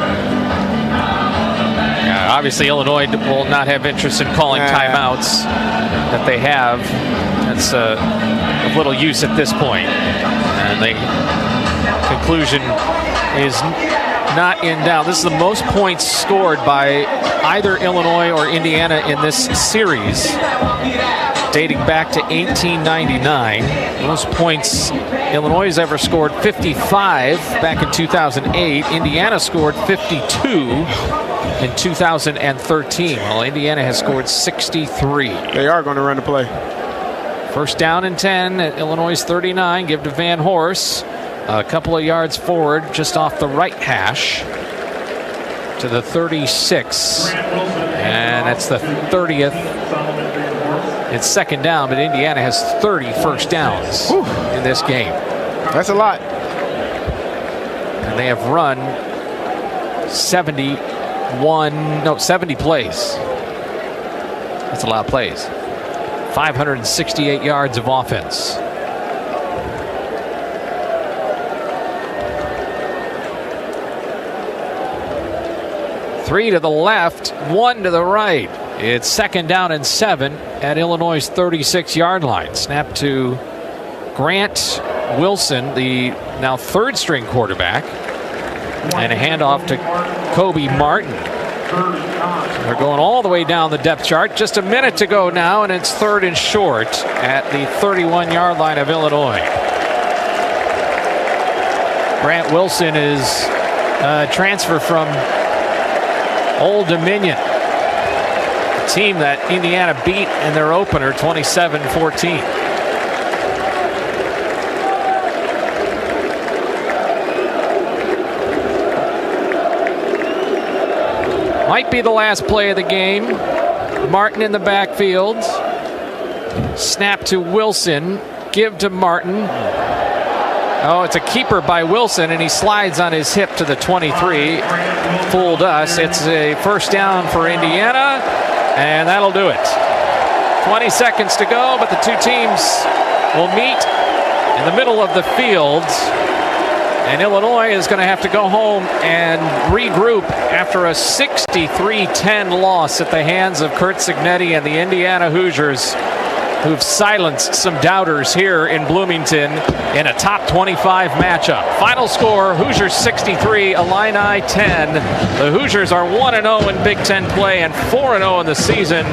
Yeah, obviously Illinois will not have interest in calling timeouts that they have. That's of little use at this point. And the conclusion is not in doubt. This is the most points scored by either Illinois or Indiana in this series, dating back to 1899. Most points Illinois has ever scored, 55 back in 2008. Indiana scored 52 in 2013. Well, Indiana has scored 63. They are going to run the play. First down and 10 at Illinois' 39. Give to Van Horst. A couple of yards forward, just off the right hash to the 36. And that's the 30th. It's second down, but Indiana has 30 first downs in this game. That's a lot. And they have run 70 plays. That's a lot of plays. 568 yards of offense. Three to the left, one to the right. It's second down and 7 at Illinois' 36-yard line. Snap to Grant Wilson, the now third-string quarterback, and a handoff to Kobe Martin. They're going all the way down the depth chart. Just a minute to go now, and it's third and short at the 31-yard line of Illinois. Grant Wilson is a transfer from Old Dominion, a team that Indiana beat in their opener 27-14. Might be the last play of the game. Martin in the backfield. Snap to Wilson. Give to Martin. Oh, it's a keeper by Wilson, and he slides on his hip to the 23. Fooled us. It's a first down for Indiana, and that'll do it. 20 seconds to go, but the two teams will meet in the middle of the field. And Illinois is going to have to go home and regroup after a 63-10 loss at the hands of Curt Cignetti and the Indiana Hoosiers, who've silenced some doubters here in Bloomington in a top 25 matchup. Final score, Hoosiers 63, Illini 10. The Hoosiers are 1-0 in Big Ten play and 4-0 in the season